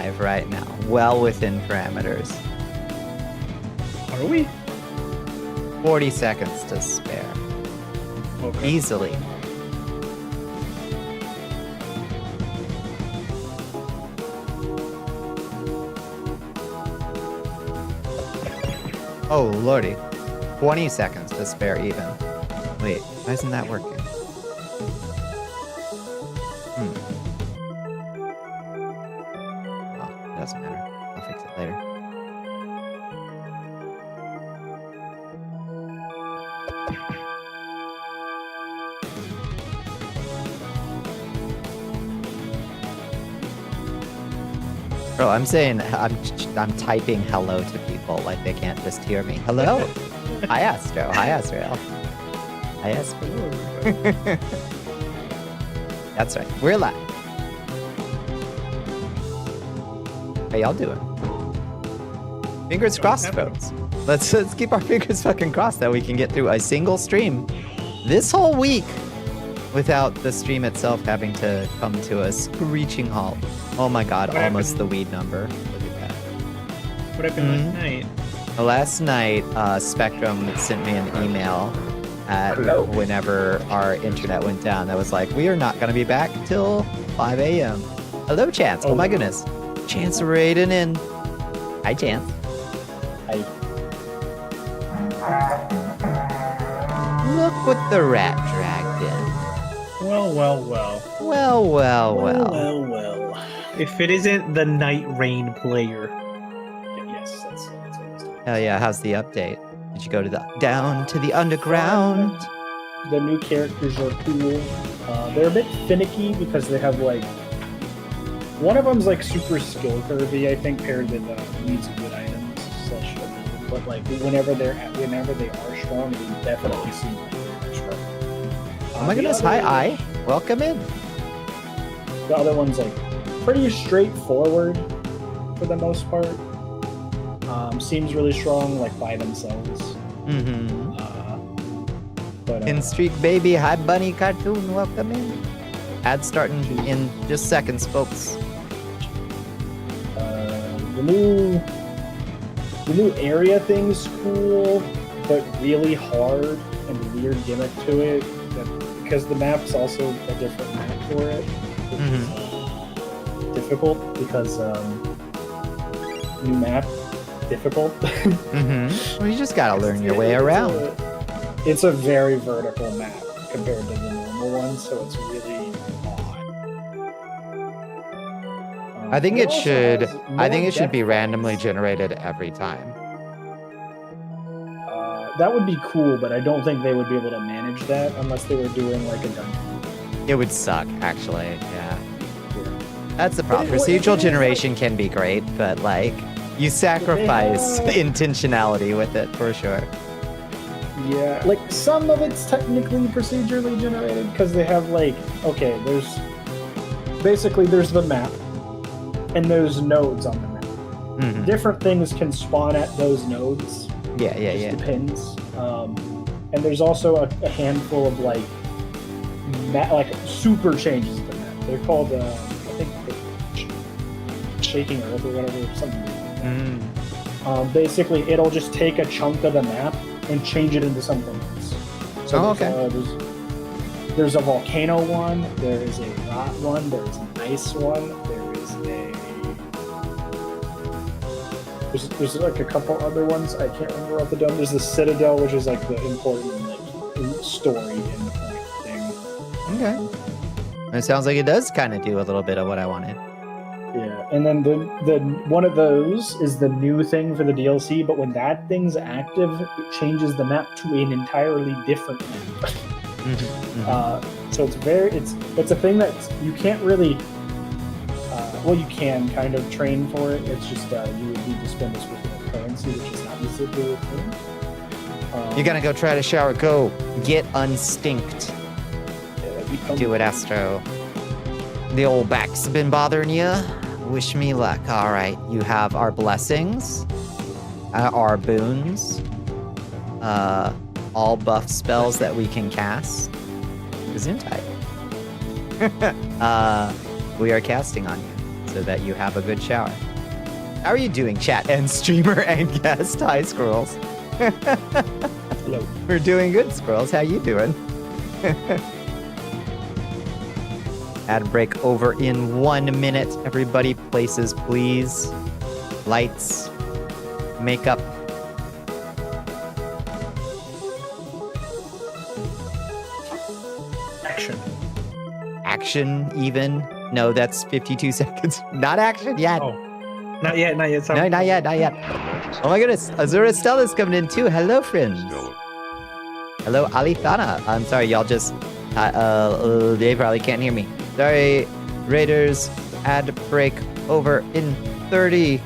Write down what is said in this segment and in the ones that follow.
live right now. Well within parameters. Are we? 40 seconds to spare. Okay. Easily. Oh, lordy. 20 seconds to spare even. Wait, why isn't that working? Oh, it doesn't matter. I'll fix it later. Bro, I'm saying I'm typing hello to people like they can't just hear me. Hello. Hi Astro. Hi Astro. Hi Astro. That's right. We're live. How y'all doing? Fingers crossed, folks. Let's keep our fingers fucking crossed that we can get through a single stream this whole week without the stream itself having to come to a screeching halt. Oh my god, What almost happened? the weed number. Look at that. What happened last night? Last night, Spectrum sent me an email at whenever our internet went down that was like, we are not going to be back till 5 a.m. Hello, Chance. Oh my goodness. Chance raiding in. Hi, Chance. Hi. Look what the rat dragged in. Well. Well. If it isn't the Night Rain player. Yes, that's what it's doing. Hell yeah, how's the update? Did you go to down to the underground? The new characters are cool. They're a bit finicky because they have like one of them's like super skill curvy, I think, paired with needs good items slash ability. But like whenever they are strong, you definitely see they're strong. Oh my goodness, hi. Welcome in. The other one's like pretty straightforward for the most part. Seems really strong like by themselves. Mm-hmm. But In Streak Baby, hi Bunny Cartoon, welcome in. Ad starting in just seconds, folks. The new area thing's cool, but really hard and weird gimmick to it. Because the map's also a different map for it. It's difficult because new map difficult. Well, you just gotta learn your way around. It's a very vertical map compared to the normal one, so it's really odd. I think it should. I think it should be depth randomly fights. generated every time. That would be cool, but I don't think they would be able to manage that unless they were doing like a dungeon. It would suck, actually. Yeah, Yeah. that's the problem. But it- Procedural generation can be great, but like you sacrifice have- intentionality with it for sure. Yeah, like some of it's technically procedurally generated because they have like, okay, there's the map and there's nodes on the map. Different things can spawn at those nodes. Yeah. Just depends. And there's also a handful of like super changes to the map. They're called I think shaking earth or whatever, something like that. Basically, it'll just take a chunk of the map and change it into something else. So there's a volcano one, there is a rot one, there is an ice one, there's like a couple other ones I can't remember off the dome. There's the Citadel, which is like the important like story in the thing. Okay. It sounds like it does kind of do a little bit of what I wanted. Yeah, and then the one of those is the new thing for the DLC, but when that thing's active, it changes the map to an entirely different map. So it's a thing that you can't really. Well, you can kind of train for it. It's just you would need to spend a specific currency, which is not easily a thing. You're gonna go try to shower. Go get unstinked. Yeah, Do it, Astro. The old back's been bothering you. Wish me luck. All right, you have our blessings, our boons, all buff spells that we can cast. Gesundheit. We are casting on you. So so that you have a good shower. How are you doing, chat and streamer and guest? Hi, Squirrels. Hello. We're doing good, Squirrels. How you doing? Ad break over in 1 minute. Everybody, places, please. Lights. Makeup. Action. Action, even. No, that's 52 seconds. Not action yet. Oh, not yet. Sorry. No, not yet. Oh my goodness. Azura Stella's coming in too. Hello, friends. Hello, Alithana. I'm sorry, y'all just... they probably can't hear me. Sorry, Raiders. Ad break over in 30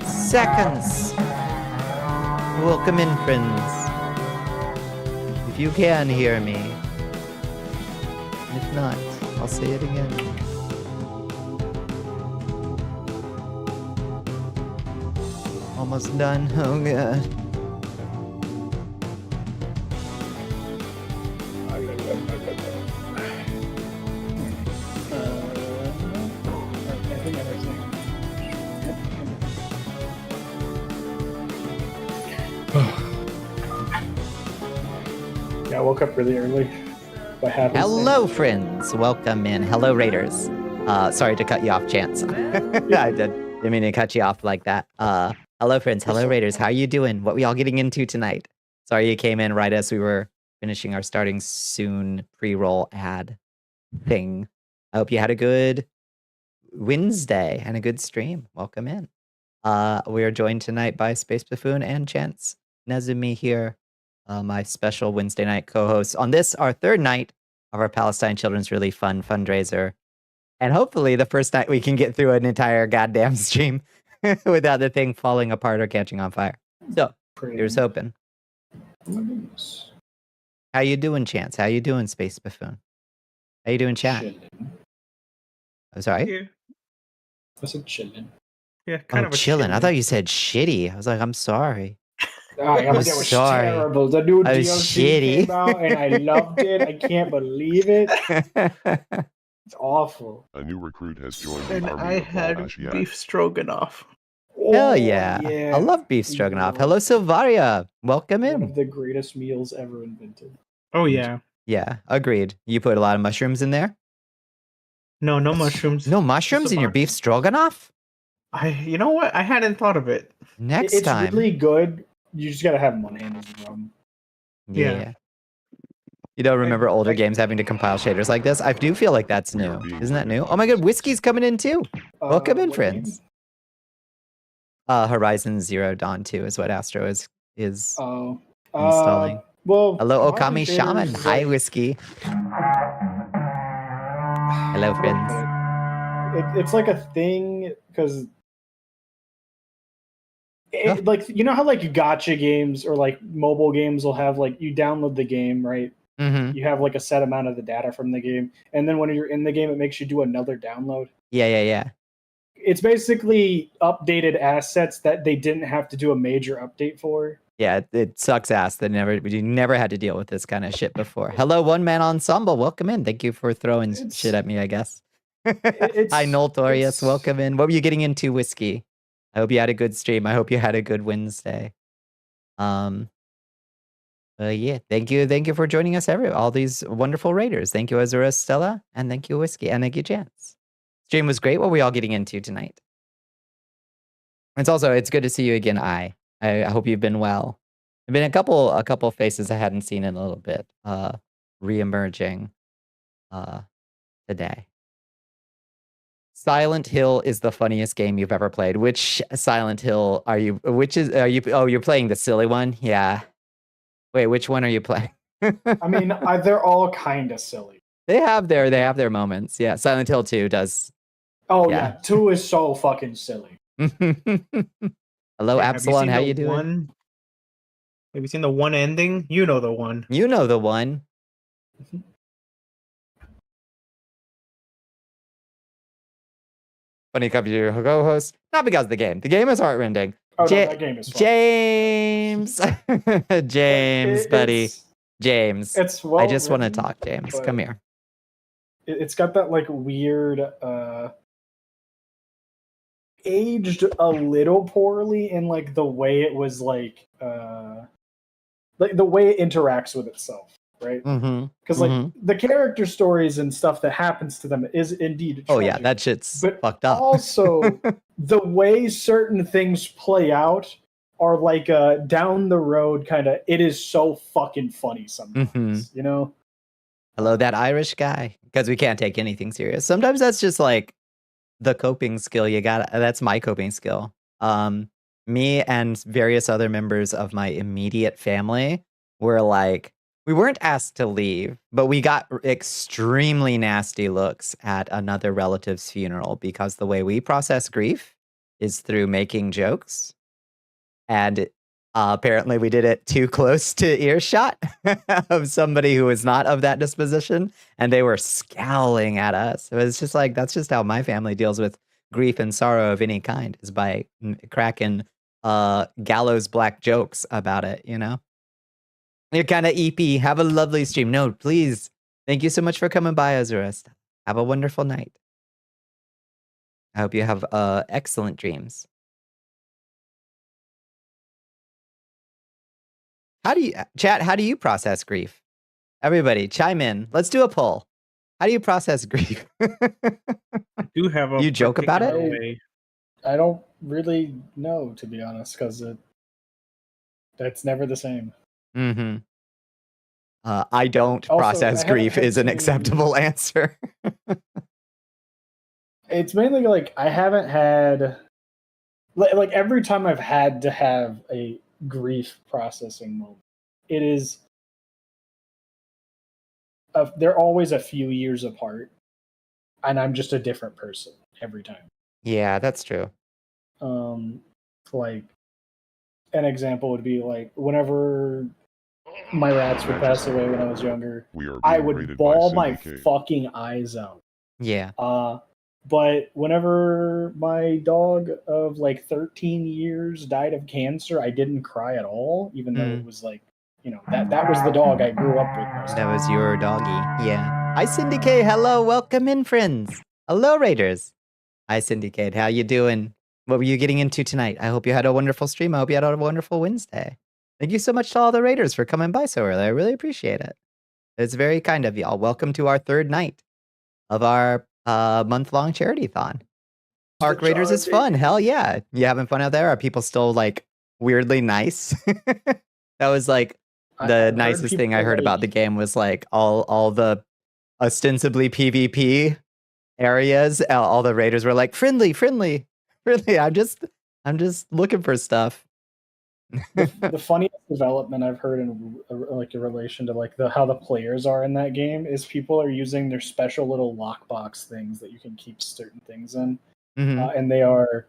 seconds. Welcome in, friends. If you can hear me. If not, I'll say it again. Almost done. Oh, God. Yeah, I woke up really early. By Hello, friends. Welcome in. Hello, Raiders. Sorry to cut you off, Chance. I didn't mean to cut you off like that. Hello, friends. Hello, Raiders. How are you doing? What we all getting into tonight? Sorry you came in right as we were finishing our starting soon pre-roll ad thing. I hope you had a good Wednesday and a good stream. Welcome in. We are joined tonight by Space Buffoon and Chance Nezumi here. My special Wednesday night co-host on this, our third night of our Palestine Children's Relief Fund fundraiser. And hopefully the first night we can get through an entire goddamn stream without the thing falling apart or catching on fire. So, here's hoping. How you doing, Chance? How you doing, Space Buffoon? How you doing, chat? I'm sorry? Here. I said chilling. Yeah, kind of a chilling. I thought you said shitty. I was like, I'm sorry. Oh, yeah, but it was sorry. terrible. The new I was DLC shitty. came out and I loved it. I can't believe it. It's awful. A new recruit has joined the And army I of had Al-Ashiat. beef stroganoff. Hell yeah. I love beef stroganoff. Hello, Silvaria. Welcome One in. of the greatest meals ever invented. Oh yeah. Yeah, agreed. You put a lot of mushrooms in there? No mushrooms. No mushrooms in your beef stroganoff? You know what? I hadn't thought of it. Next It's time. really good. You just gotta have one hand as well. Yeah. You don't remember older games having to compile shaders like this? I do feel like that's new. Isn't that new? Oh my god, Whiskey's coming in too. Welcome in, what friends. Horizon Zero Dawn 2 is what Astro is Oh. installing. Well, Hello, common Okami Shaman. shaders, Hi, Whiskey. Hello, friends. It's like a thing because like, you know how like gacha games or like mobile games will have like you download the game, right? Mm-hmm. You have like a set amount of the data from the game, and then when you're in the game, it makes you do another download. Yeah. It's basically updated assets that they didn't have to do a major update for. Yeah, it sucks ass that you never had to deal with this kind of shit before. Hello, One Man Ensemble. Welcome in. Thank you for throwing shit at me, I guess. Hi, Noltorius. Welcome in. What were you getting into, Whiskey? I hope you had a good stream. I hope you had a good Wednesday. Yeah, thank you for joining us, all these wonderful raiders. Thank you, Azura Stella, and thank you, Whiskey, and thank you, Chance. Stream was great. What were we all getting into tonight? It's good to see you again, I hope you've been well. There've been a couple faces I hadn't seen in a little bit, re-emerging today. Silent Hill is the funniest game you've ever played. Which Silent Hill are you? Oh, you're playing the silly one? Yeah. Wait, which one are you playing? I mean, they're all kind of silly. They have their moments. Yeah, Silent Hill 2 does. Oh yeah, 2 is so fucking silly. Hello, Absalon. How you doing? Have you seen the one ending? You know the one. You know the one. Funny cup to your co-host. Not because of the game. The game is heartrending. Oh, no, that game is fun. James. James, buddy. James. It's I just want to talk, James. Come here. It's got that like weird aged a little poorly in like the way it was like the way it interacts with itself, right? Mm-hmm. Because like the character stories and stuff that happens to them is indeed Oh yeah, tragic. that shit's But fucked up. also the way certain things play out are like down the road kind of. It is so fucking funny sometimes, you know. Hello, that Irish guy. Because we can't take anything serious. Sometimes that's just like the coping skill you got. That's my coping skill. Me and various other members of my immediate family were like, we weren't asked to leave, but we got extremely nasty looks at another relative's funeral because the way we process grief is through making jokes. And apparently we did it too close to earshot of somebody who was not of that disposition, and they were scowling at us. It was just like, that's just how my family deals with grief and sorrow of any kind, is by cracking gallows black jokes about it, you know? You're kind of EP. Have a lovely stream. No, please. Thank you so much for coming by, Azurist. Have a wonderful night. I hope you have excellent dreams. How do you, chat, how do you process grief? Everybody, chime in. Let's do a poll. How do you process grief? I do have a You joke about it? particular way. I don't really know, to be honest, because that's never the same. Mm-hmm. I don't Also, process I haven't grief had is an to- acceptable answer. It's mainly like I haven't had like every time I've had to have a grief processing moment, it is they're always a few years apart, and I'm just a different person every time. Yeah, that's true. Like an example would be like whenever my rats would pass away when I was younger, I would bawl my fucking eyes out. Yeah. But whenever my dog of like 13 years died of cancer, I didn't cry at all, even though it was like, you know, that was the dog I grew up with. Most That was your doggy. Yeah. Hi, Syndicate. Hello. Welcome in, friends. Hello, Raiders. Hi, Syndicate. How you doing? What were you getting into tonight? I hope you had a wonderful stream. I hope you had a wonderful Wednesday. Thank you so much to all the Raiders for coming by so early. I really appreciate it. It's very kind of y'all. Welcome to our third night of our month-long Charitython. Park Raiders is fun. Hell yeah. You having fun out there? Are people still like weirdly nice? That was like the nicest thing I heard about the game was like all the ostensibly PvP areas. All the Raiders were like friendly. I'm just looking for stuff. The funniest development I've heard in like in relation to like how the players are in that game is people are using their special little lockbox things that you can keep certain things in, and they are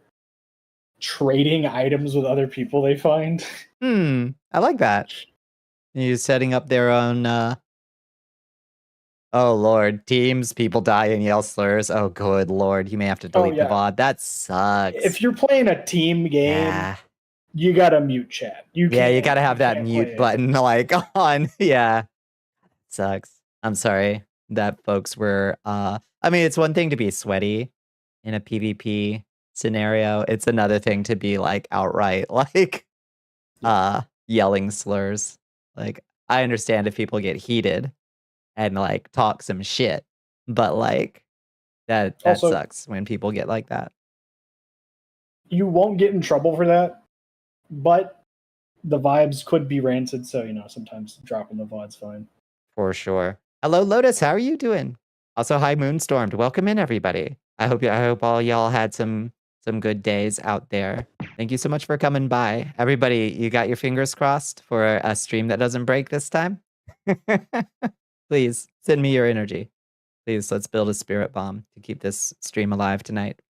trading items with other people they find. I like that. You're setting up their own. Oh lord, teams, people die and yell slurs. Oh good lord, you may have to delete the VOD. That sucks. If you're playing a team game, you gotta mute chat. You gotta have that mute button like on. Yeah, sucks. I'm sorry that folks were. I mean, it's one thing to be sweaty in a PvP scenario. It's another thing to be like outright like yelling slurs. Like I understand if people get heated and like talk some shit, but like that also sucks when people get like that. You won't get in trouble for that, but the vibes could be rancid, so you know sometimes dropping the VOD's fine. For sure. Hello, Lotus. How are you doing? Also, hi, Moonstormed. Welcome in, everybody. I hope all y'all had some good days out there. Thank you so much for coming by, everybody. You got your fingers crossed for a stream that doesn't break this time. Please send me your energy. Please, let's build a spirit bomb to keep this stream alive tonight.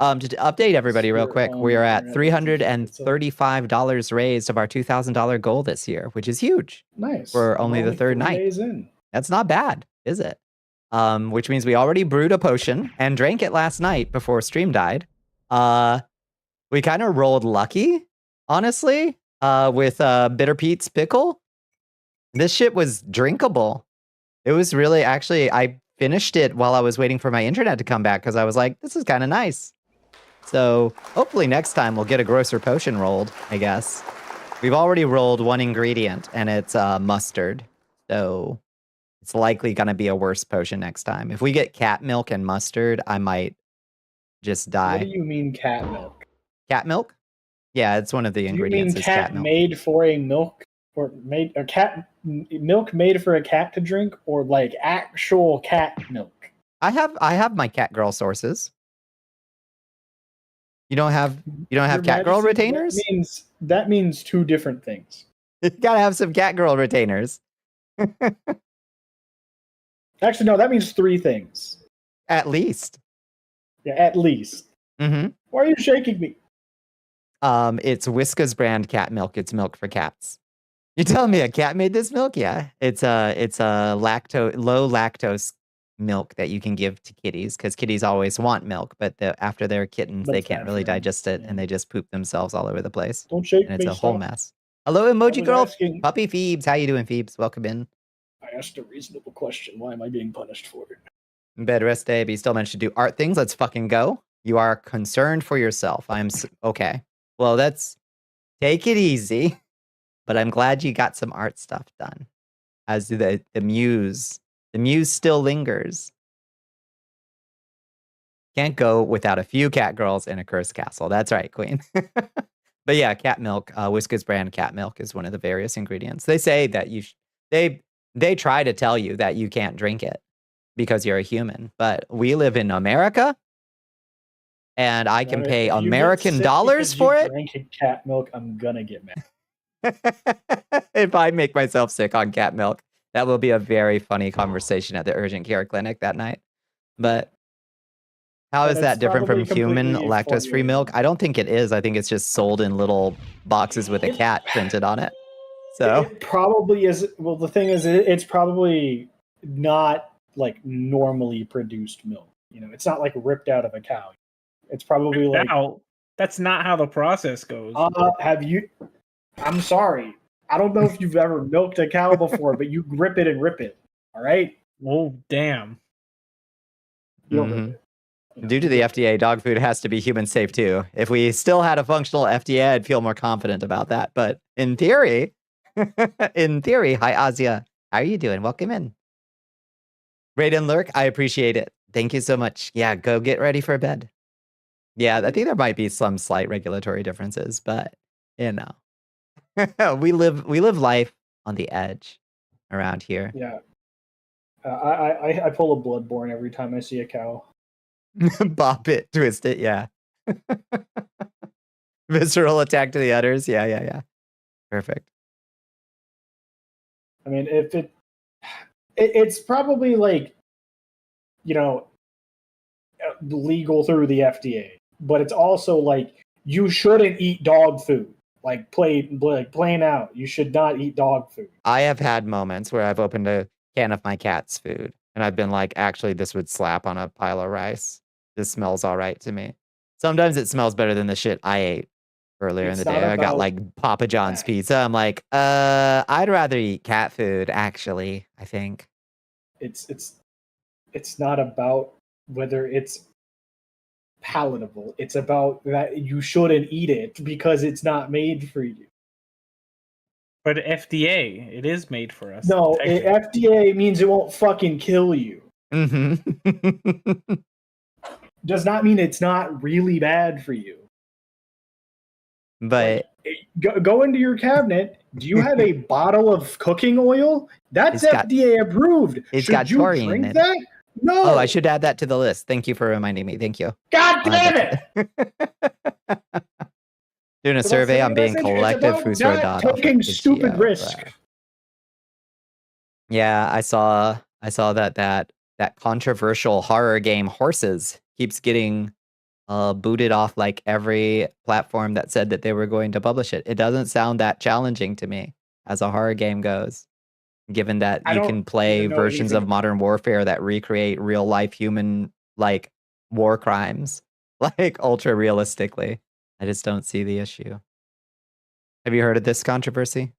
To update everybody real quick, we are at $335 raised of our $2,000 goal this year, which is huge. Nice. For only the third night. Days in. That's not bad, is it? Which means we already brewed a potion and drank it last night before stream died. We kind of rolled lucky, honestly, with Bitter Pete's pickle. This shit was drinkable. It was really, actually, I finished it while I was waiting for my internet to come back because I was like, this is kind of nice. So hopefully next time we'll get a grosser potion rolled, I guess. We've already rolled one ingredient, and it's mustard. So it's likely going to be a worse potion next time. If we get cat milk and mustard, I might just die. What do you mean cat milk? Cat milk? Yeah, it's one of the Do you ingredients mean is cat milk. made for a milk, or made a cat milk made for a cat to drink, or like actual cat milk? I have my cat girl sources. You don't have Your cat girl Majesty, retainers? That means two different things. You gotta have some cat girl retainers. Actually, no, that means three things. At least. Yeah, at least. Mm-hmm. Why are you shaking me? It's Whiskas brand cat milk. It's milk for cats. You telling me a cat made this milk? Yeah. It's a low lactose milk that you can give to kitties, because kitties always want milk, but after they're kittens, But they it's can't bad really for them. digest it, Yeah. and they just poop themselves all over the place. Don't shake And it's me. a whole Stop. mess. Hello, emoji was girl. asking- Puppy Phoebes. How you doing, Phoebes? Welcome in. I asked a reasonable question. Why am I being punished for it? Bed rest day, but you still managed to do art things. Let's fucking go. You are concerned for yourself. Okay. Well, take it easy. But I'm glad you got some art stuff done. As the muse. The muse still lingers. Can't go without a few cat girls in a cursed castle. That's right, Queen. But yeah, cat milk, Whiskas brand cat milk is one of the various ingredients. They say that they try to tell you that you can't drink it because you're a human. But we live in America, and I can pay If you get American sick dollars because for you it. drank cat milk, I'm gonna get mad. If I make myself sick on cat milk, that will be a very funny conversation at the urgent care clinic that night. But how And is that it's different from probably human completely lactose-free milk? formulated. I don't think it is. I think it's just sold in little boxes with a cat printed on it. So It probably is. Well, the thing is, it's probably not like normally produced milk. You know, it's not like ripped out of a cow. It's probably like. Now, that's not how the process goes. Have you? I'm sorry. I don't know if you've ever milked a cow before, but you grip it and rip it. All right. Oh, damn. You don't rip it. You know, due to the FDA, dog food has to be human safe too. If we still had a functional FDA, I'd feel more confident about that. But in theory, hi Azia, how are you doing? Welcome in. Raiden Lurk, I appreciate it. Thank you so much. Yeah, go get ready for bed. Yeah, I think there might be some slight regulatory differences, but you know, we live life on the edge around here. Yeah. I pull a Bloodborne every time I see a cow. Bop it, twist it, yeah. Visceral attack to the udders, yeah. Perfect. I mean, if it's probably like, you know, legal through the FDA, but it's also like you shouldn't eat dog food. Like plain out, you should not eat dog food. I have had moments where I've opened a can of my cat's food and I've been like, actually, this would slap on a pile of rice. This smells all right to me. Sometimes it smells better than the shit I ate earlier in It's the not day. I got about like Papa John's that. pizza. I'm like, I'd rather eat cat food, actually, I think. It's not about whether it's palatable. It's about that you shouldn't eat it because it's not made for you. But FDA, it is made for us. No, technically. FDA means it won't fucking kill you. Mm-hmm. Does not mean it's not really bad for you. But Go into your cabinet. Do you have a bottle of cooking oil? That's It's got- FDA approved. it's Should got you taurine drink in it. that? No. oh, I should add that to the list. Thank you for reminding me. Thank you. God I'll add damn that it! Doing a But survey I'll on say being the message, collective it's Fusro about dot not off of taking the stupid Geo, risk. bruh. Yeah, I saw that controversial horror game Horses keeps getting booted off like every platform that said that they were going to publish it. It doesn't sound that challenging to me as a horror game goes, given that I you don't can play even know versions of anything. Modern Warfare that recreate real life human like war crimes like ultra realistically. I just don't see the issue. Have you heard of this controversy?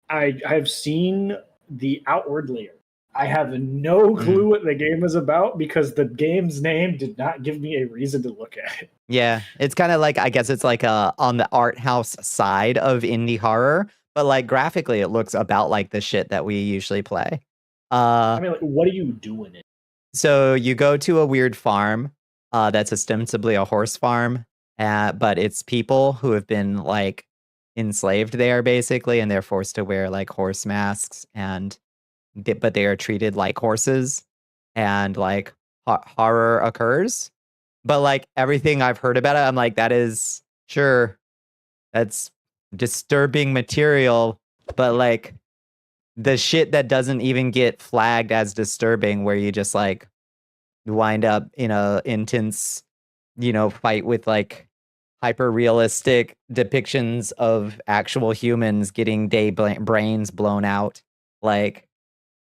I've seen the outward layer. I have no clue what the game is about because the game's name did not give me a reason to look at it. Yeah, it's kind of like, I guess it's like on the art house side of indie horror, but like graphically it looks about like the shit that we usually play. I mean, like, what do you do in it? So you go to a weird farm that's ostensibly a horse farm, but it's people who have been like enslaved there basically, and they're forced to wear like horse masks, and but they are treated like horses, and like horror occurs. But like everything I've heard about it, I'm like, that is sure, that's disturbing material, but like the shit that doesn't even get flagged as disturbing, where you just like wind up in a intense, fight with like hyper realistic depictions of actual humans getting brains blown out. Like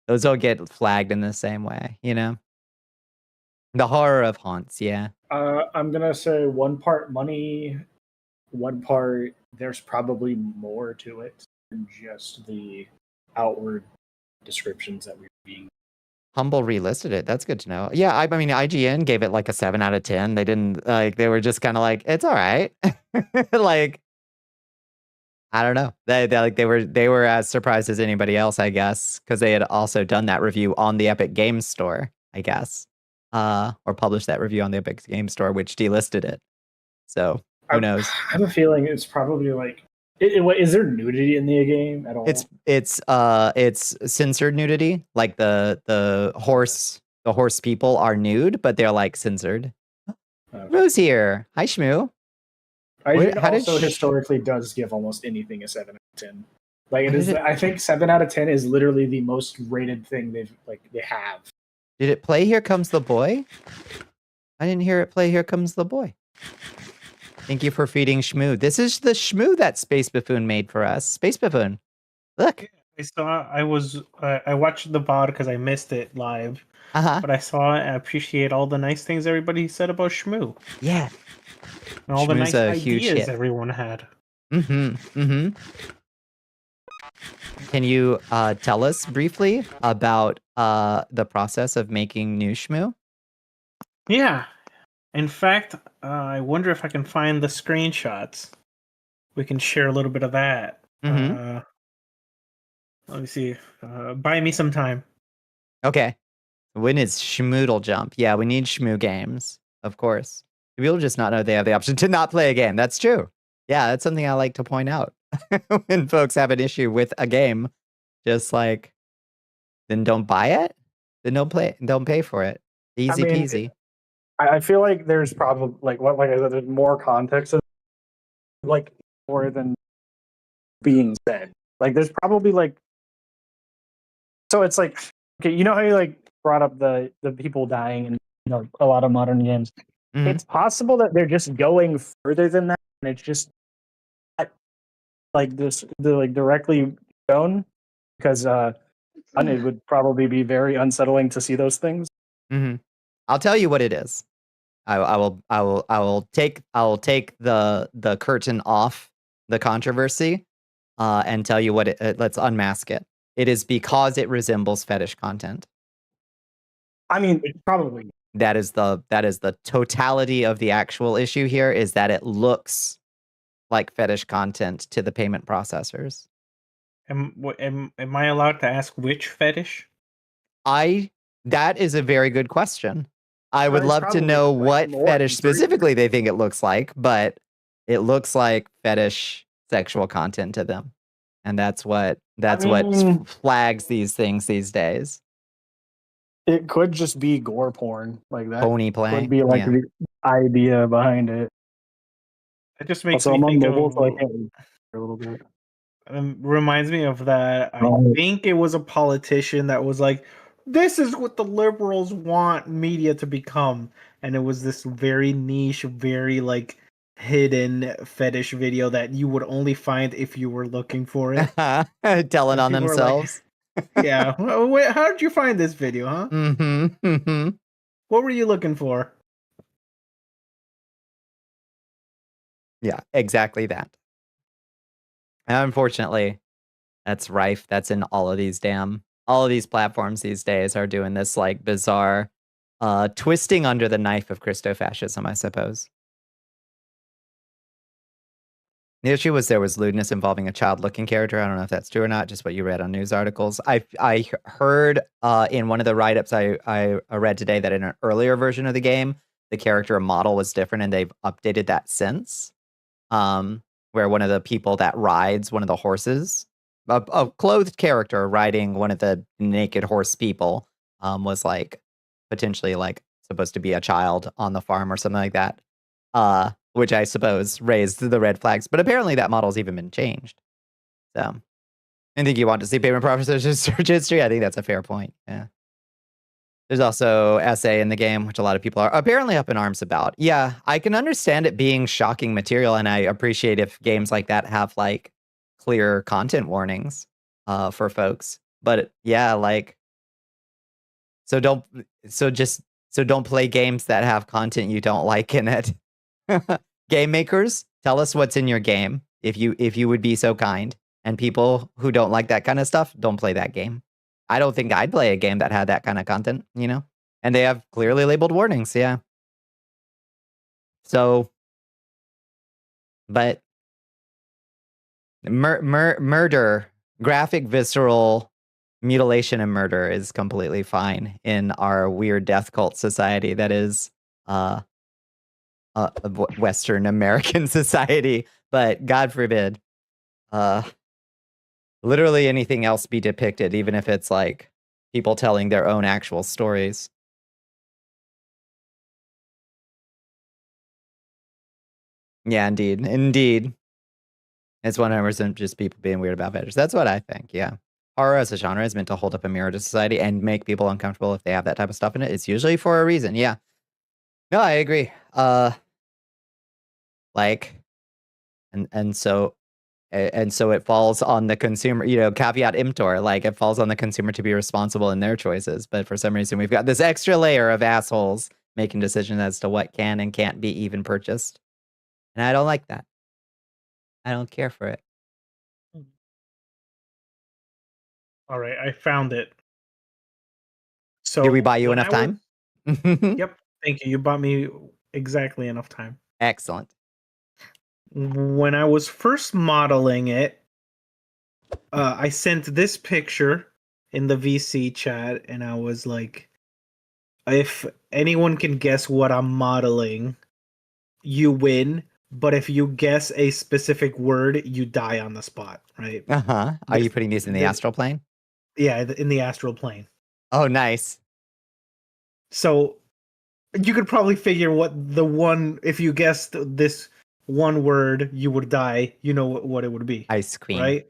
those don't get flagged in the same way, The horror of haunts, yeah. I'm gonna say one part money, one part there's probably more to it than just the outward descriptions that we're being. Humble relisted it. That's good to know. Yeah, I mean, IGN gave it like a 7 out of 10. They didn't like. They were just kind of like, it's all right. Like, I don't know. They were as surprised as anybody else, I guess, because they had also done that review on the Epic Games Store, I guess, or published that review on the Epic Games Store, which delisted it. So who knows? I have a feeling it's probably like. Is there nudity in the game at all? It's censored nudity. Like the horse people are nude, but they're like censored. Shmoo's here. Hi, Shmoo. Historically does give almost anything a 7 out of 10. Like I think 7 out of 10 is literally the most rated thing they have. Did it play Here Comes the Boy? I didn't hear it play Here Comes the Boy. Thank you for feeding Shmoo. This is the Shmoo that Space Buffoon made for us. Space Buffoon. Look. I watched the VOD because I missed it live. But I saw and appreciate all the nice things everybody said about Shmoo. Yeah. And all the nice ideas everyone had. Can you tell us briefly about the process of making new Shmoo? Yeah. In fact, I wonder if I can find the screenshots. We can share a little bit of that. Let me see. Buy me some time. Okay. When is Shmoodle Jump? Yeah, we need Shmoo games, of course. People just not know they have the option to not play a game. That's true. Yeah, that's something I like to point out. When folks have an issue with a game, just like, then don't buy it. Then don't pay for it. Easy peasy. I feel like there's probably like I said, there's more context, like more than being said. Like there's probably like, so it's like, okay, you know how you like brought up the people dying in a lot of modern games. Mm-hmm. It's possible that they're just going further than that, and it's just not like this, directly shown, because it would probably be very unsettling to see those things. Mm-hmm. I'll tell you what it is. I will take the curtain off the controversy, and tell you what let's unmask it. It is because it resembles fetish content. I mean, probably. That is the totality of the actual issue here, is that it looks like fetish content to the payment processors. Am I allowed to ask which fetish? That is a very good question. I would love to know what fetish specifically they think it looks like, but it looks like fetish sexual content to them. And that's what flags these things these days. It could just be gore porn, like that. Pony play. Could be like the idea behind it. It just makes me think of a little bit. Reminds me of that. I think it was a politician that was like, "This is what the liberals want media to become," and it was this very niche, very like hidden fetish video that you would only find if you were looking for it. Telling on themselves. Like, yeah. Wait, how did you find this video, huh? What were you looking for? Yeah, exactly that. And unfortunately, that's rife. That's in all of these damn all of these platforms these days are doing this like bizarre twisting under the knife of Christofascism, I suppose. The issue was there was lewdness involving a child-looking character. I don't know if that's true or not, just what you read on news articles. I heard in one of the write-ups I read today that in an earlier version of the game, the character model was different, and they've updated that since. Where one of the people that rides one of the horses, a clothed character riding one of the naked horse people, was like potentially like supposed to be a child on the farm or something like that. Which I suppose raised the red flags, but apparently that model's even been changed. So I think you want to see payment processors search history. I think that's a fair point. Yeah. There's also SA in the game, which a lot of people are apparently up in arms about. Yeah, I can understand it being shocking material, and I appreciate if games like that have like clear content warnings for folks. But yeah, like so don't play games that have content you don't like in it. Game makers, tell us what's in your game if you would be so kind. And people who don't like that kind of stuff, don't play that game. I don't think I'd play a game that had that kind of content, you know? And they have clearly labeled warnings, yeah. So, but murder, graphic, visceral mutilation and murder is completely fine in our weird death cult society that is Western American society, but God forbid, literally anything else be depicted, even if it's like people telling their own actual stories. Yeah, indeed. It's 100% just people being weird about fetish. That's what I think, yeah. Horror as a genre is meant to hold up a mirror to society and make people uncomfortable if they have that type of stuff in it. It's usually for a reason, yeah. No, I agree. Like, and so it falls on the consumer, you know, caveat emptor, like it falls on the consumer to be responsible in their choices. But for some reason, we've got this extra layer of assholes making decisions as to what can and can't be even purchased. And I don't like that. I don't care for it. All right, I found it. So did we buy you enough time? Yep, thank you. You bought me exactly enough time. Excellent. When I was first modeling it, I sent this picture in the VC chat, and I was like, if anyone can guess what I'm modeling, you win. But if you guess a specific word, you die on the spot, right? Are you putting these in the astral plane? Yeah, in the astral plane. Oh, nice. So you could probably figure what the one, if you guessed this one word, you would die. You know what it would be. Ice cream. Right?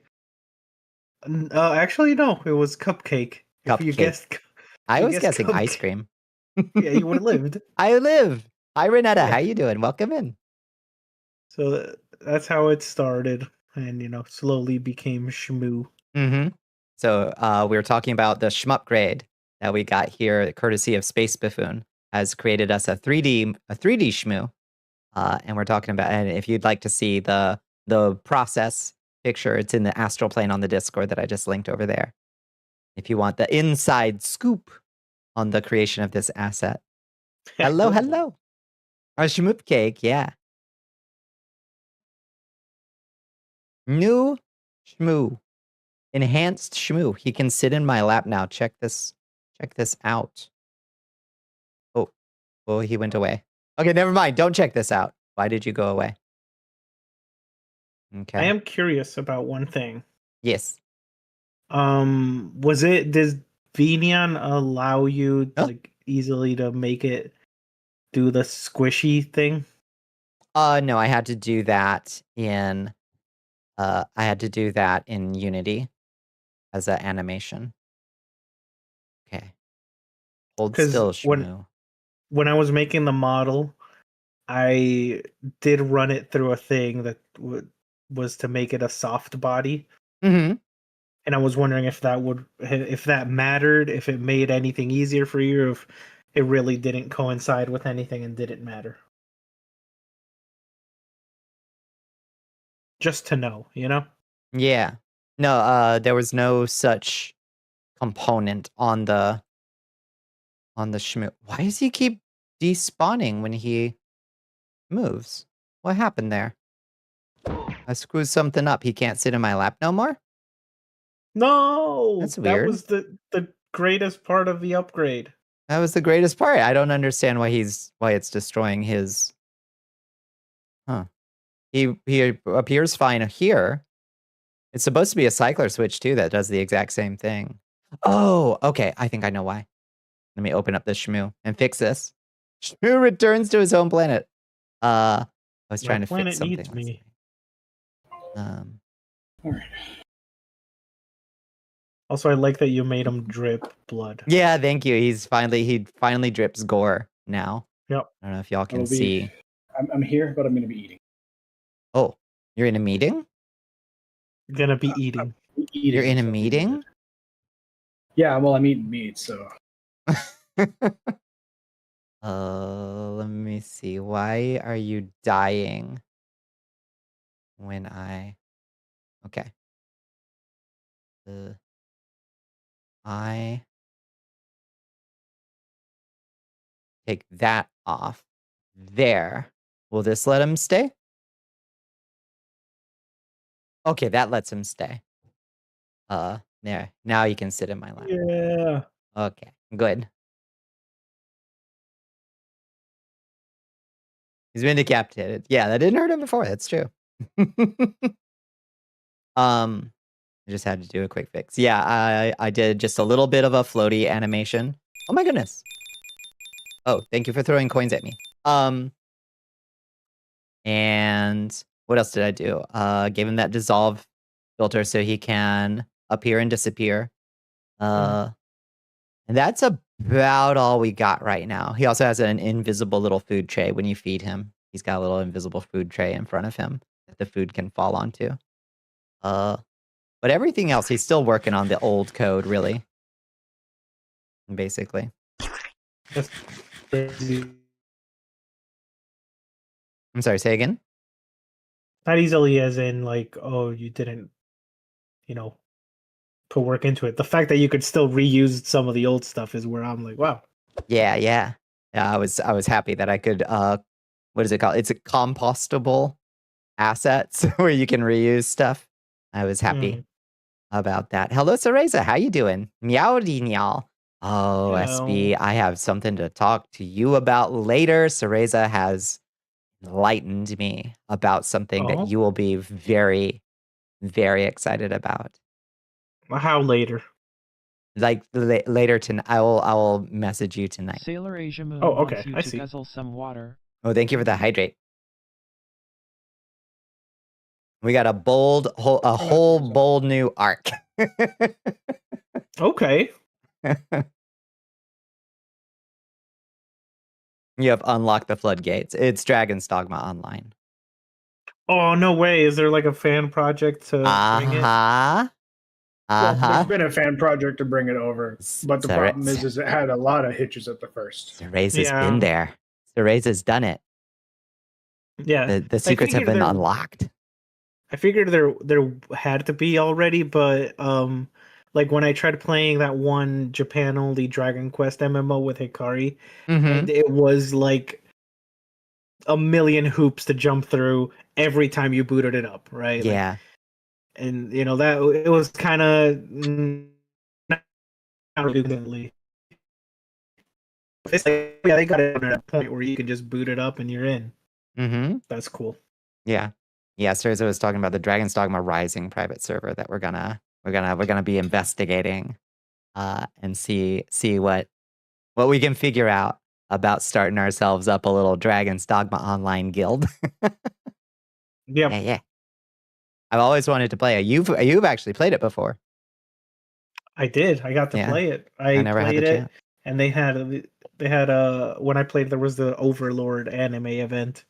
Actually, no. It was cupcake. If you guessed... I was guessing ice cream. Yeah, you would have lived. I live. Hi, Renetta. Yeah. How you doing? Welcome in. So that's how it started. And, you know, slowly became Shmoo. Mm-hmm. So we were talking about the shmupgrade that we got here, courtesy of Space Buffoon, has created us a 3D Shmoo. And we're talking about, and if you'd like to see the process picture, it's in the astral plane on the Discord that I just linked over there. If you want the inside scoop on the creation of this asset. Hello. Our shmoop cake, yeah. New Shmoo. Enhanced Shmoo. He can sit in my lap now. Check this out. Oh, he went away. Okay, never mind. Don't check this out. Why did you go away? Okay. I am curious about one thing. Yes. Does Venian allow you like easily to make it do the squishy thing? No, I had to do that in Unity as an animation. Okay. Hold still, Shmoo. When I was making the model, I did run it through a thing that was to make it a soft body. Mm-hmm. And I was wondering if that mattered, if it made anything easier for you, or if it really didn't coincide with anything and didn't matter. Just to know, you know? Yeah. No, there was no such component on the shmoo. Why does he keep despawning when he moves? What happened there? I screwed something up. He can't sit in my lap no more? No, That's that weird. was the greatest part of the upgrade. That was the greatest part. I don't understand why it's destroying his. Huh. He appears fine here. It's supposed to be a cycler switch too that does the exact same thing. Oh, okay. I think I know why. Let me open up this shmoo and fix this. Shmoo returns to his home planet. I was trying to fix something. Needs me. All right. Also, I like that you made him drip blood. Yeah, thank you. He finally drips gore now. Yep. I don't know if y'all can see. I'm here, but I'm going to be eating. Oh, you're in a meeting? You're gonna be eating. You're in a meeting? Yeah, well, I'm eating meat, so. Let me see. Why are you dying when I... Okay. I take that off. There. Will this let him stay? Okay, that lets him stay. There. Now you can sit in my lap. Yeah. Okay, good. He's been decapitated. Yeah, that didn't hurt him before. That's true. I just had to do a quick fix. Yeah, I did just a little bit of a floaty animation. Oh my goodness. Oh, thank you for throwing coins at me. And what else did I do? Gave him that dissolve filter so he can appear and disappear. And that's about all we got right now. He also has an invisible little food tray when you feed him. He's got a little invisible food tray in front of him that the food can fall onto. But everything else, he's still working on the old code, really. Basically. That's crazy. I'm sorry, say again? Not easily as in, like, oh, you didn't, put work into it. The fact that you could still reuse some of the old stuff is where I'm like, wow. Yeah. I was happy that I could, what is it called? It's a compostable assets where you can reuse stuff. I was happy about that. Hello, Cereza. How you doing? Meowdy meow. Oh, SB, I have something to talk to you about later. Cereza has enlightened me about something that you will be very, very excited about. How later? Like later tonight. I will message you tonight. Sailor Asia Moon okay. wants you I to see. guzzle some water. Oh, thank you for the hydrate. We got a whole bold new arc. Okay. You have unlocked the floodgates. It's Dragon's Dogma Online. Oh, no way. Is there like a fan project to bring it? Well, there's been a fan project to bring it over, but the problem is it had a lot of hitches at the first. Cereza's been there. Cereza's done it. Yeah. The secrets have been unlocked. I figured there had to be already, but like when I tried playing that one Japan only Dragon Quest MMO with Hikari, and it was like a million hoops to jump through every time you booted it up, right? Yeah. Like, and that it was kind of not really. It's like, yeah, they got it at a point where you can just boot it up and you're in. That's cool. Yeah. Cereza was talking about the Dragon's Dogma Rising private server that we're gonna be investigating, and see what we can figure out about starting ourselves up a little Dragon's Dogma Online guild. Yeah. I've always wanted to play it. You've actually played it before. I did. I got to play it. I never played had the it, chance. and they had when I played, there was the Overlord anime event.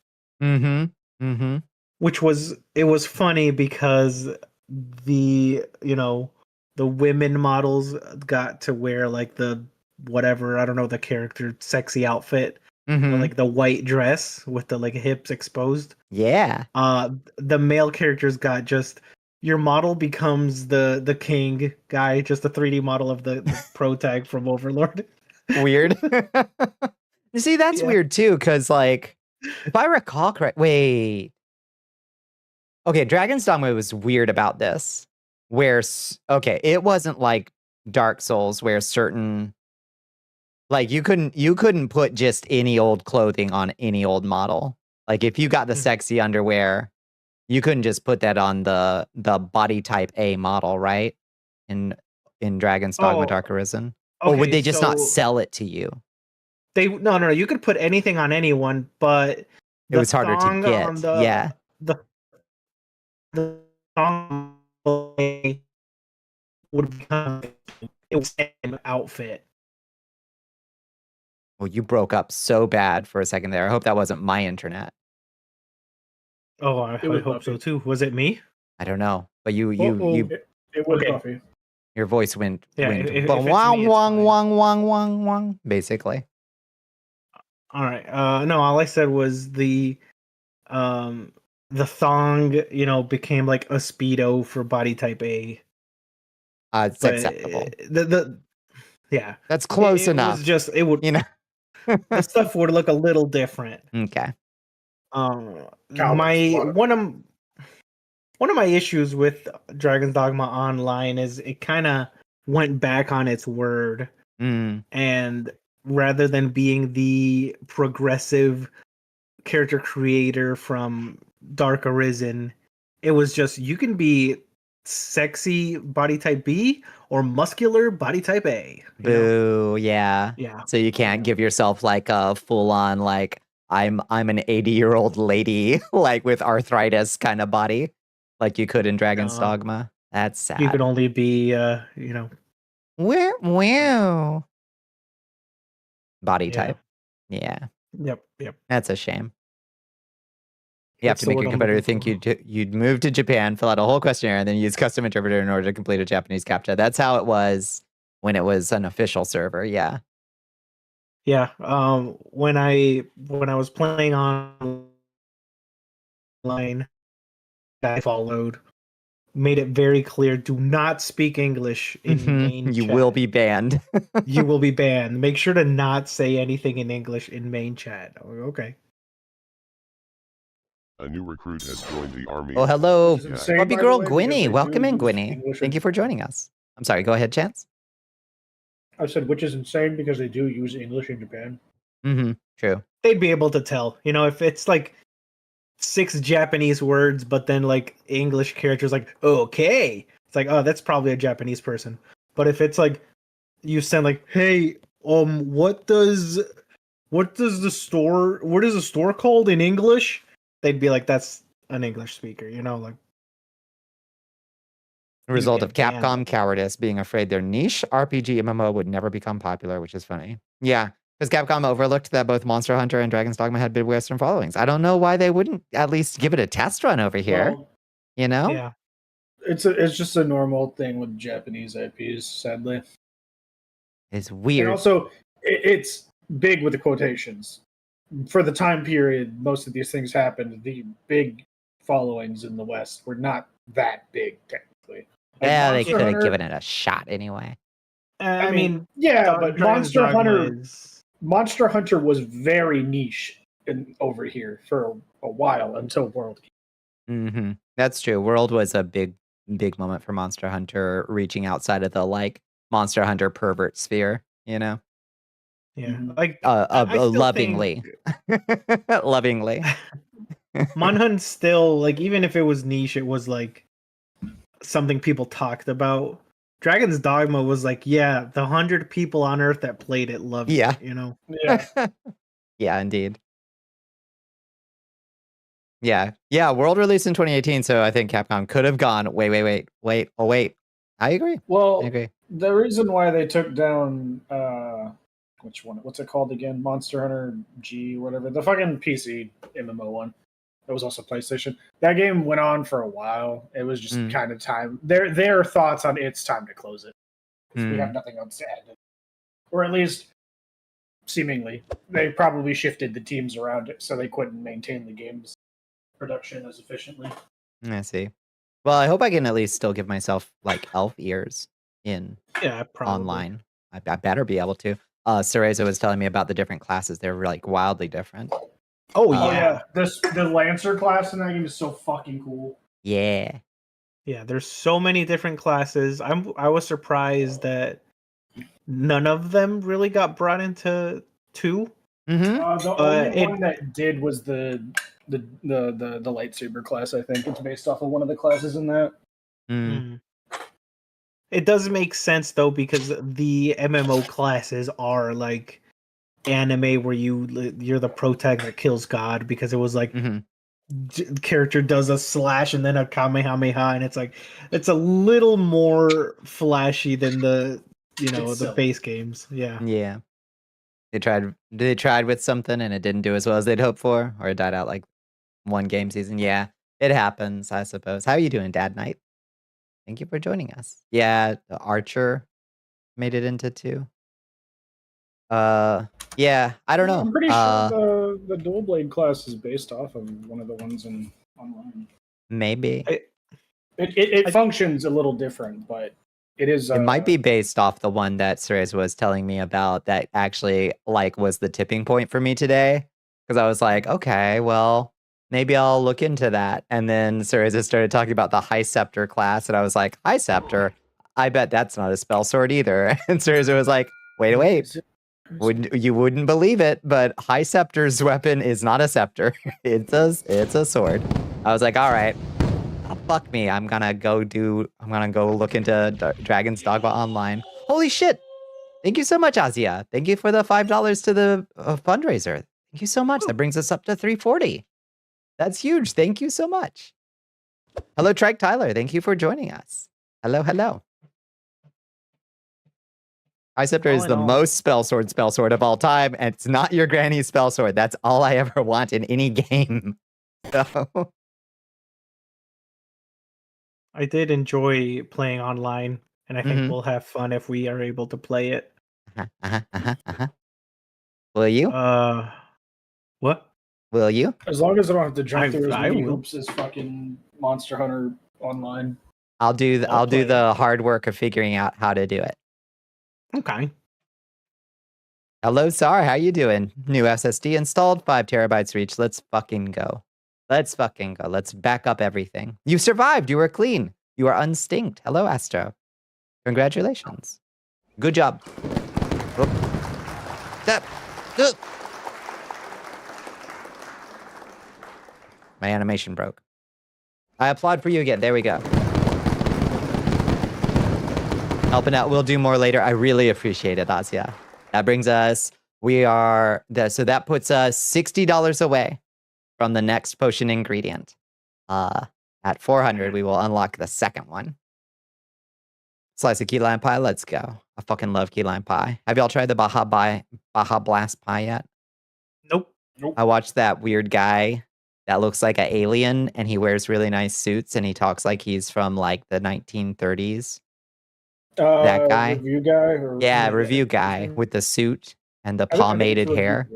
Which was funny because the women models got to wear like the whatever, I don't know, the character sexy outfit, like the white dress with the like hips exposed. Yeah. The male characters got just your model becomes the king guy, just a 3D model of the pro tag from Overlord. Weird. You see, that's weird too, because like, if I recall correct, wait. Okay, Dragon's Dogma was weird about this. Where, okay, it wasn't like Dark Souls where certain, like you couldn't put just any old clothing on any old model. Like if you got the sexy underwear, you couldn't just put that on the body type A model, right? In Dragon's Dogma Dark Arisen. Or would they just not sell it to you? No. You could put anything on anyone, but it was harder to get. The thong would become it was an outfit. Well, you broke up so bad for a second there. I hope that wasn't my internet. Oh, I hope so too. Was it me? I don't know, but you it was Buffy. Your voice went if wong wong wong wong wong wong, basically. All right. No, all I said was the thong, became like a Speedo for body type A. It's acceptable. Yeah, that's close enough. It would, the stuff would look a little different. Okay. One of my issues with Dragon's Dogma Online is it kind of went back on its word, and rather than being the progressive character creator from Dark Arisen, it was just you can be sexy body type B or muscular body type A. Boo, yeah. So you can't give yourself like a full on like I'm an 80-year-old lady like with arthritis kind of body like you could in Dragon's Dogma. That's sad. You could only be wow. Body type. Yeah. Yep. That's a shame. You have to make your competitor think you'd move to Japan, fill out a whole questionnaire, and then use custom interpreter in order to complete a Japanese CAPTCHA. That's how it was when it was an official server. Yeah. Yeah. When I was playing online, I followed, made it very clear: do not speak English in main chat. You will be banned. You will be banned. Make sure to not say anything in English in main chat. Okay. A new recruit has joined the army. Oh, hello, puppy girl Gwynny. Welcome in, Gwynny. Thank you for joining us. I'm sorry. Go ahead, Chance. I said, which is insane because they do use English in Japan. True. They'd be able to tell. If it's like 6 Japanese words, but then like English characters like okay, it's like, oh, that's probably a Japanese person. But if it's like you send like, hey, what is the store called in English? They'd be like, that's an English speaker, like. The result of Capcom cowardice, being afraid their niche RPG MMO would never become popular, which is funny. Yeah, because Capcom overlooked that both Monster Hunter and Dragon's Dogma had big Western followings. I don't know why they wouldn't at least give it a test run over here. Well, Yeah. It's just a normal thing with Japanese IPs, sadly. It's weird. And also, it's big with the quotations. For the time period most of these things happened, the big followings in the West were not that big, technically. Yeah, they could have given it a shot anyway. I mean, but Monster Hunter was very niche over here for a while until World. That's true. World was a big moment for Monster Hunter, reaching outside of the like Monster Hunter pervert sphere, Yeah, like lovingly. Lovingly. Monhunt still, like, even if it was niche, it was like something people talked about. Dragon's Dogma was like, the 100 people on Earth that played it loved it, Yeah. Yeah, indeed. Yeah. World released in 2018, so I think Capcom could have gone, wait. Oh, wait. I agree. Well, I agree. The reason why they took down which one? What's it called again? Monster Hunter G, whatever. The fucking PC MMO one. That was also PlayStation. That game went on for a while. It was just kind of time. Their thoughts on it's time to close it. We have nothing else to add. Or at least, seemingly, they probably shifted the teams around it so they couldn't maintain the game's production as efficiently. I see. Well, I hope I can at least still give myself like elf ears in probably. online. I better be able to. Cereza was telling me about the different classes. They're like wildly different. Oh Oh yeah. yeah, the Lancer class in that game is so fucking cool. Yeah. Yeah, there's so many different classes. I was surprised that none of them really got brought into 2. Mm-hmm. The only one that did was the lightsaber class. I think it's based off of one of the classes in that. Mm. It does make sense though, because the MMO classes are like anime where you're the protag that kills God, because it was like character does a slash and then a kamehameha, and it's like it's a little more flashy than the the base games. Yeah. They tried with something and it didn't do as well as they'd hoped for, or it died out like one game season. Yeah, it happens, I suppose. How are you doing, Dad Knight? Thank you for joining us. Yeah, the Archer made it into 2. Yeah, I don't know. I'm pretty sure the dual blade class is based off of one of the ones in online. Maybe. It functions a little different, but it is. It might be based off the one that Cereza was telling me about that actually like was the tipping point for me today. Because I was like, okay, well, maybe I'll look into that. And then Cereza started talking about the High Scepter class, and I was like, High Scepter? I bet that's not a spell sword either. And Cereza was like, wait. You wouldn't believe it, but High Scepter's weapon is not a scepter. It's a sword. I was like, all right. Oh, fuck me. I'm gonna go look into Dragon's Dogma Online. Holy shit. Thank you so much, Azia. Thank you for the $5 to the fundraiser. Thank you so much. That brings us up to $340. That's huge. Thank you so much. Hello, Trike Tyler. Thank you for joining us. Hello. High Scepter is the most spell sword of all time, and it's not your granny's spell sword. That's all I ever want in any game. So I did enjoy playing online, and I think we'll have fun if we are able to play it. Will you? What? Will you? As long as I don't have to jump through as many hoops as fucking Monster Hunter Online. I'll do the hard work of figuring out how to do it. Okay. Hello, Sar. How you doing? New SSD installed. 5 terabytes reached. Let's fucking go. Let's back up everything. You survived. You were clean. You are unstinked. Hello, Astro. Congratulations. Good job. My animation broke. I applaud for you again. There we go. Helping out. We'll do more later. I really appreciate it, Asya. That brings us, so that puts us $60 away from the next potion ingredient. At 400, we will unlock the second one. Slice of key lime pie. Let's go. I fucking love key lime pie. Have y'all tried the Baja Blast pie yet? Nope. I watched that weird guy that looks like an alien, and he wears really nice suits, and he talks like he's from like the 1930s. That guy? Review guy? Review guy with the suit and the pomaded hair.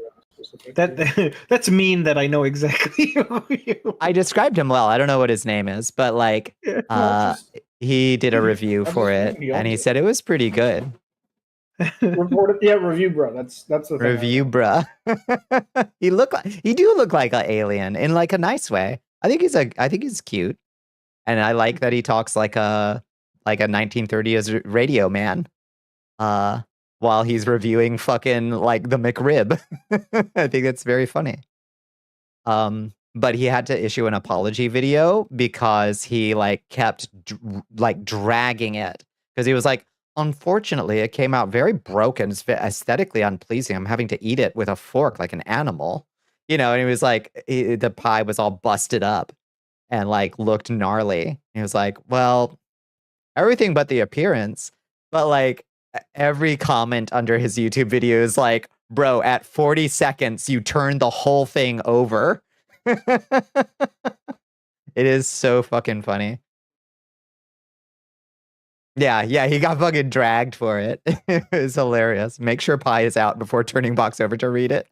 That's mean that I know exactly who you. I described him well. I don't know what his name is, but like, he did a review for it, and he said it was pretty good. Review bro. That's the thing. Review bro. He do look like an alien in like a nice way. I think he's cute, and I like that he talks like a 1930s radio man. While he's reviewing fucking like the McRib. I think that's very funny. But he had to issue an apology video because he like kept dragging it, because he was like, unfortunately, it came out very broken, it's aesthetically unpleasing. I'm having to eat it with a fork like an animal, and he was like, the pie was all busted up and like looked gnarly. He was like, well, everything but the appearance, but like every comment under his YouTube video is like, bro, at 40 seconds, you turned the whole thing over. It is so fucking funny. Yeah, he got fucking dragged for it. It's hilarious. Make sure pie is out before turning box over to read it.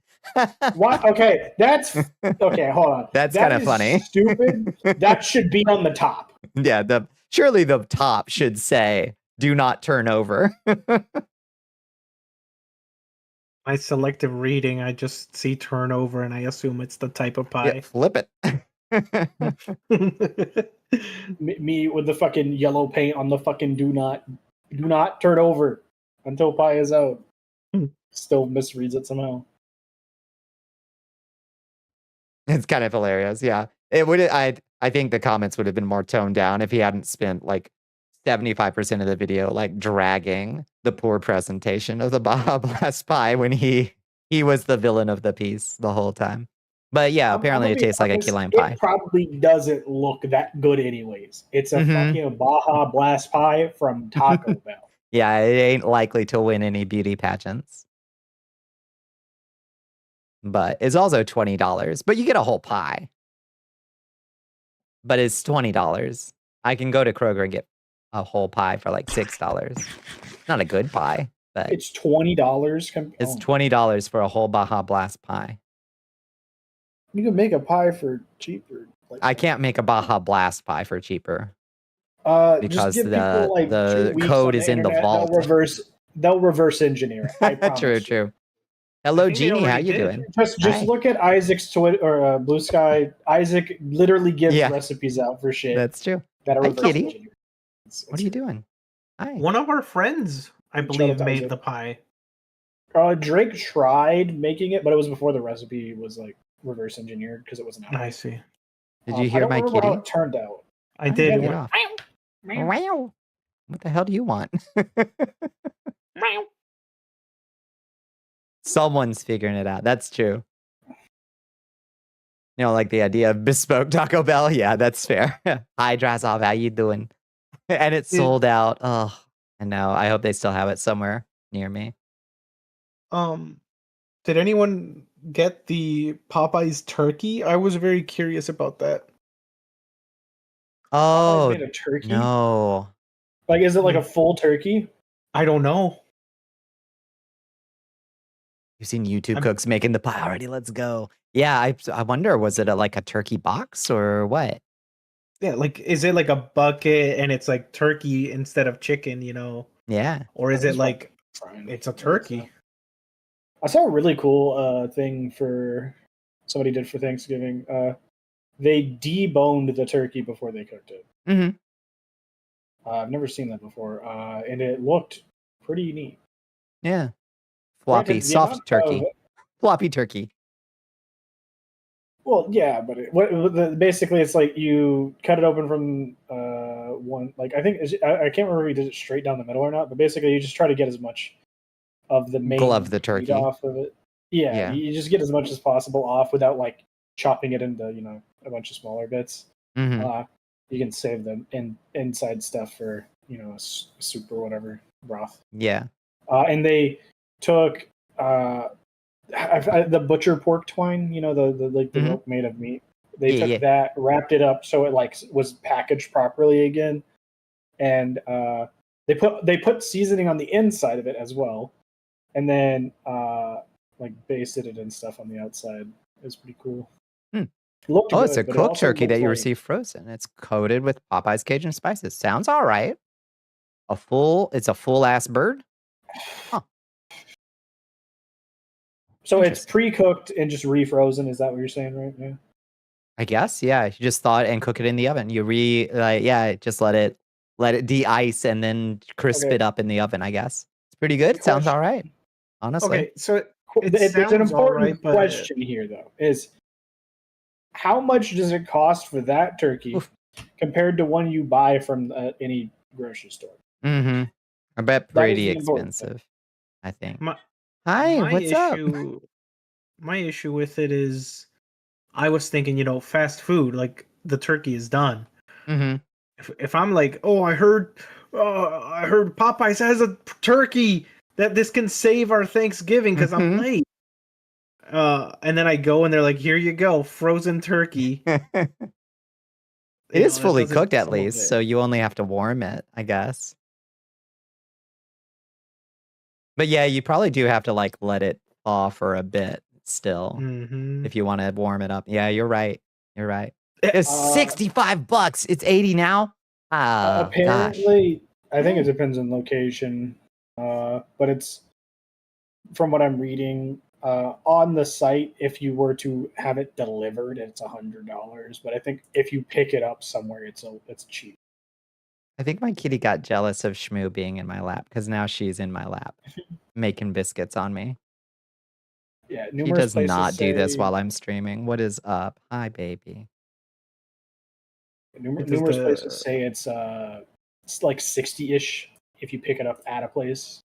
What? Okay, that's okay. Hold on. That's That kind of is funny. Stupid. That should be on the top. Yeah, surely the top should say, "Do not turn over." My selective reading, I just see turnover and I assume it's the type of Yeah, pie. flip it. Me with the fucking yellow paint on the fucking do not turn over until pie is out. Still misreads it somehow. It's kind of hilarious. Yeah, it would. I think the comments would have been more toned down if he hadn't spent like 75% of the video like dragging the poor presentation of the Baja Blast pie when he was the villain of the piece the whole time. But yeah, apparently it tastes like a key lime pie. It probably doesn't look that good anyways. It's a fucking Baja Blast pie from Taco Bell. Yeah, it ain't likely to win any beauty pageants. But it's also $20. But you get a whole pie. But it's $20. I can go to Kroger and get a whole pie for like $6. Not a good pie, but it's $20. It's $20 for a whole Baja Blast pie. You can make a pie for cheaper. Like I can't make a Baja Blast pie for cheaper. Because the code is in the vault. They'll reverse engineer it. True. Hello, Jeannie. How you doing? Just look at Isaac's Twitter or Blue Sky. Isaac literally gives recipes out for shit. That's true. That are Hi, Kitty. What are you doing? Hi. One of our friends, I believe, made the pie. Drake tried making it, but it was before the recipe was like reverse engineered because it wasn't out. I see. Did you hear my kitty? How it turned out. I did. Wow. What the hell do you want? Someone's figuring it out. That's true. You know, like the idea of bespoke Taco Bell. Yeah, that's fair. Hi, Drazov. How you doing? And it's sold out. Oh, I know. I hope they still have it somewhere near me. Did anyone get the Popeyes turkey? I was very curious about that. Oh, made a turkey? No. Like, is it like a full turkey? I don't know. You've seen YouTube cooks making the pie already. Let's go. Yeah, I wonder, was it like a turkey box or what? Yeah, like, is it like a bucket and it's like turkey instead of chicken, you know? Yeah. Or is it like, it's a turkey? I saw a really cool thing for somebody did for Thanksgiving. They deboned the turkey before they cooked it. Mm-hmm. I've never seen that before, and it looked pretty neat. Yeah. Floppy, soft turkey. Floppy turkey. Well, yeah, but basically it's like you cut it open from one, like I think, I can't remember if he did it straight down the middle or not, but basically you just try to get as much of the main glove the turkey off of it. Yeah, you just get as much as possible off without like chopping it into, you know, a bunch of smaller bits. Mm-hmm. You can save them inside stuff for, you know, a soup or whatever, broth. Yeah. And they took the butcher pork twine, you know, the rope made of meat. They took that, wrapped it up so it like was packaged properly again, and they put seasoning on the inside of it as well, and then like basted it and stuff on the outside. It was pretty cool. Looked good, it's a cooked turkey that you receive frozen. It's coated with Popeye's Cajun spices. Sounds all right. It's a full ass bird. Huh. So it's pre-cooked and just refrozen. Is that what you're saying, right? Yeah. I guess, yeah. You just thaw it and cook it in the oven. You just let it de-ice and then crisp it up in the oven, I guess. It's pretty good. Sounds all right. Honestly. Okay, so it's an important question here, though, is how much does it cost for that turkey compared to one you buy from any grocery store? Mm-hmm. I bet pretty expensive, I think. Hi, what's up? My issue with it is, I was thinking, you know, fast food, like the turkey is done. Mm-hmm. If I'm like, oh, I heard Popeyes has a turkey that this can save our Thanksgiving because I'm late. And then I go and they're like, here you go, frozen turkey. It is fully cooked at least, so you only have to warm it, I guess. But yeah, you probably do have to like let it thaw for a bit. still. Mm-hmm. If you want to warm it up. Yeah, you're right. You're right. It's $65. It's 80 now. Gosh. Apparently, I think it depends on location. But it's from what I'm reading on the site. If you were to have it delivered, it's $100. But I think if you pick it up somewhere, it's cheap. I think my kitty got jealous of Shmoo being in my lap because now she's in my lap, making biscuits on me. Yeah, She does not do this while I'm streaming. What is up? Hi, baby. Numerous places say it's like 60-ish if you pick it up at a place.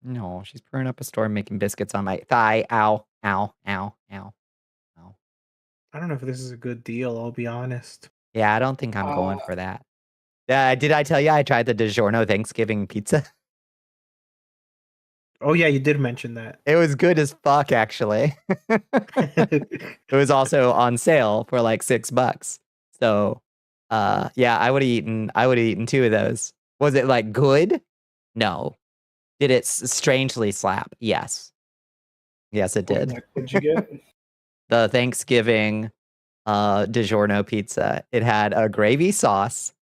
No, she's purring up a storm, making biscuits on my thigh. Ow, ow, ow, ow, ow. I don't know if this is a good deal, I'll be honest. Yeah, I don't think I'm going for that. Did I tell you I tried the DiGiorno Thanksgiving pizza? Oh yeah, you did mention that. It was good as fuck, actually. It was also on sale for like $6. So, yeah, I would have eaten 2 of those. Was it like good? No. Did it strangely slap? Yes. Yes, it did. What'd you get? The Thanksgiving DiGiorno pizza. It had a gravy sauce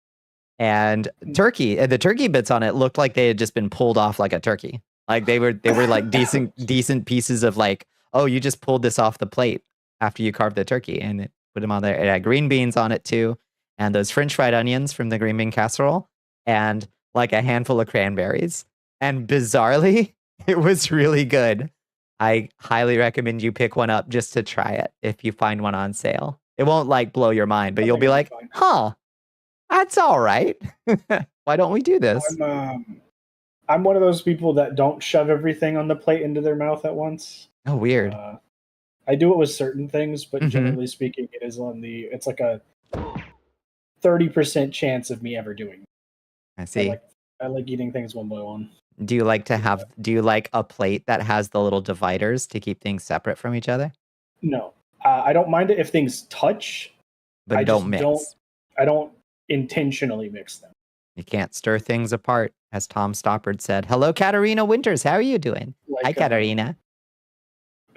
and turkey. And the turkey bits on it looked like they had just been pulled off like a turkey. Like they were like decent pieces of like, oh, you just pulled this off the plate after you carved the turkey and it put them on there. It had green beans on it too, and those French fried onions from the green bean casserole, and like a handful of cranberries. And bizarrely, it was really good. I highly recommend you pick one up just to try it if you find one on sale. It won't like blow your mind, but you'll be like, huh, that's all right. Why don't we do this? I'm one of those people that don't shove everything on the plate into their mouth at once. Oh, weird. I do it with certain things, but generally speaking, it's like a 30% chance of me ever doing it. I see. I like eating things one by one. Do you like a plate that has the little dividers to keep things separate from each other? No. I don't mind it if things touch. But don't mix. I don't intentionally mix them. You can't stir things apart, as Tom Stoppard said. Hello, Katarina Winters. How are you doing? Hi, Katarina.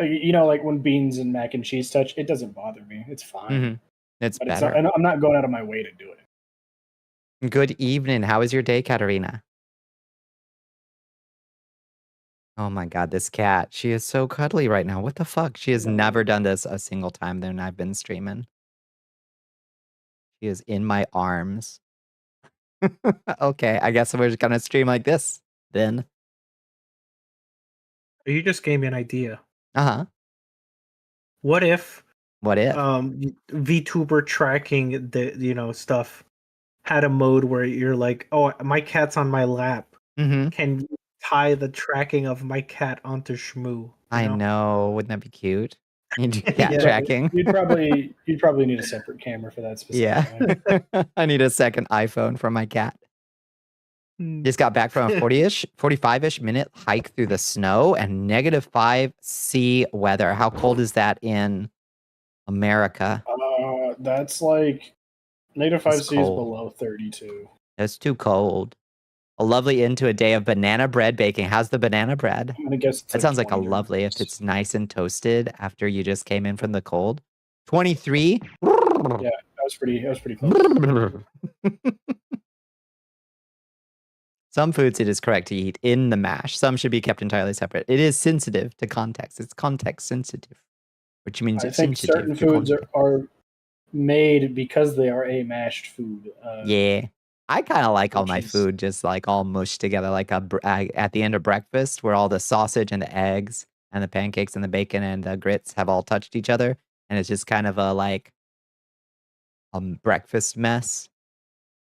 You know, like when beans and mac and cheese touch, it doesn't bother me. It's fine. It's better. I'm not going out of my way to do it. Good evening. How is your day, Katarina? Oh my God, this cat. She is so cuddly right now. What the fuck? She has never done this a single time that I've been streaming. She is in my arms. Okay, I guess we're just gonna stream like this then. You just gave me an idea. What if VTuber tracking the stuff had a mode where you're like, oh, my cat's on my lap. Can you tie the tracking of my cat onto Shmoo? I know. Wouldn't that be cute? You do cat tracking. You'd probably need a separate camera for that specific. Yeah. I need a second iPhone for my cat. Just got back from a 45-ish minute hike through the snow and -5 C weather. How cold is that in America? That's like -5 C is below 32. It's too cold. A lovely end to a day of banana bread baking. How's the banana bread? I'm gonna guess that sounds like a lovely if it's nice and toasted after you just came in from the cold. 23? Yeah, that was pretty close. Some foods it is correct to eat in the mash. Some should be kept entirely separate. It is sensitive to context. It's context sensitive, which means it's sensitive. Certain foods are made because they are a mashed food. Yeah. I kind of like all my food just like all mushed together, like at the end of breakfast where all the sausage and the eggs and the pancakes and the bacon and the grits have all touched each other. And it's just kind of a like breakfast mess.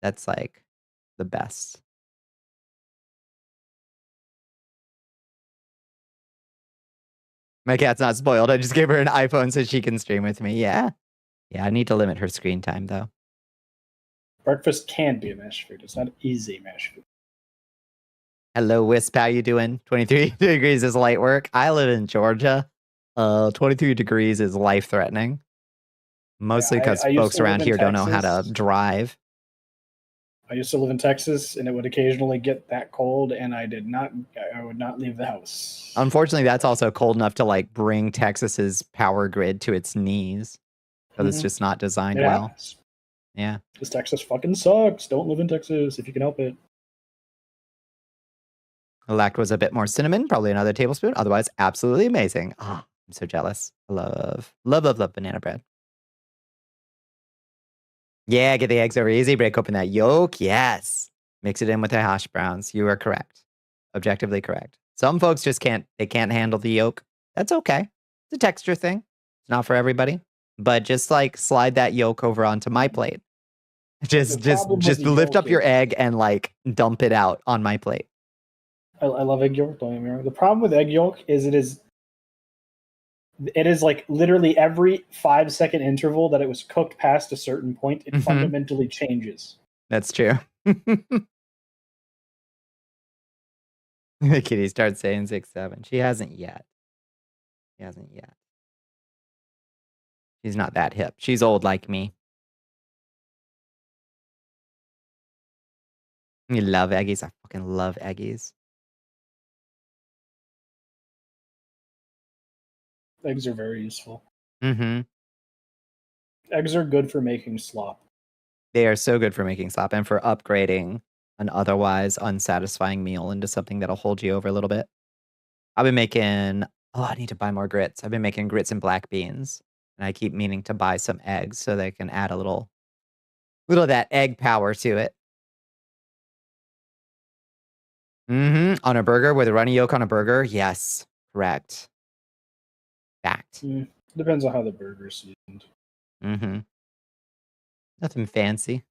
That's like the best. My cat's not spoiled. I just gave her an iPhone so she can stream with me. Yeah. Yeah, I need to limit her screen time though. Breakfast can be a mashed food. It's not easy mashed food. Hello, Wisp. How you doing? 23 degrees is light work. I live in Georgia. 23 degrees is life-threatening. Mostly because folks around here don't know how to drive. I used to live in Texas, and it would occasionally get that cold, and I would not leave the house. Unfortunately, that's also cold enough to like bring Texas's power grid to its knees. So it's just not designed well. Happens. Yeah. Because Texas fucking sucks. Don't live in Texas if you can help it. Elect was a bit more cinnamon, probably another tablespoon. Otherwise, absolutely amazing. Ah, I'm so jealous. I love banana bread. Yeah, get the eggs over easy. Break open that yolk. Yes. Mix it in with the hash browns. You are correct. Objectively correct. Some folks just can't handle the yolk. That's okay. It's a texture thing. It's not for everybody. But just like slide that yolk over onto my plate. Just lift up your egg and like dump it out on my plate. I love egg yolk. Don't get me wrong. The problem with egg yolk is it is like literally every 5-second interval that it was cooked past a certain point, it fundamentally changes. That's true. Kitty starts saying 6-7. She hasn't yet. She's not that hip. She's old like me. You love eggies. I fucking love eggies. Eggs are very useful. Mm-hmm. Eggs are good for making slop. They are so good for making slop and for upgrading an otherwise unsatisfying meal into something that'll hold you over a little bit. I've been making... Oh, I need to buy more grits. I've been making grits and black beans. And I keep meaning to buy some eggs so they can add a little of that egg power to it. On a burger with a runny yolk on a burger? Yes. Correct. Fact. Depends on how the burger's seasoned. Nothing fancy.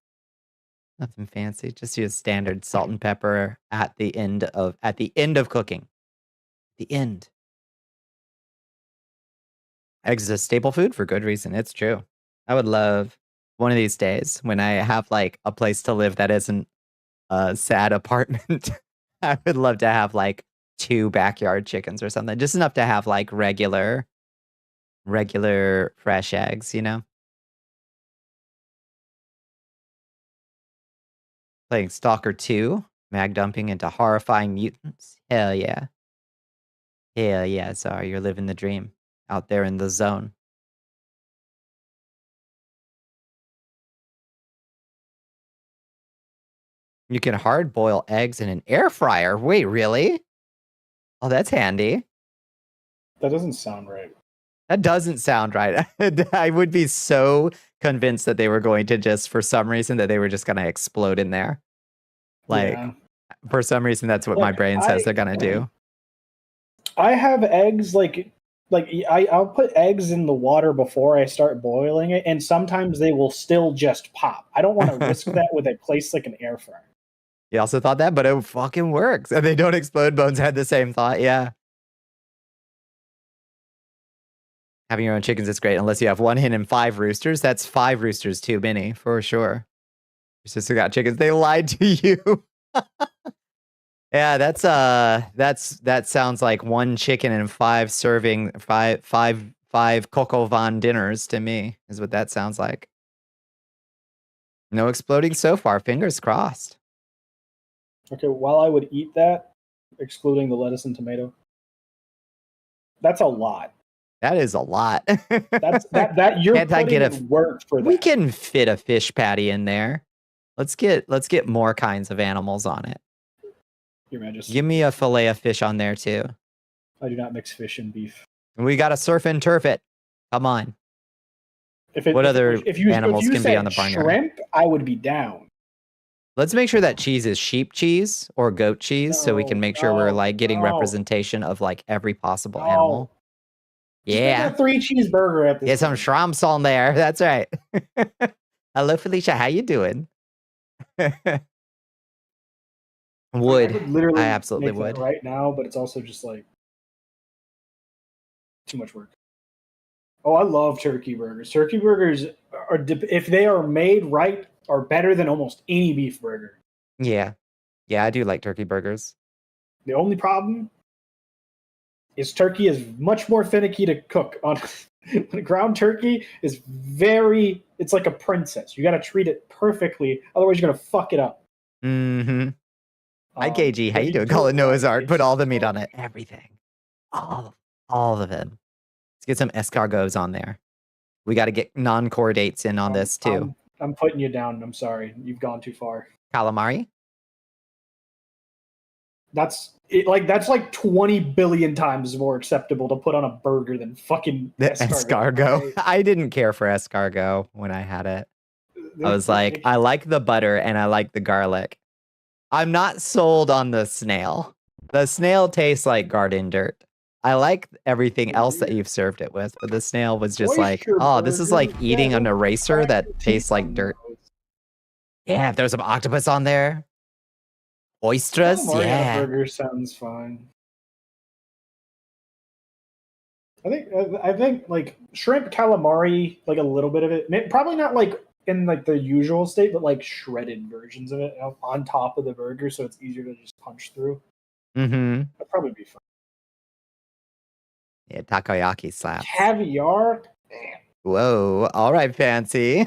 Just use standard salt and pepper at the end of cooking. The end. Eggs is a staple food for good reason. It's true. I would love one of these days when I have like a place to live that isn't a sad apartment. I would love to have like 2 backyard chickens or something. Just enough to have like regular fresh eggs, you know? Playing Stalker 2, mag dumping into horrifying mutants. Hell yeah. Sorry, you're living the dream out there in the zone. You can hard boil eggs in an air fryer. Wait, really? Oh, that's handy. That doesn't sound right. That doesn't sound right. I would be so convinced that they were going to just, for some reason, that they were just going to explode in there. Like, for some reason, that's what my brain says they're going to do. I have eggs, I'll put eggs in the water before I start boiling it, and sometimes they will still just pop. I don't want to risk that with a place like an air fryer. You also thought that, but it fucking works. And they don't explode. Bones had the same thought, yeah. Having your own chickens is great, unless you have 1 hen and 5 roosters. That's 5 roosters too many, for sure. Your sister got chickens. They lied to you. Yeah, that sounds like 1 chicken and 5 serving, five Coco Van dinners to me, is what that sounds like. No exploding so far. Fingers crossed. Okay, while I would eat that, excluding the lettuce and tomato, that's a lot. That is a lot. that you're Can't I putting get in work for that. We can fit a fish patty in there. Let's get more kinds of animals on it. Your Majesty. Give me a fillet of fish on there too. I do not mix fish and beef. We got to surf and turf it. Come on. What other animals can be on the barnyard? Shrimp, I would be down. Let's make sure that cheese is sheep cheese or goat cheese, so we can make sure we're like getting representation of like every possible animal. Yeah. Just make a 3 cheeseburger at this. Get some shrimps on there. That's right. Hello, Felicia. How you doing? I absolutely would right now, but it's also just like too much work. Oh, I love turkey burgers. Turkey burgers are, if they are made right, are better than almost any beef burger. Yeah, I do like turkey burgers. The only problem is turkey is much more finicky to cook. On ground turkey is it's like a princess. You got to treat it perfectly, otherwise you're gonna fuck it up. Mm-hmm. Hi, KG. How if you you doing? do Call it it Noah's right, Ark. it's Put all just the meat on fun. it. Everything. All of it. Let's get some escargots on there. We got to get non-core dates in on this too. I'm putting you down. I'm sorry. You've gone too far. Calamari? That's like 20 billion times more acceptable to put on a burger than fucking The escargot. escargot. Right? I didn't care for escargot when I had it. I was They're like, I like the butter and I like the garlic. I'm not sold on the snail. The snail tastes like garden dirt. I like everything else that you've served it with, but the snail was just like, oyster oh, this is like burger? eating Yeah, an don't eraser crack that your tastes teeth like on dirt. those. Yeah, if there's some octopus on there. Oysters, Calamari on a yeah. burger sounds fine. I think like shrimp calamari, like a little bit of it. Probably not like in like the usual state, but like shredded versions of it on top of the burger, so it's easier to just punch through. Mm-hmm. That'd probably be fun. Yeah, takoyaki slaps. Caviar. Whoa. All right, fancy.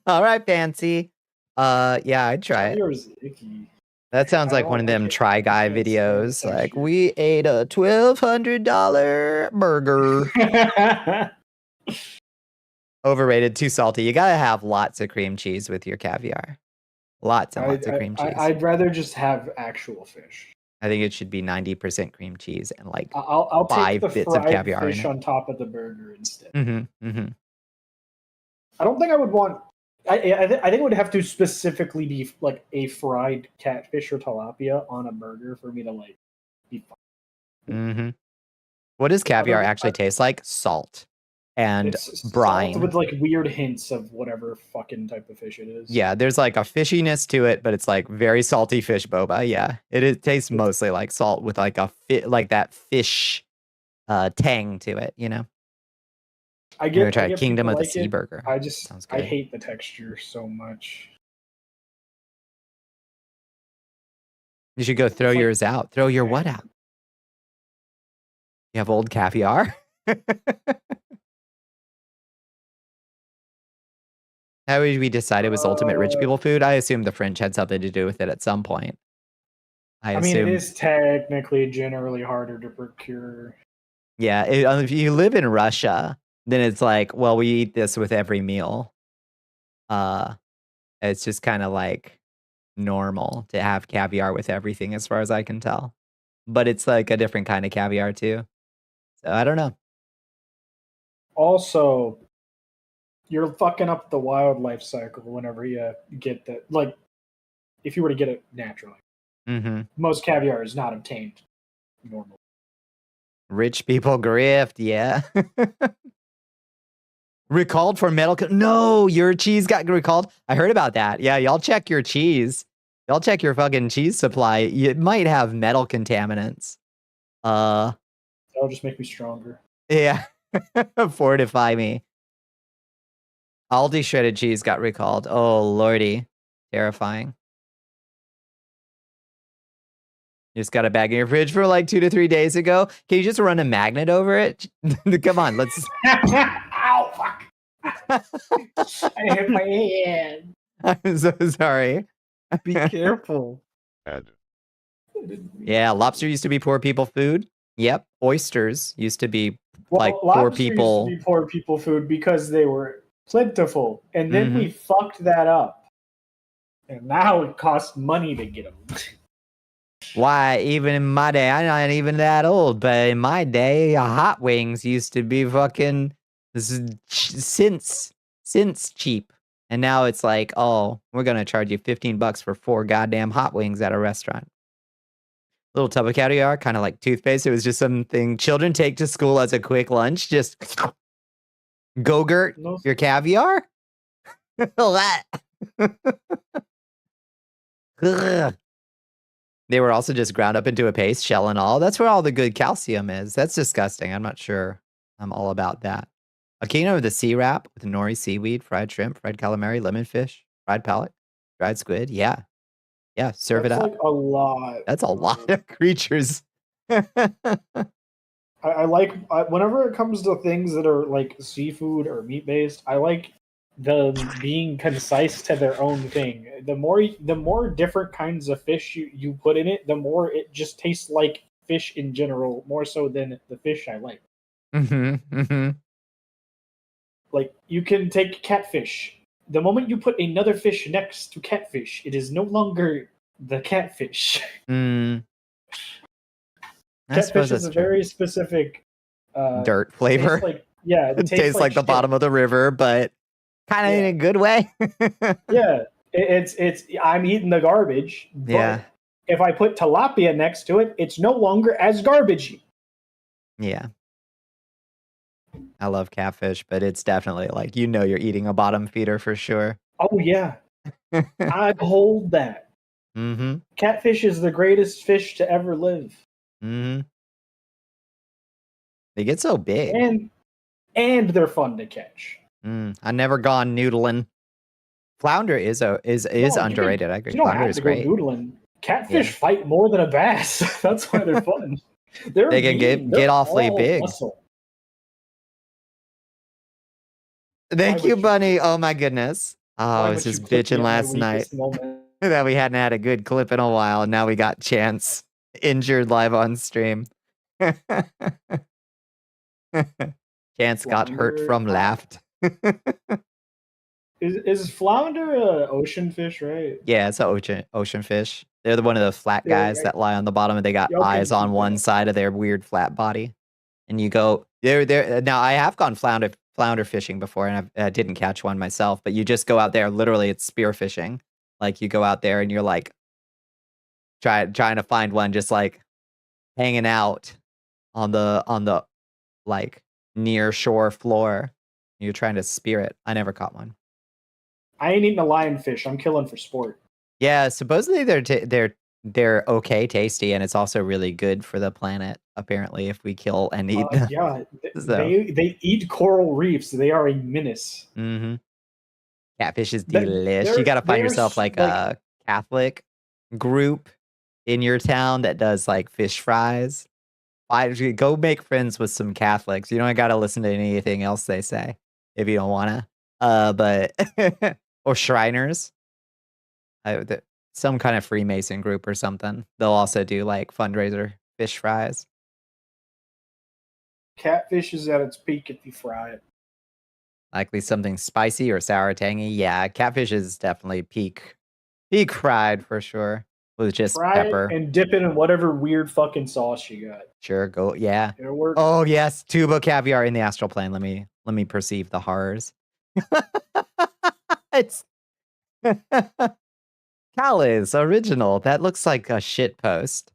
All right, fancy. Yeah, I'd try it. Caviar's icky. That sounds like one of them Try Guy videos. Like, we ate a $1,200 burger. Overrated, too salty. You gotta have lots of cream cheese with your caviar. Lots and lots of cream cheese. I'd rather just have actual fish. I think it should be 90% cream cheese and like I'll take 5 the bits of fried caviar fish in it. on top of the burger instead. Mm-hmm. Mm-hmm. I don't think I would want. I think it would have to specifically be like a fried catfish or tilapia on a burger for me to like be fine. Mm-hmm. What does caviar actually taste like? Salt and brine. Salt with like weird hints of whatever fucking type of fish it is. Yeah, there's like a fishiness to it, but it's like very salty fish boba. Yeah, it tastes mostly like salt with like like that fish tang to it. You know. I get. Try Kingdom of the Sea burger. I hate the texture so much. You should go throw yours out. Throw your what out? You have old caviar? How did we decide it was ultimate rich people food? I assume the French had something to do with it at some point. I mean, it is technically generally harder to procure. Yeah, if you live in Russia, then it's like, well, we eat this with every meal. It's just kind of like normal to have caviar with everything, as far as I can tell. But it's like a different kind of caviar too. So I don't know. Also, you're fucking up the wildlife cycle whenever you get that. Like, if you were to get it naturally, most caviar is not obtained normally. Rich people grift, yeah. Recalled for medical. No, your cheese got recalled. I heard about that. Yeah, y'all check your cheese. Y'all check your fucking cheese supply. It might have metal contaminants. That'll just make me stronger. Yeah. Fortify me. Aldi shredded cheese got recalled. Oh, lordy. Terrifying. You just got a bag in your fridge for like 2 to 3 days ago. Can you just run a magnet over it? Come on, let's. Ow, fuck. I hit my hand. I'm so sorry. Be careful. Yeah, lobster used to be poor people food. Yep. Oysters used to be like poor people. Used to be poor people food because they were plentiful. And then we fucked that up. And now it costs money to get them. Why, even in my day, I'm not even that old, but in my day, hot wings used to be fucking since cheap. And now it's like, oh, we're going to charge you $15 for 4 goddamn hot wings at a restaurant. Little tub of caviar, kind of like toothpaste. It was just something children take to school as a quick lunch. Just go-gurt your caviar. They were also just ground up into a paste, shell and all. That's where all the good calcium is. That's disgusting. I'm not sure I'm all about that. A Kingdom of the Sea wrap with nori seaweed, fried shrimp, fried calamari, lemon fish, fried pollock, dried squid. Yeah. Yeah, serve it up. That's like a lot. That's a lot of creatures. I like whenever it comes to things that are like seafood or meat based, I like the being concise to their own thing. The more different kinds of fish you put in it, the more it just tastes like fish in general, more so than the fish I like. Like, you can take catfish. The moment you put another fish next to catfish, it is no longer the catfish. Catfish is a very specific dirt flavor. It tastes like the bottom of the river, but kind of in a good way. Yeah, it's I'm eating the garbage. But if I put tilapia next to it, it's no longer as garbagey. Yeah. I love catfish, but it's definitely like, you're eating a bottom feeder for sure. Oh yeah. I hold that. Catfish is the greatest fish to ever live. They get so big. And they're fun to catch. I've never gone noodling. Flounder is underrated. I agree. Flounder is great. Noodling. Catfish fight more than a bass. That's why they're fun. They can get awfully big. Muscle. Thank you, Bunny. Oh my goodness. I was just bitching last night that we hadn't had a good clip in a while, and now we got Chance injured live on stream. Chance got hurt from laughed. Is flounder an ocean fish, right? Yeah, it's an ocean fish. They're one of the flat guys that lie on the bottom, and they got eyes on one side of their weird flat body. And you go there. Now I have gone flounder fishing before, and I didn't catch one myself. But you just go out there. Literally, it's spear fishing. Like, you go out there and you're like trying to find one, just like hanging out on the like near shore floor. You're trying to spear it. I never caught one. I ain't eating a lionfish. I'm killing for sport. Yeah, supposedly they're okay tasty, and it's also really good for the planet, apparently, if we kill and eat them. Yeah, they eat coral reefs. They are a menace. Catfish is delish. You got to find yourself like a Catholic group in your town that does like fish fries. Go make friends with some Catholics. You don't got to listen to anything else they say if you don't want to. But or Shriners. Some kind of Freemason group or something. They'll also do like fundraiser fish fries. Catfish is at its peak if you fry it. Likely something spicy or sour tangy. Yeah, catfish is definitely peak fried for sure. With just pepper. And dip it in whatever weird fucking sauce you got. Sure, go. Yeah. It'll work. Oh yes, tuba caviar in the astral plane. Let me perceive the horrors. It's Cal's original. That looks like a shit post.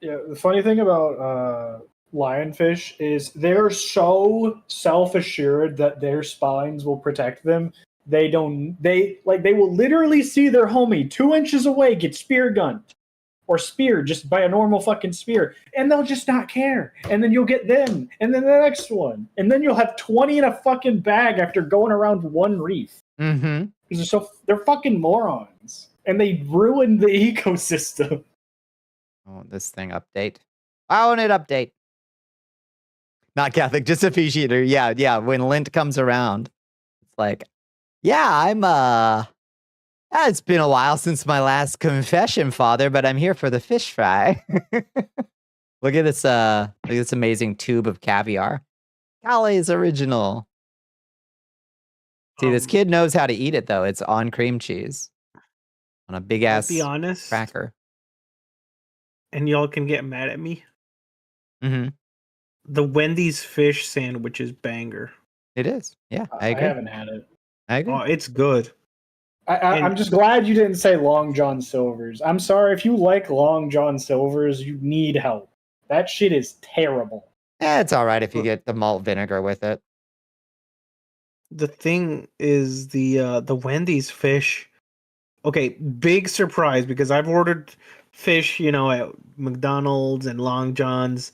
Yeah, the funny thing about lionfish is they're so self-assured that their spines will protect them. They will literally see their homie 2 inches away get spear gunned or speared just by a normal fucking spear, and they'll just not care. And then you'll get them, and then the next one, and then you'll have 20 in a fucking bag after going around one reef. Because they're fucking morons, and they ruin the ecosystem. Oh, this thing update. I want it update. Not Catholic, just a fish eater. Yeah. When Lent comes around, it's like, yeah, it's been a while since my last confession, Father, but I'm here for the fish fry. Look at this amazing tube of caviar. Cal's original. See, this kid knows how to eat it, though. It's on cream cheese. On a big-ass cracker. And y'all can get mad at me. The Wendy's fish sandwich is banger. It is. Yeah, I agree. I haven't had it. I agree. Oh, it's good. I'm just glad you didn't say Long John Silver's. I'm sorry, if you like Long John Silver's, you need help. That shit is terrible. It's all right if you get the malt vinegar with it. The thing is the Wendy's fish. Okay, big surprise because I've ordered fish, at McDonald's and Long John's.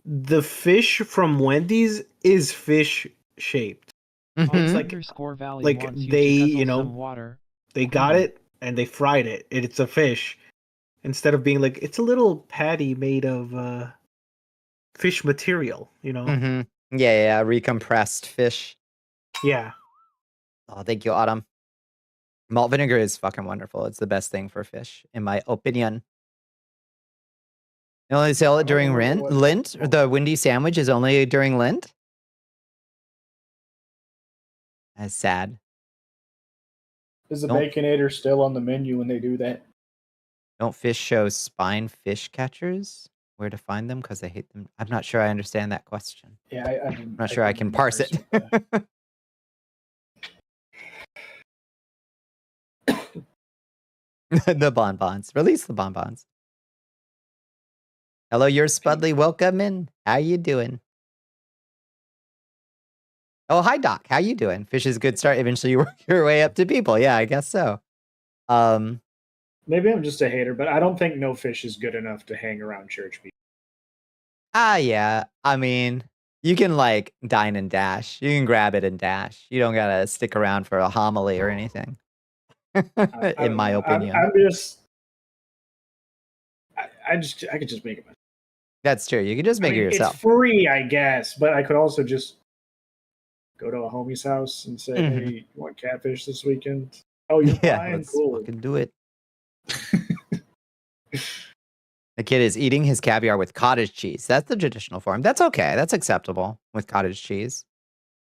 The fish from Wendy's is fish shaped. It's like they got it and they fried it. It's a fish instead of being like it's a little patty made of fish material. Yeah, recompressed fish. Yeah, Oh, thank you, Autumn. Malt vinegar is fucking wonderful. It's the best thing for fish, in my opinion. You only sell it during Lent? The windy sandwich is only during Lent? That's sad. Is the Baconator still on the menu when they do that? Don't fish show spine fish catchers? Where to find them? Because I hate them. I'm not sure I understand that question. Yeah, I'm not sure I can parse it. The bonbons. Release the bonbons. Hello, you're Spudley. Welcome in. How you doing? Oh, hi, Doc. How you doing? Fish is a good start. Eventually you work your way up to people. Yeah, I guess so. Maybe I'm just a hater, but I don't think no fish is good enough to hang around church people. Yeah. I mean, you can like dine and dash. You can grab it and dash. You don't gotta stick around for a homily or anything. In my opinion. I could just make it myself. That's true. You can just make it yourself. It's free, I guess, but I could also just go to a homie's house and say, "Hey, you want catfish this weekend?" Oh, you're fine. Let's cool. Fucking do it. The kid is eating his caviar with cottage cheese. That's the traditional form. That's okay. That's acceptable with cottage cheese.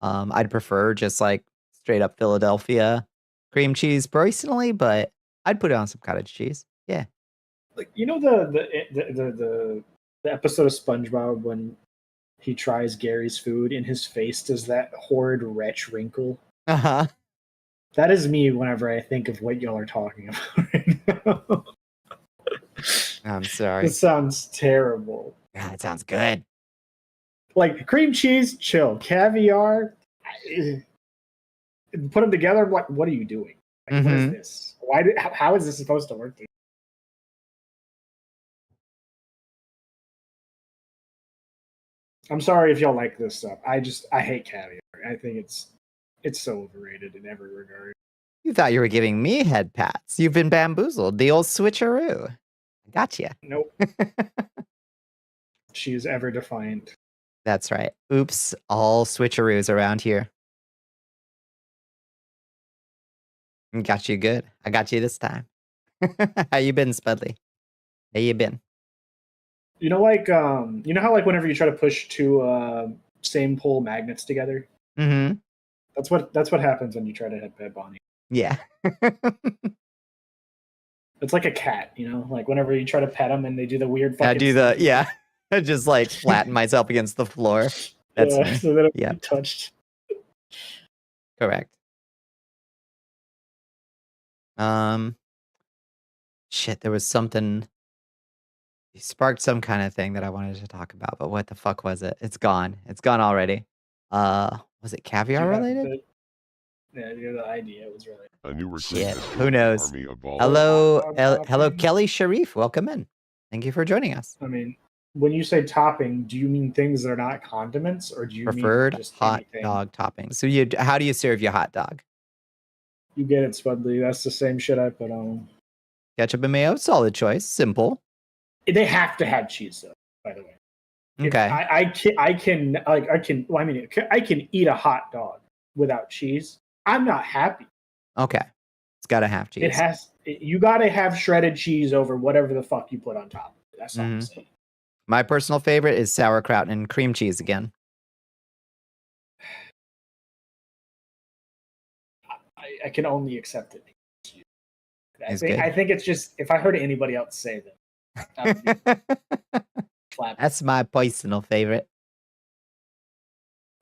I'd prefer just like straight up Philadelphia cream cheese personally, but I'd put it on some cottage cheese. Yeah. Like, you know the episode of SpongeBob when he tries Gary's food and his face does that horrid wretch wrinkle? Uh-huh. That is me whenever I think of what y'all are talking about right now. I'm sorry. It sounds terrible. Yeah, it sounds good. Like cream cheese, chill. Caviar, put them together. What are you doing? Like, what is this? How is this supposed to work? I'm sorry if y'all like this stuff. I hate caviar. I think it's so overrated in every regard. You thought you were giving me head pats. You've been bamboozled. The old switcheroo. I gotcha. Nope. She is ever defiant. That's right. Oops. All switcheroos around here. Got you good. I got you this time. How you been, Spudley? How you been? You know, like you know how like whenever you try to push two same pole magnets together? Mm-hmm. That's what happens when you try to head pet Bonnie. Yeah. It's like a cat, you know? Like whenever you try to pet them and they do the weird fucking... I just like flatten myself against the floor. That's me. So that I'm touched. Correct. Shit, there was something... You sparked some kind of thing that I wanted to talk about, but what the fuck was it? It's gone. It's gone already. Was it caviar related? The idea was really... A new recruit Shit, has who knows? army of ball- Hello, Kelly Sharif. Welcome in. Thank you for joining us. I mean, when you say topping, do you mean things that are not condiments, or do you Preferred mean just hot anything? dog toppings. So how do you serve your hot dog? You get it, Spudley. That's the same shit I put on. Ketchup and mayo, solid choice. Simple. They have to have cheese, though. By the way. Okay. I can eat a hot dog without cheese. I'm not happy. Okay. It's got to have cheese. You got to have shredded cheese over whatever the fuck you put on top. That's all I'm saying. My personal favorite is sauerkraut and cream cheese again. I can only accept it. I think it's just, if I heard anybody else say that, that's my personal favorite.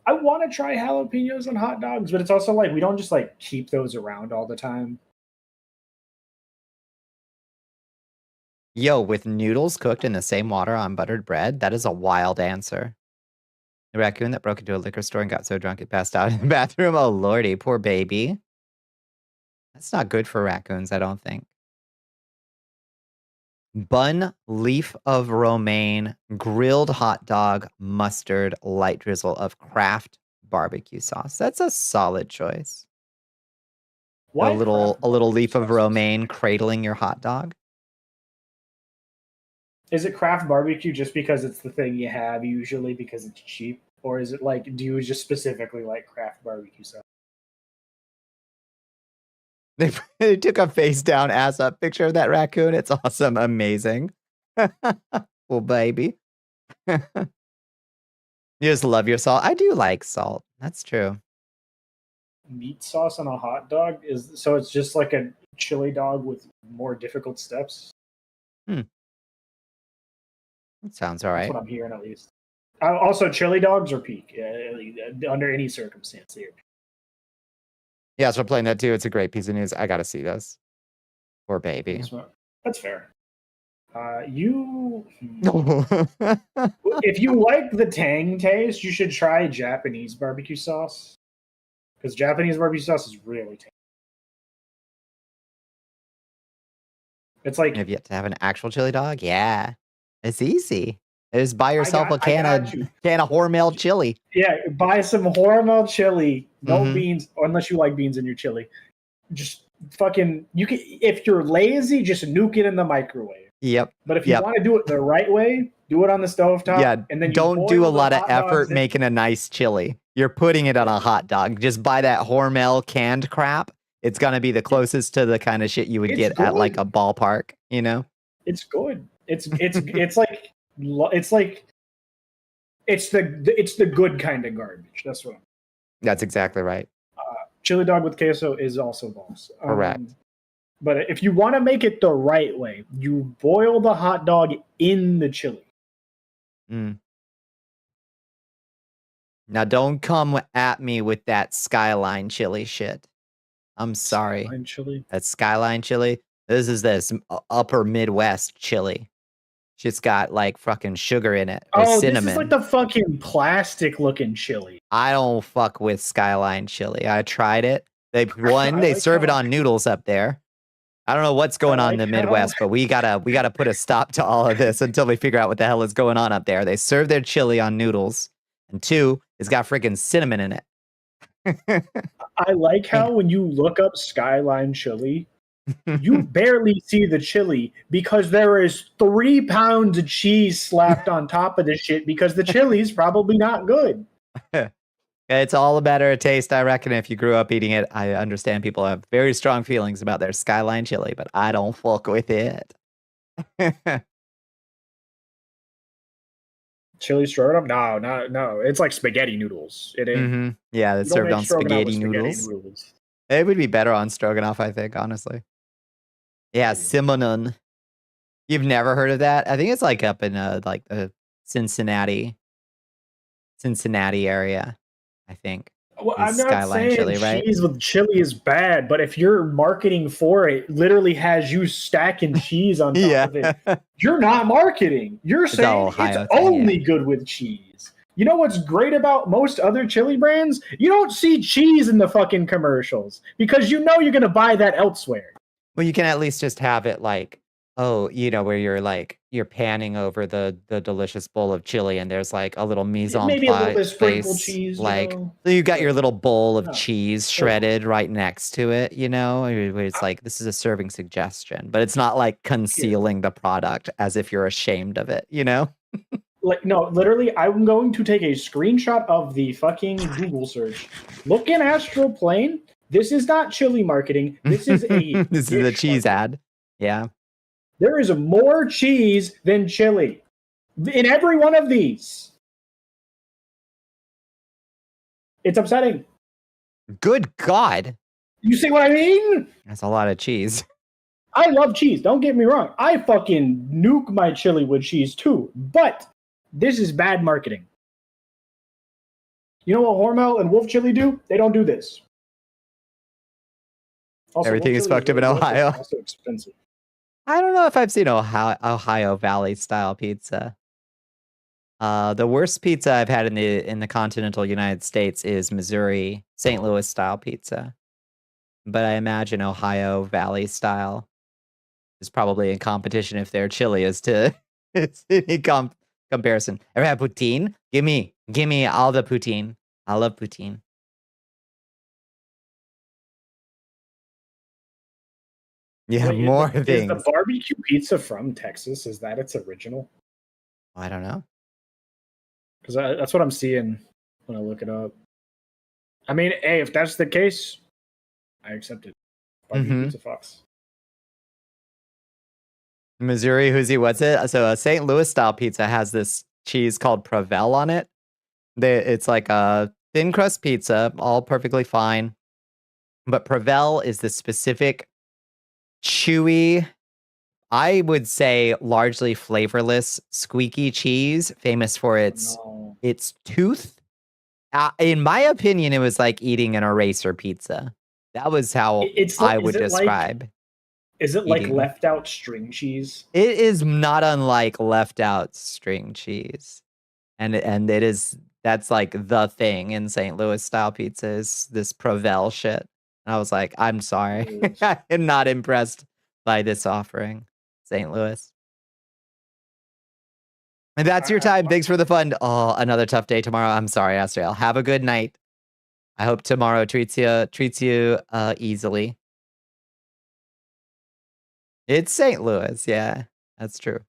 I want to try jalapenos on hot dogs, but it's also like we don't just like keep those around all the time. Yo, with noodles cooked in the same water on buttered bread, that is a wild answer. The raccoon that broke into a liquor store and got so drunk it passed out in the bathroom. Oh lordy, poor baby. That's not good for raccoons, I don't think. Bun, leaf of romaine, grilled hot dog, mustard, light drizzle of Kraft barbecue sauce. That's a solid choice. Why a little leaf of romaine cradling your hot dog. Is it Kraft barbecue just because it's the thing you have usually because it's cheap, or is it like, do you just specifically like Kraft barbecue sauce? They took a face down, ass up picture of that raccoon. It's awesome, amazing. Well, baby. You just love your salt. I do like salt. That's true. Meat sauce on a hot dog so it's just like a chili dog with more difficult steps. That sounds all right. That's what I'm hearing, at least. Also, chili dogs are peak under any circumstance here. Yeah, so I'm playing that too. It's a great piece of news. I gotta see this. Poor baby. That's fair. If you like the tang taste, you should try Japanese barbecue sauce. Because Japanese barbecue sauce is really tasty. It's like... Have yet to have an actual chili dog? Yeah. It's easy. Just buy yourself a can of Hormel chili. Yeah, buy some Hormel chili. No beans, unless you like beans in your chili. Just fucking... if you're lazy, just nuke it in the microwave. Yep. But if you want to do it the right way, do it on the stovetop. Yeah, and then don't do a lot of effort making a nice chili. You're putting it on a hot dog. Just buy that Hormel canned crap. It's gonna be the closest to the kind of shit you would get at like a ballpark. You know. It's good. It's like it's the good kind of garbage. That's what. That's exactly right. Chili dog with queso is also balls. Correct. But if you want to make it the right way, you boil the hot dog in the chili. Now, don't come at me with that Skyline chili shit. I'm sorry. Skyline chili? That Skyline chili. This is this upper Midwest chili. Shit's got like fucking sugar in it. Or cinnamon. This is like the fucking plastic looking chili. I don't fuck with Skyline chili. I tried it. They serve it on noodles up there. I don't know what's going on in the Midwest, but we gotta put a stop to all of this until we figure out what the hell is going on up there. They serve their chili on noodles, and 2, it's got freaking cinnamon in it. I like how when you look up Skyline chili, you barely see the chili because there is 3 pounds of cheese slapped on top of this shit because the chili's probably not good. It's all a matter of taste, I reckon. If you grew up eating it, I understand people have very strong feelings about their Skyline chili, but I don't fuck with it. Chili stroganoff? No. It's like spaghetti noodles. It is. Yeah, it's served on spaghetti noodles. It would be better on stroganoff, I think, honestly. Yeah, Simonon. You've never heard of that? I think it's like up in like the Cincinnati area. I think. Well, I'm not saying chili, right? Cheese with chili is bad, but if your marketing for it literally has you stacking cheese on top of it, you're not marketing. You're saying it's only good with cheese. You know what's great about most other chili brands? You don't see cheese in the fucking commercials because you know you're going to buy that elsewhere. Well, you can at least just have it like, where you're panning over the delicious bowl of chili and there's like a little mise en maybe a little bit of sprinkled place, cheese, so you got your little bowl of cheese shredded right next to it, where it's like, this is a serving suggestion, but it's not like concealing the product as if you're ashamed of it, Like, no, literally, I'm going to take a screenshot of the fucking Google search. Look in Astral Plane. This is not chili marketing. This is a this is a cheese ad. Yeah. There is more cheese than chili in every one of these. It's upsetting. Good God. You see what I mean? That's a lot of cheese. I love cheese. Don't get me wrong. I fucking nuke my chili with cheese too. But this is bad marketing. You know what Hormel and Wolf Chili do? They don't do this. Also, everything is fucked up in Ohio. It's also expensive. I don't know if I've seen Ohio Valley style pizza. The worst pizza I've had in the continental United States is Missouri St. Louis style pizza. But I imagine Ohio Valley style is probably in competition if their chili is to it's any comparison. Ever had poutine? Give me all the poutine. I love poutine. Yeah, wait, more things. Is the barbecue pizza from Texas? Is that its original? I don't know. Because that's what I'm seeing when I look it up. I mean, hey, if that's the case, I accept it. Pizza Fox. Missouri Hoosie, what's it? So a St. Louis style pizza has this cheese called Provel on it. It's like a thin crust pizza, all perfectly fine. But Provel is the specific chewy, I would say largely flavorless, squeaky cheese, famous for its tooth. In my opinion, it was like eating an eraser pizza. That was how I would describe. Is it like left out string cheese? It is not unlike left out string cheese. And it is, that's like the thing in St. Louis style pizza is this Provel shit. And I was like, I'm sorry. I'm not impressed by this offering, St. Louis. And that's your time. Thanks for the fun. Oh, another tough day tomorrow. I'm sorry, Astriel. Have a good night. I hope tomorrow treats you easily. It's St. Louis. Yeah, that's true.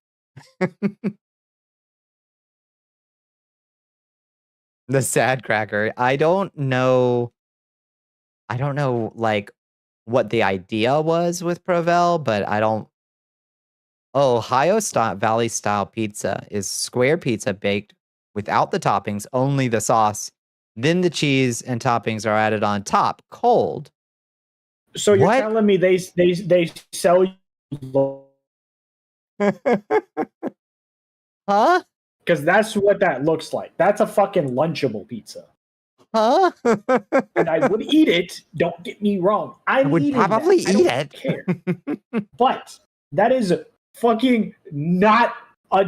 The sad cracker. I don't know like what the idea was with Provel, but I don't. Oh, Ohio Valley style pizza is square pizza baked without the toppings, only the sauce. Then the cheese and toppings are added on top, cold. So you're telling me they sell you huh? Because that's what that looks like. That's a fucking Lunchable pizza. Huh? And I would eat it. Don't get me wrong. I would probably eat it. I don't care. But that is fucking not.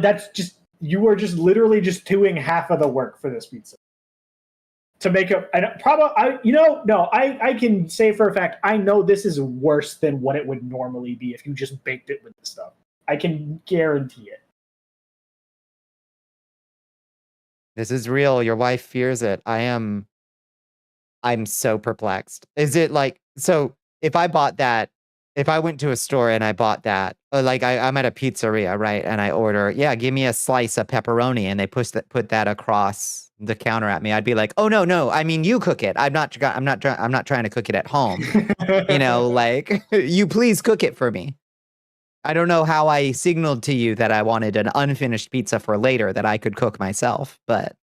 That's just, you are just literally just doing half of the work for this pizza to make a. And probably, I can say for a fact I know this is worse than what it would normally be if you just baked it with the stuff. I can guarantee it. This is real. Your wife fears it. I'm so perplexed. Is it like, so if I bought that, if I went to a store and I bought that, like I'm at a pizzeria, right? And I order, give me a slice of pepperoni, and they put that across the counter at me, I'd be like, oh no, I mean, you cook it. I'm not trying to cook it at home. Like, you please cook it for me. I don't know how I signaled to you that I wanted an unfinished pizza for later that I could cook myself, but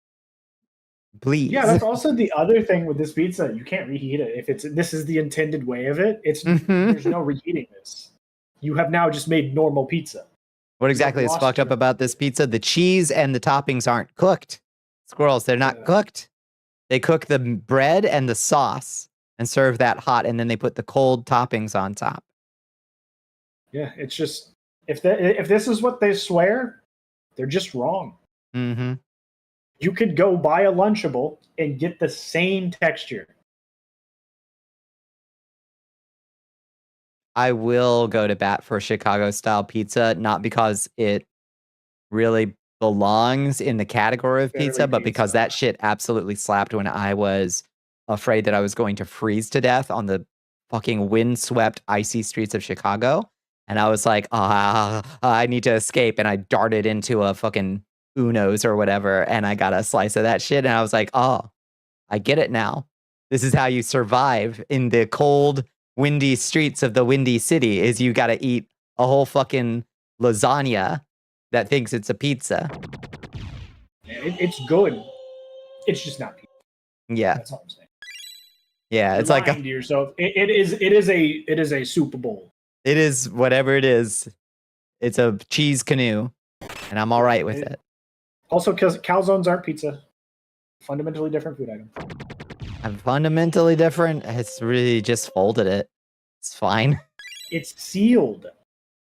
please. Yeah, that's also the other thing with this pizza. You can't reheat it. If this is the intended way of it, there's no reheating this. You have now just made normal pizza. What exactly is fucked up about this pizza? The cheese and the toppings aren't cooked. Squirrels, they're not cooked. They cook the bread and the sauce and serve that hot, and then they put the cold toppings on top. Yeah, it's just, if this is what they swear, they're just wrong. Mm-hmm. You could go buy a Lunchable and get the same texture. I will go to bat for Chicago-style pizza, not because it really belongs in the category of pizza, but because that shit absolutely slapped when I was afraid that I was going to freeze to death on the fucking windswept, icy streets of Chicago. And I was like, I need to escape. And I darted into a fucking Uno's or whatever, and I got a slice of that shit. And I was like, oh, I get it now. This is how you survive in the cold, windy streets of the Windy City, is you got to eat a whole fucking lasagna that thinks it's a pizza. It's good. It's just not pizza. Yeah. That's all I'm saying. Yeah, it's like to yourself. It is a Super Bowl. It is whatever it is. It's a cheese canoe, and I'm all right with it. Also, because calzones aren't pizza. Fundamentally different food item. I'm fundamentally different. It's really just folded it. It's fine. It's sealed.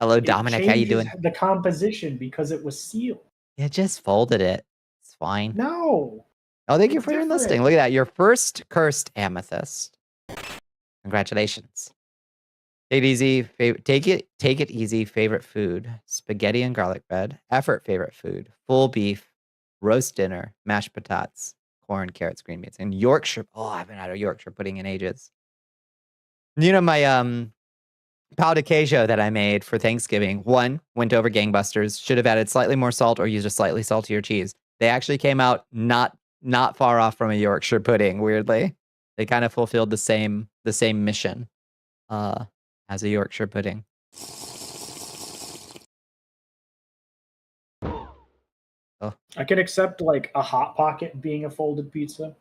Hello, Dominic. How you doing? The composition because it was sealed. Yeah, just folded it. It's fine. No. Oh, thank you for your listing. Look at that. Your first cursed amethyst. Congratulations. Take it easy. Take it easy. Favorite food: spaghetti and garlic bread. Effort favorite food: full beef, roast dinner, mashed potatoes, corn, carrots, green beans, and Yorkshire. Oh, I haven't had a Yorkshire pudding in ages. My pau de queijo that I made for Thanksgiving. One, went over gangbusters. Should have added slightly more salt or used a slightly saltier cheese. They actually came out not far off from a Yorkshire pudding. Weirdly, they kind of fulfilled the same mission. as a Yorkshire pudding. Oh. I can accept like a Hot Pocket being a folded pizza,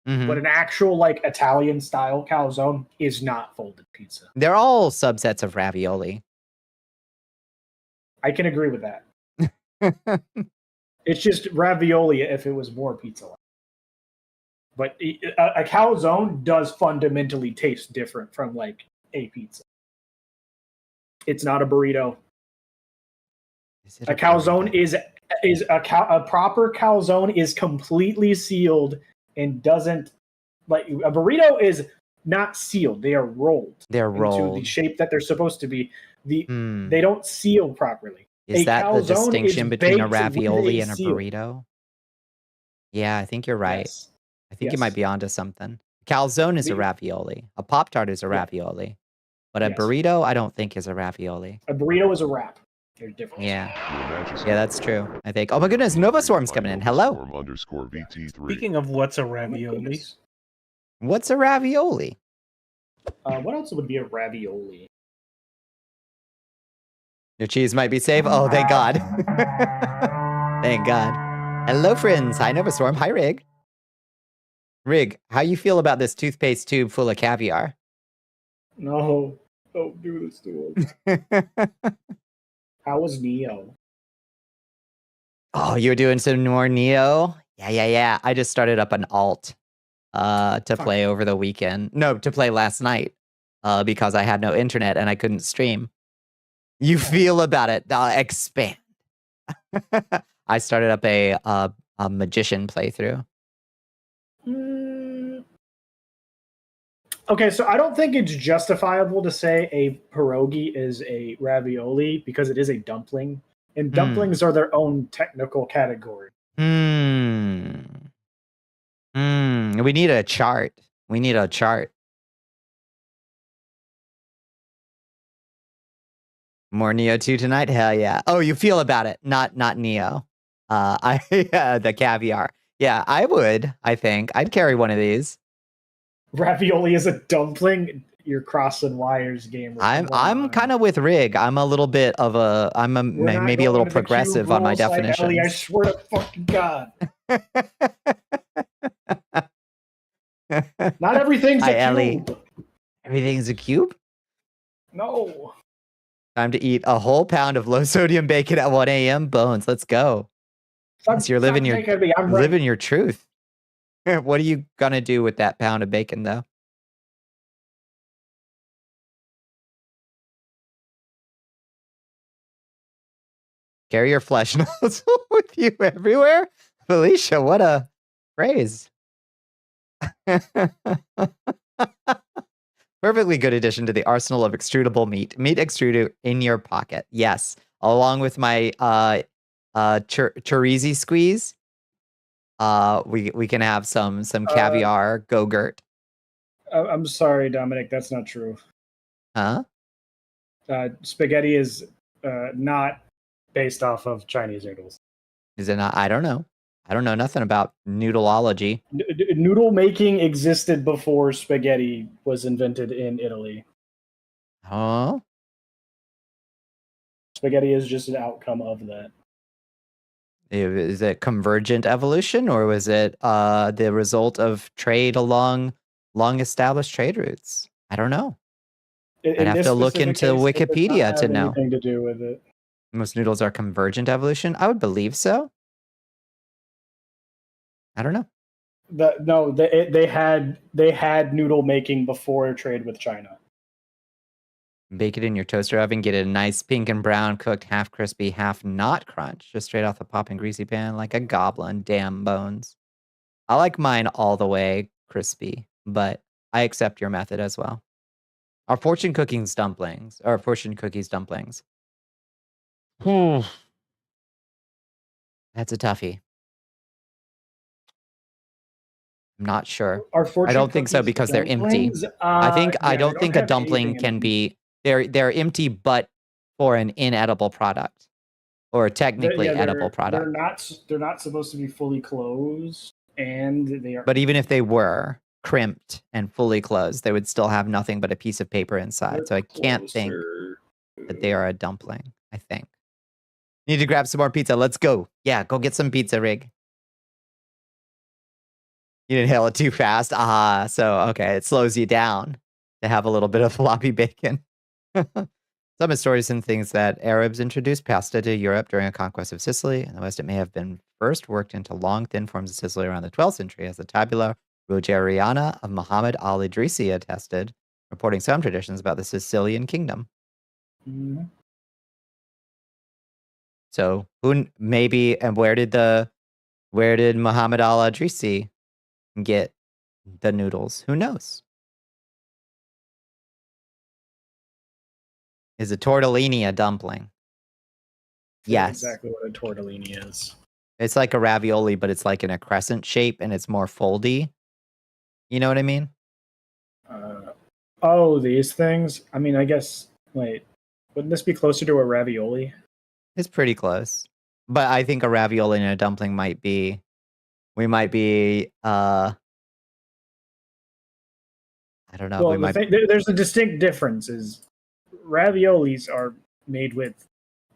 Mm-hmm. but an actual like Italian style calzone is not folded pizza. They're all subsets of ravioli. I can agree with that. It's just ravioli if it was more pizza-like. But a calzone does fundamentally taste different from like a pizza. It's not a burrito. A calzone is a proper calzone is completely sealed and doesn't like a burrito is not sealed. They are rolled. They're rolled into the shape that they're supposed to be. They don't seal properly. Is that the distinction between a ravioli and a seal. burrito? Yeah, I think you're right. Yes. I think you might be onto something. Calzone is a ravioli. A Pop-Tart is a ravioli. But a burrito, I don't think is a ravioli. A burrito is a wrap. They're different. Yeah. Yeah, that's true. I think. Oh my goodness, Nova Storm's coming in. Hello. _VT3. Speaking of what's a ravioli? What's a ravioli? What else would be a ravioli? Your cheese might be safe. Oh, thank God. Thank God. Hello, friends. Hi, Nova Storm. Hi, Rig. Rig, how you feel about this toothpaste tube full of caviar? No, don't do this to us. How was Neo? Oh, you were doing some more Neo? Yeah. I just started up an alt to play over the weekend. No, to play last night because I had no internet and I couldn't stream. You feel about it? Expand. I started up a magician playthrough. Okay, so I don't think it's justifiable to say a pierogi is a ravioli because it is a dumpling, and dumplings are their own technical category. We need a chart. We need a chart. More Neo 2 tonight? Hell yeah. Oh, you feel about it. Not Neo. The caviar. Yeah, I would, I think. I'd carry one of these. Ravioli is a dumpling. You're crossing wires, gamer. I'm kind of with Rig. I'm a little bit of maybe a little progressive on my definitions. I swear to fucking God. Not everything's a cube. Everything's a cube? No. Time to eat a whole pound of low sodium bacon at 1 a.m. Bones. Let's go. You're living your truth. What are you gonna do with that pound of bacon, though? Carry your flesh nozzle with you everywhere? Felicia, what a phrase. Perfectly good addition to the arsenal of extrudable meat. Meat extruder in your pocket. Yes. Along with my chorizo squeeze. We can have some caviar go-gurt. I'm sorry, Dominic, that's not true. Huh? Spaghetti is not based off of Chinese noodles. Is it not? I don't know. I don't know nothing about noodleology. Noodle making existed before spaghetti was invented in Italy. Huh? Spaghetti is just an outcome of that. Is it convergent evolution, or was it the result of trade along long-established trade routes? I don't know. I'd have to look into Wikipedia to know. Anything to do with it. Most noodles are convergent evolution. I would believe so. I don't know. They had noodle making before trade with China. Bake it in your toaster oven. Get it a nice pink and brown, cooked, half crispy, half not crunch. Just straight off the popping greasy pan like a goblin. Damn bones. I like mine all the way crispy, but I accept your method as well. Our fortune cookies dumplings. That's a toughie. I'm not sure. I don't think so because they're empty. I don't think a dumpling can be. They're empty, but for an inedible product or a technically edible product. They're not supposed to be fully closed, and they are. But even if they were, crimped and fully closed, they would still have nothing but a piece of paper inside. They're So I can't think closer. that they are a dumpling, I think. Need to grab some more pizza. Let's go. Yeah, go get some pizza, Rig. You inhale it too fast. So okay, it slows you down to have a little bit of floppy bacon. Some historians think that Arabs introduced pasta to Europe during a conquest of Sicily. In the West, it may have been first worked into long, thin forms of Sicily around the 12th century, as the Tabula Rogeriana of Muhammad al-Idrisi attested, reporting some traditions about the Sicilian kingdom. Mm-hmm. So maybe, and where did Muhammad al-Idrisi get the noodles? Who knows? Is a tortellini a dumpling? Yes. Exactly what a tortellini is. It's like a ravioli, but it's like in a crescent shape and it's more foldy. You know what I mean? These things? I mean, I guess, wait, wouldn't this be closer to a ravioli? It's pretty close. But I think a ravioli and a dumpling we might be, I don't know. Well, there's a distinct difference is raviolis are made with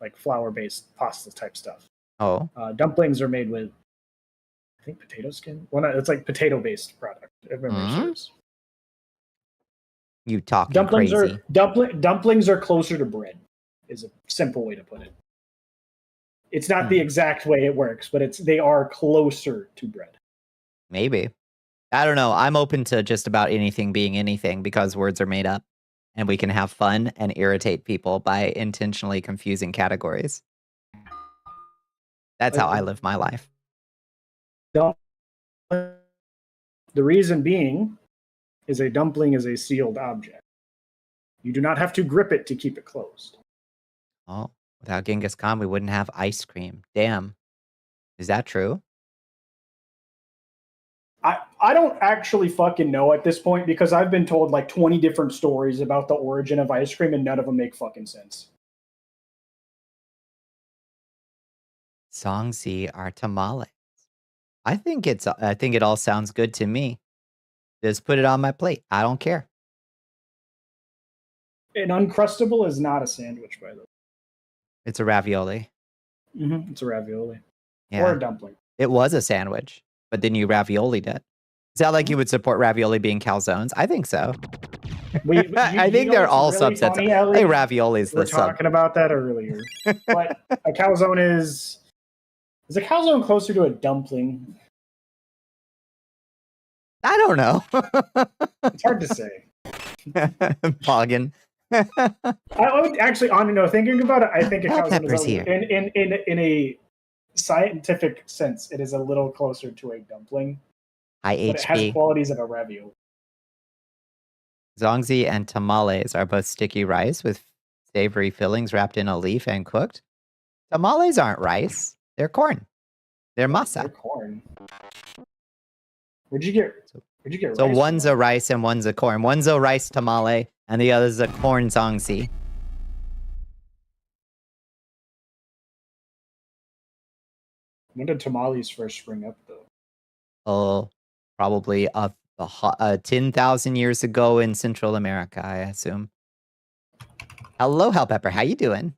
like flour-based pasta type stuff. Oh. Dumplings are made with, I think, potato skin. Well, it's like potato-based product. If memory serves. You talking crazy. Dumplings are closer to bread, is a simple way to put it. It's not the exact way it works, but they are closer to bread. Maybe. I don't know. I'm open to just about anything being anything because words are made up and we can have fun and irritate people by intentionally confusing categories. That's how I live my life. The reason being is a dumpling is a sealed object. You do not have to grip it to keep it closed. Oh, without Genghis Khan, we wouldn't have ice cream. Damn. Is that true? I don't actually fucking know at this point because I've been told like 20 different stories about the origin of ice cream and none of them make fucking sense. Songzi are tamales. I think it all sounds good to me. Just put it on my plate. I don't care. An Uncrustable is not a sandwich, by the way. It's a ravioli. Mm-hmm. It's a ravioli. Yeah. Or a dumpling. It was a sandwich, but then you ravioli'd it. Is that like you would support ravioli being calzones? I think so. I think they're all really subsets. Funny, Ellie? Hey, raviolis. We were talking about that earlier. But a calzone is a calzone closer to a dumpling? I don't know. It's hard to say. Poggin. I would actually, thinking about it, I think a calzone is in a scientific sense, it is a little closer to a dumpling. But it has qualities of a ravioli. Zongzi and tamales are both sticky rice with savory fillings wrapped in a leaf and cooked. Tamales aren't rice. They're corn. They're masa. They're corn. Where'd you get rice? So one's a rice and one's a corn. One's a rice tamale and the other's a corn zongzi. When did tamales first spring up, though? Oh, probably 10,000 years ago in Central America, I assume. Hello, Hellpepper. How you doing?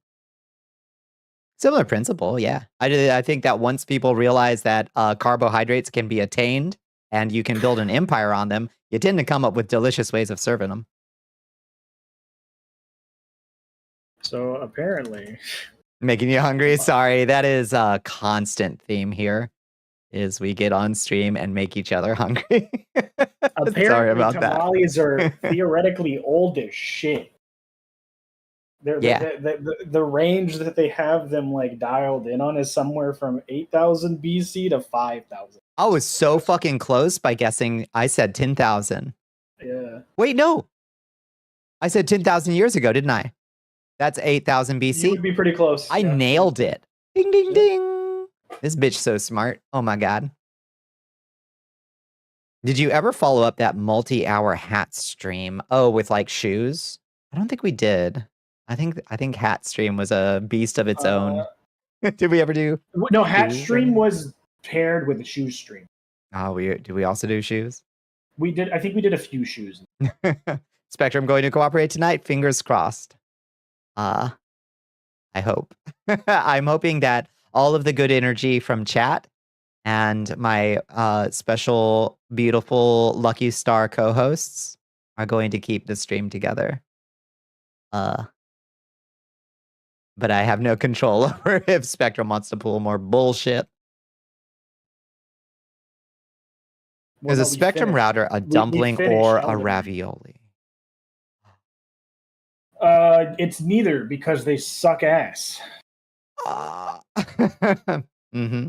Similar principle, yeah. I think that once people realize that carbohydrates can be attained and you can build an empire on them, you tend to come up with delicious ways of serving them. So apparently... Making you hungry? Sorry, that is a constant theme here. Is we get on stream and make each other hungry. Apparently, sorry about tamales are theoretically old as shit. The range that they have them like dialed in on is somewhere from 8,000 BC to 5,000. I was so fucking close by guessing. I said 10,000. Yeah. Wait, no. I said 10,000 years ago, didn't I? That's 8,000 BC. You would be pretty close. I nailed it. Ding, ding, ding. This bitch so smart. Oh my god. Did you ever follow up that multi-hour hat stream? Oh, with like shoes? I don't think we did. I think hat stream was a beast of its own. Did we ever do? No, hat stream was paired with a shoe stream. Oh, do we also do shoes? We did. I think we did a few shoes. Spectrum going to cooperate tonight. Fingers crossed. I hope. I'm hoping that all of the good energy from chat and my special, beautiful, lucky star co-hosts are going to keep the stream together. But I have no control over if Spectrum wants to pull more bullshit. Is a Spectrum router a dumpling or a ravioli? It's neither because they suck ass. Mm-hmm.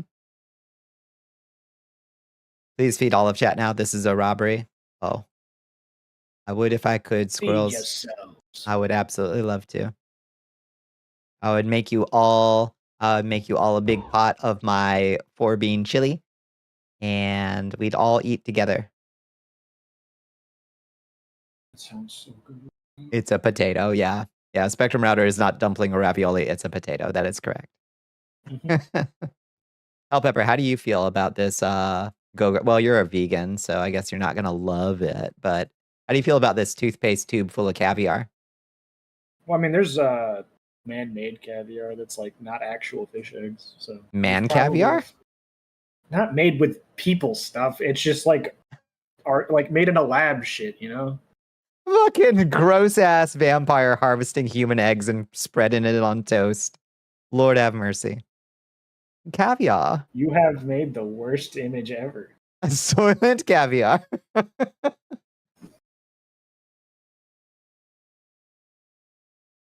Please feed all of chat now. This is a robbery. Oh. I would if I could, squirrels. I would absolutely love to. I would make you all a big pot of my 4-bean chili. And we'd all eat together. That sounds so good. It's a potato, yeah. Yeah, Spectrum router is not dumpling or ravioli. It's a potato. That is correct. Mm-hmm. Hell Pepper, how do you feel about this? Well, you're a vegan, so I guess you're not going to love it. But how do you feel about this toothpaste tube full of caviar? Well, I mean, there's man-made caviar that's like not actual fish eggs. So caviar? Not made with people stuff. It's just like art, like made in a lab shit, you know? Fucking gross ass vampire harvesting human eggs and spreading it on toast. Lord have mercy. Caviar. You have made the worst image ever. Soylent caviar.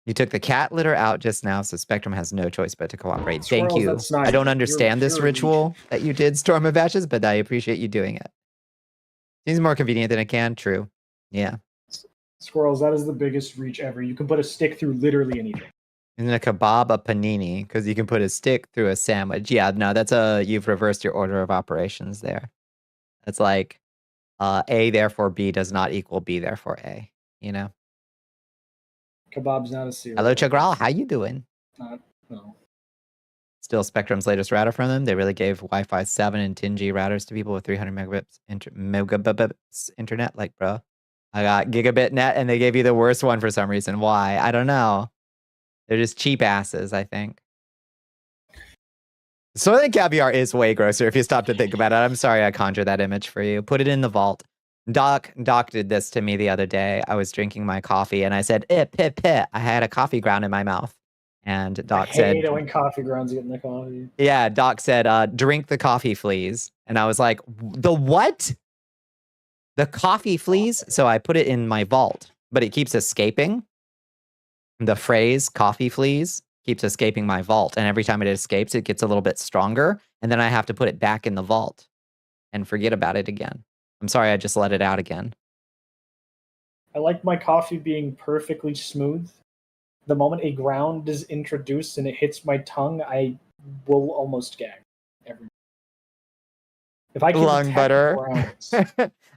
You took the cat litter out just now, so Spectrum has no choice but to cooperate. Thank you. I don't understand this ritual that you did, Storm of Ashes, but I appreciate you doing it. Seems more convenient than it can. True. Yeah. Squirrels, that is the biggest reach ever. You can put a stick through literally anything. Isn't a kebab a panini? Because you can put a stick through a sandwich. Yeah, no, you've reversed your order of operations there. It's like A therefore B does not equal B therefore A. You know? Kebab's not a cereal. Hello, Chagral. How you doing? No. Still Spectrum's latest router from them. They really gave Wi-Fi 7 and 10G routers to people with 300 megabits internet. Like, bro, I got gigabit net, and they gave you the worst one for some reason. Why? I don't know. They're just cheap asses, I think. Soylent caviar is way grosser if you stop to think about it. I'm sorry I conjured that image for you. Put it in the vault. Doc did this to me the other day. I was drinking my coffee and I said, pit. I had a coffee ground in my mouth. And Doc said, I hate it when coffee grounds get in the coffee. Yeah, Doc said, drink the coffee, fleas. And I was like, the what? The coffee fleas? So I put it in my vault, but it keeps escaping. The phrase coffee fleas keeps escaping my vault. And every time it escapes, it gets a little bit stronger. And then I have to put it back in the vault and forget about it again. I'm sorry, I just let it out again. I like my coffee being perfectly smooth. The moment a ground is introduced and it hits my tongue, I will almost gag. If I can lung butter. Grounds,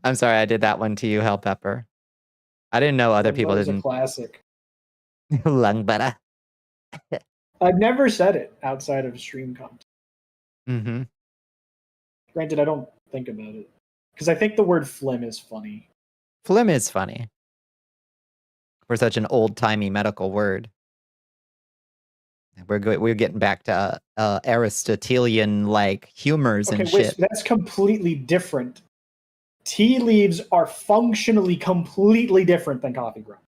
I'm sorry, I did that one to you, Hell Pepper. I didn't know other people didn't. A classic. Lung butter. I've never said it outside of stream content. Mm-hmm. Granted, I don't think about it. Because I think the word phlegm is funny. Phlegm is funny. For such an old-timey medical word. We're getting back to Aristotelian-like humors and shit. That's completely different. Tea leaves are functionally completely different than coffee grounds.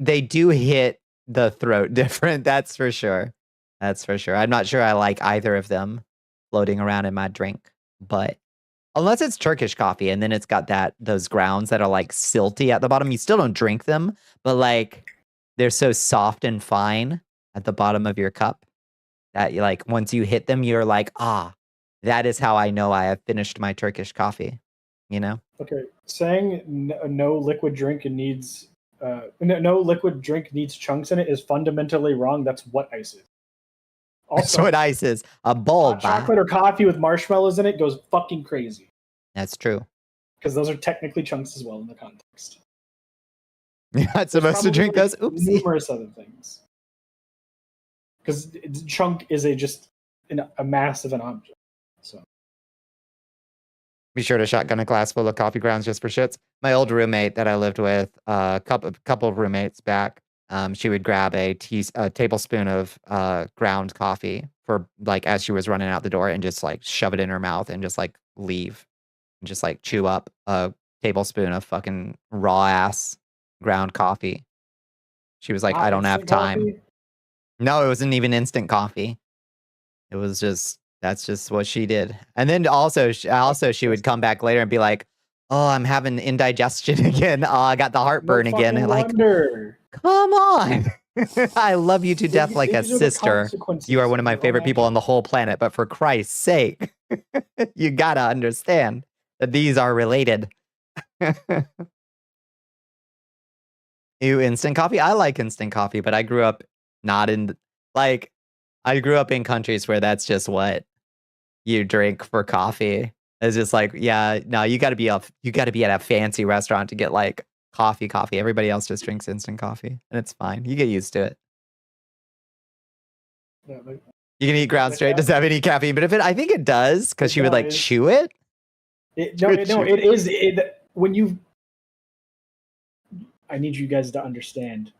They do hit the throat different, that's for sure. That's for sure. I'm not sure I like either of them floating around in my drink, but unless it's Turkish coffee and then it's got those grounds that are like silty at the bottom, you still don't drink them, but like they're so soft and fine at the bottom of your cup that you like once you hit them, you're like, that is how I know I have finished my Turkish coffee. You know? Okay. Saying no liquid drink needs no liquid drink needs chunks in it is fundamentally wrong. That's what ice is. Also, that's what ice is. A bowl. Chocolate or coffee with marshmallows in it goes fucking crazy. That's true. Because those are technically chunks as well in the context. You're not supposed to drink those? Oopsie. Numerous other things. Because chunk is just a mass of an object. So Be sure to shotgun a glass full of coffee grounds just for shits. My old roommate that I lived with, a couple of roommates back, she would grab a tablespoon of ground coffee for like as she was running out the door and just like shove it in her mouth and just like leave and just like chew up a tablespoon of fucking raw ass ground coffee. She was like, I don't have time. Coffee? No, it wasn't even instant coffee. It was just, that's just what she did. And then also she would come back later and be like, oh, I'm having indigestion again. Oh, I got the heartburn again. And like, come on. I love you to death like a sister. You are one of my favorite people on the whole planet. But for Christ's sake, you gotta understand that these are related. You instant coffee? I like instant coffee, but I grew up not in like I grew up in countries where that's just what you drink for coffee. It's just like, yeah, no, you gotta be at a fancy restaurant to get like coffee. Everybody else just drinks instant coffee, and it's fine. You get used to it. Yeah, you can eat ground straight. Does it have any caffeine benefit? I think it does, because she would like chew it. It is when you. I need you guys to understand.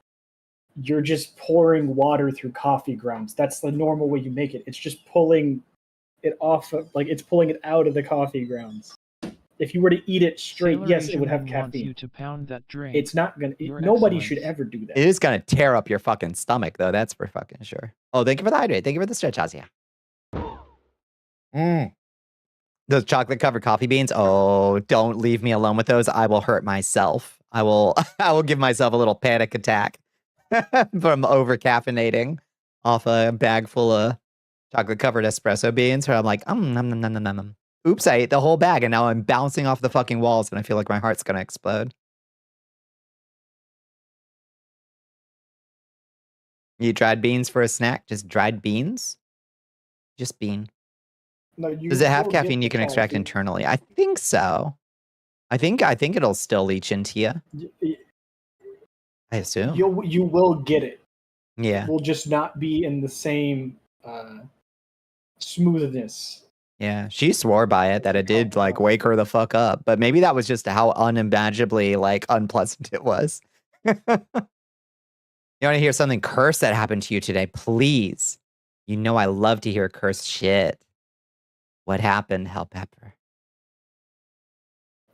You're just pouring water through coffee grounds. That's the normal way you make it. It's just pulling it off of, like it's pulling it out of the coffee grounds. If you were to eat it straight, yes, it would have caffeine. You to pound that drink. It's not gonna. Nobody should ever do that. It is gonna tear up your fucking stomach, though. That's for fucking sure. Oh, thank you for the hydrate. Thank you for the stretch, Ozzy. Those chocolate covered coffee beans. Oh, don't leave me alone with those. I will hurt myself. I will give myself a little panic attack from over caffeinating off a bag full of chocolate covered espresso beans. Where I'm like, nom, nom, nom, nom, nom. Oops, I ate the whole bag and now I'm bouncing off the fucking walls and I feel like my heart's gonna explode. You eat dried beans for a snack? Just dried beans? Just bean. No, does it have caffeine you can extract internally? I think so. I think it'll still leach into you. I assume. You will get it. Yeah. It will just not be in the same smoothness. Yeah, she swore by it that it did like wake her the fuck up, but maybe that was just how unimaginably like unpleasant it was. You want to hear something cursed that happened to you today? Please. You know I love to hear cursed shit. What happened, Hell Pepper?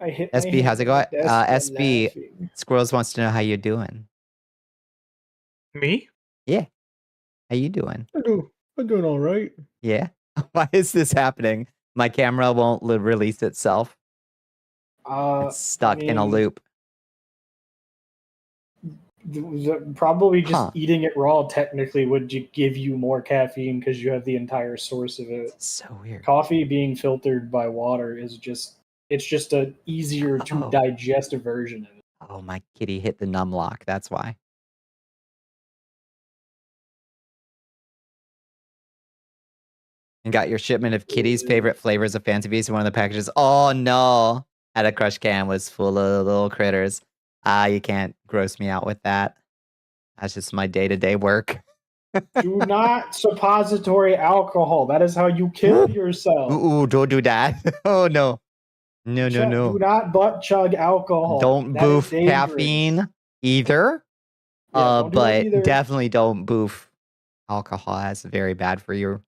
SB, how's it going? SB, Squirrels wants to know how you're doing. Me? Yeah. How you doing? I'm doing all right. Yeah. Why is this happening? My camera won't release itself. It's stuck in a loop. Probably just eating it raw technically would give you more caffeine because you have the entire source of it. It's so weird. Coffee being filtered by water is just a easier to digest version of it. Oh, my kitty hit the num lock. That's why. And got your shipment of Kitty's favorite flavors of Fancy Feast in one of the packages. Oh no! Had a crush can was full of little critters. You can't gross me out with that. That's just my day-to-day work. Do not suppository alcohol. That is how you kill yourself. Ooh, don't do that. Oh no. No. Do not butt chug alcohol. Don't boof caffeine either. Yeah, but definitely don't boof alcohol. That's very bad for you.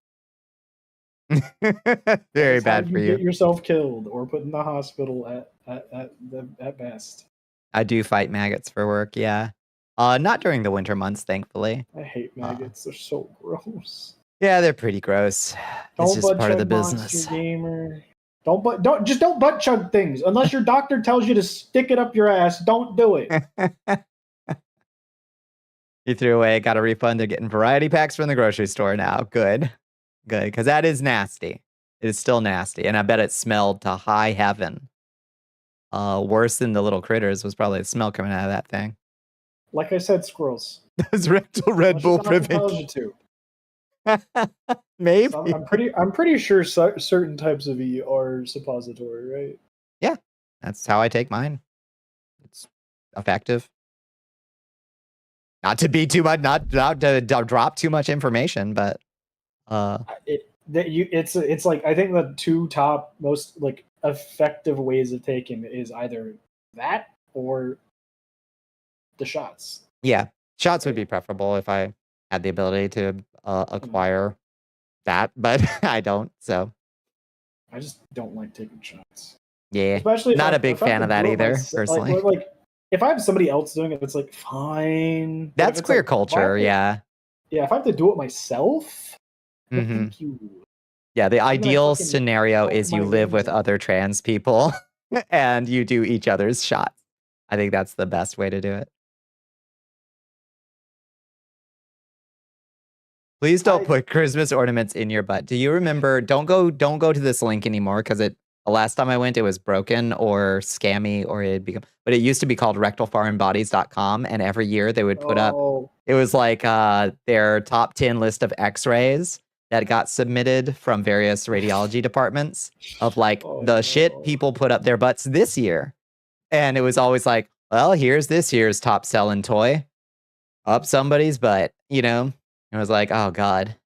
Very bad for you. Get yourself killed or put in the hospital at best. I do fight maggots for work, yeah. Not during the winter months, thankfully. I hate maggots. They're so gross. Yeah, they're pretty gross. It's just part of the business. Gamer. Don't butt chug things unless your doctor tells you to stick it up your ass. Don't do it. You threw away. Got a refund. They're getting variety packs from the grocery store now. Good, because that is nasty. It is still nasty, and I bet it smelled to high heaven. Worse than the little critters was probably the smell coming out of that thing. Like I said, squirrels. Those rectal Red Bull privilege. Maybe. So I'm pretty sure certain types of E are suppository, right? Yeah, that's how I take mine. It's effective. Not to be too much, not to drop too much information, but it's like I think the two top most like effective ways of taking is either that or the shots. Yeah, shots would be preferable if I had the ability to acquire that, but I don't. So I just don't like taking shots. yeah, Especially not a big fan of that either, personally. Like if I have somebody else doing it, it's like fine. That's queer culture, yeah. Yeah, if I have to do it myself, thank you. Yeah, the ideal fucking scenario is you my live with wings other trans people and you do each other's shots. I think that's the best way to do it. Please don't put Christmas ornaments in your butt. Do you remember? Don't go to this link anymore because the last time I went, it was broken or scammy or it had become. But it used to be called rectalforeignbodies.com, and every year they would put up. It was like their top 10 list of X-rays that got submitted from various radiology departments of like the shit people put up their butts this year, and it was always like, well, here's this year's top selling toy, up somebody's butt, you know. It was like, oh God,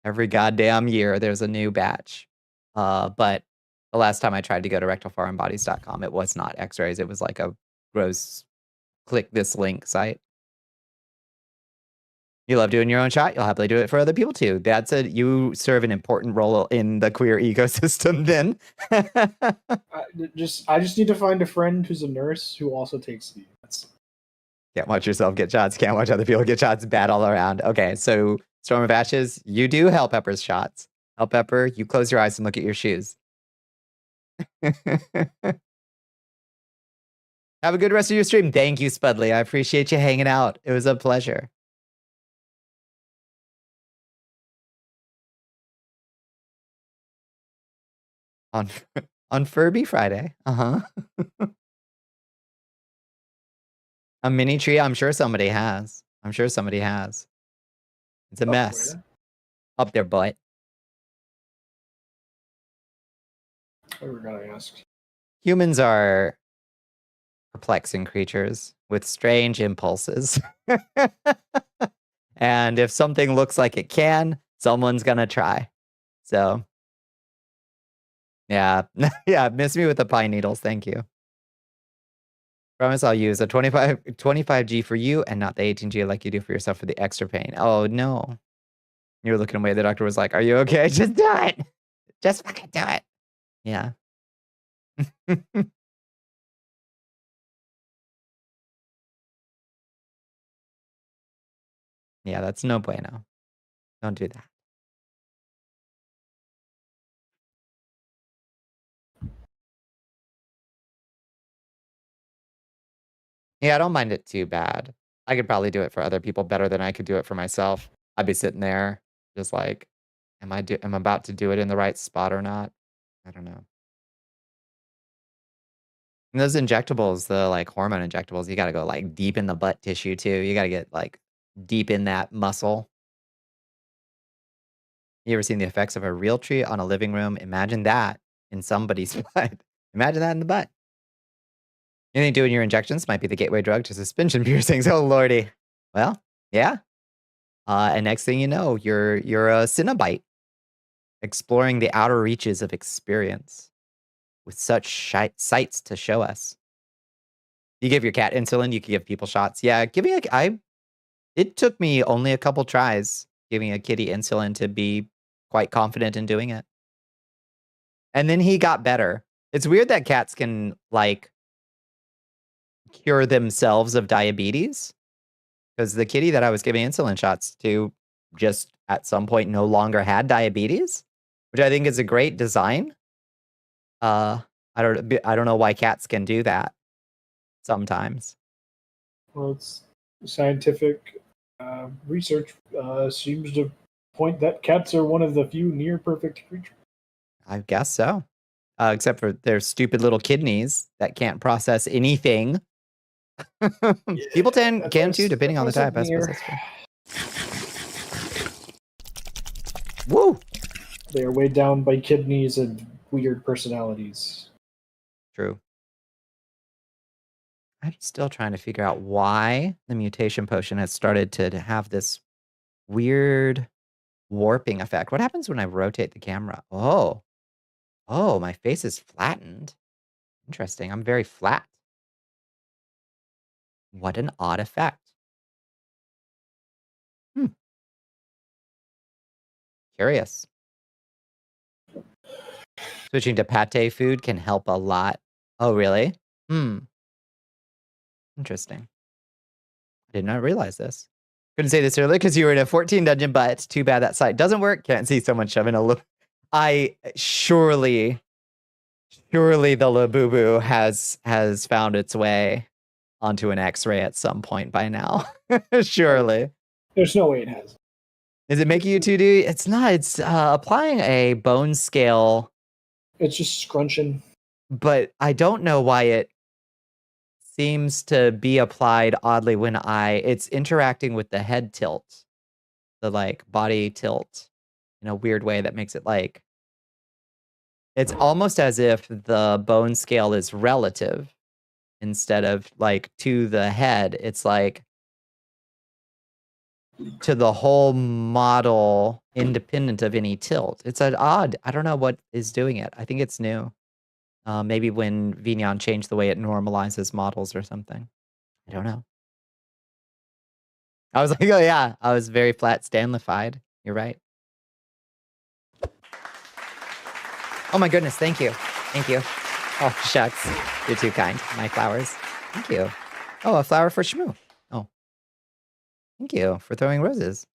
every goddamn year there's a new batch. But the last time I tried to go to rectalforeignbodies.com, it was not X-rays. It was like a gross click this link site. You love doing your own shot. You'll happily do it for other people too. That's it. You serve an important role in the queer ecosystem then. I just need to find a friend who's a nurse who also takes the units. Can't watch yourself get shots. Can't watch other people get shots. Bad all around. Okay, so Storm of Ashes, you do Hell Pepper's shots. Hell Pepper, you close your eyes and look at your shoes. Have a good rest of your stream. Thank you, Spudley. I appreciate you hanging out. It was a pleasure. On Furby Friday. A mini tree? I'm sure somebody has. It's a mess. Where? Up their butt. I forgot I asked. Humans are perplexing creatures with strange impulses. And if something looks like it can, someone's gonna try. So, yeah. Yeah, miss me with the pine needles. Thank you. Promise I'll use a 25G for you and not the 18G like you do for yourself for the extra pain. Oh, no. You're looking away. The doctor was like, are you okay? Just do it. Just fucking do it. Yeah. Yeah, that's no bueno. Don't do that. Yeah, I don't mind it too bad. I could probably do it for other people better than I could do it for myself. I'd be sitting there just like, am I about to do it in the right spot or not? I don't know. And those injectables, the like hormone injectables, you got to go like deep in the butt tissue too. You got to get like deep in that muscle. You ever seen the effects of a real tree on a living room? Imagine that in somebody's butt. Imagine that in the butt. You think doing your injections might be the gateway drug to suspension piercings? Oh lordy. Well, yeah. And next thing you know, you're a Cinnabite, exploring the outer reaches of experience with such sights to show us. You give your cat insulin, you can give people shots. Yeah, it took me only a couple tries giving a kitty insulin to be quite confident in doing it. And then he got better. It's weird that cats can like cure themselves of diabetes, because the kitty that I was giving insulin shots to just at some point no longer had diabetes, which I think is a great design. I don't know why cats can do that sometimes. Well, it's scientific research seems to point that cats are one of the few near perfect creatures. I guess so. Except for their stupid little kidneys that can't process anything. People can too, depending on the type, I suppose. Woo! They are weighed down by kidneys and weird personalities. True. I'm still trying to figure out why the mutation potion has started to have this weird warping effect. What happens when I rotate the camera? Oh, Oh, my face is flattened. Interesting. I'm very flat. What an odd effect. Hmm. Curious. Switching to pate food can help a lot. Oh, really? Hmm. Interesting. I did not realize this. Couldn't say this earlier because you were in a 14 dungeon, but it's too bad that site doesn't work. Can't see someone shoving a look. Surely the Labubu has found its way onto an X-ray at some point by now. Surely. There's no way it has. Is it making you 2D? It's not. It's applying a bone scale. It's just scrunching. But I don't know why it seems to be applied oddly when it's interacting with the head tilt. The like body tilt in a weird way that makes it like it's almost as if the bone scale is relative instead of like to the head. It's like to the whole model independent of any tilt. It's an odd, I don't know what is doing it. I think it's new. Maybe when Vignon changed the way it normalizes models or something. I don't know. I was like, oh yeah, I was very flat Stanlified. You're right. Oh my goodness, thank you. Thank you. Oh, shucks. You're too kind. My flowers. Thank you. Oh, a flower for Shmoo. Oh. Thank you for throwing roses.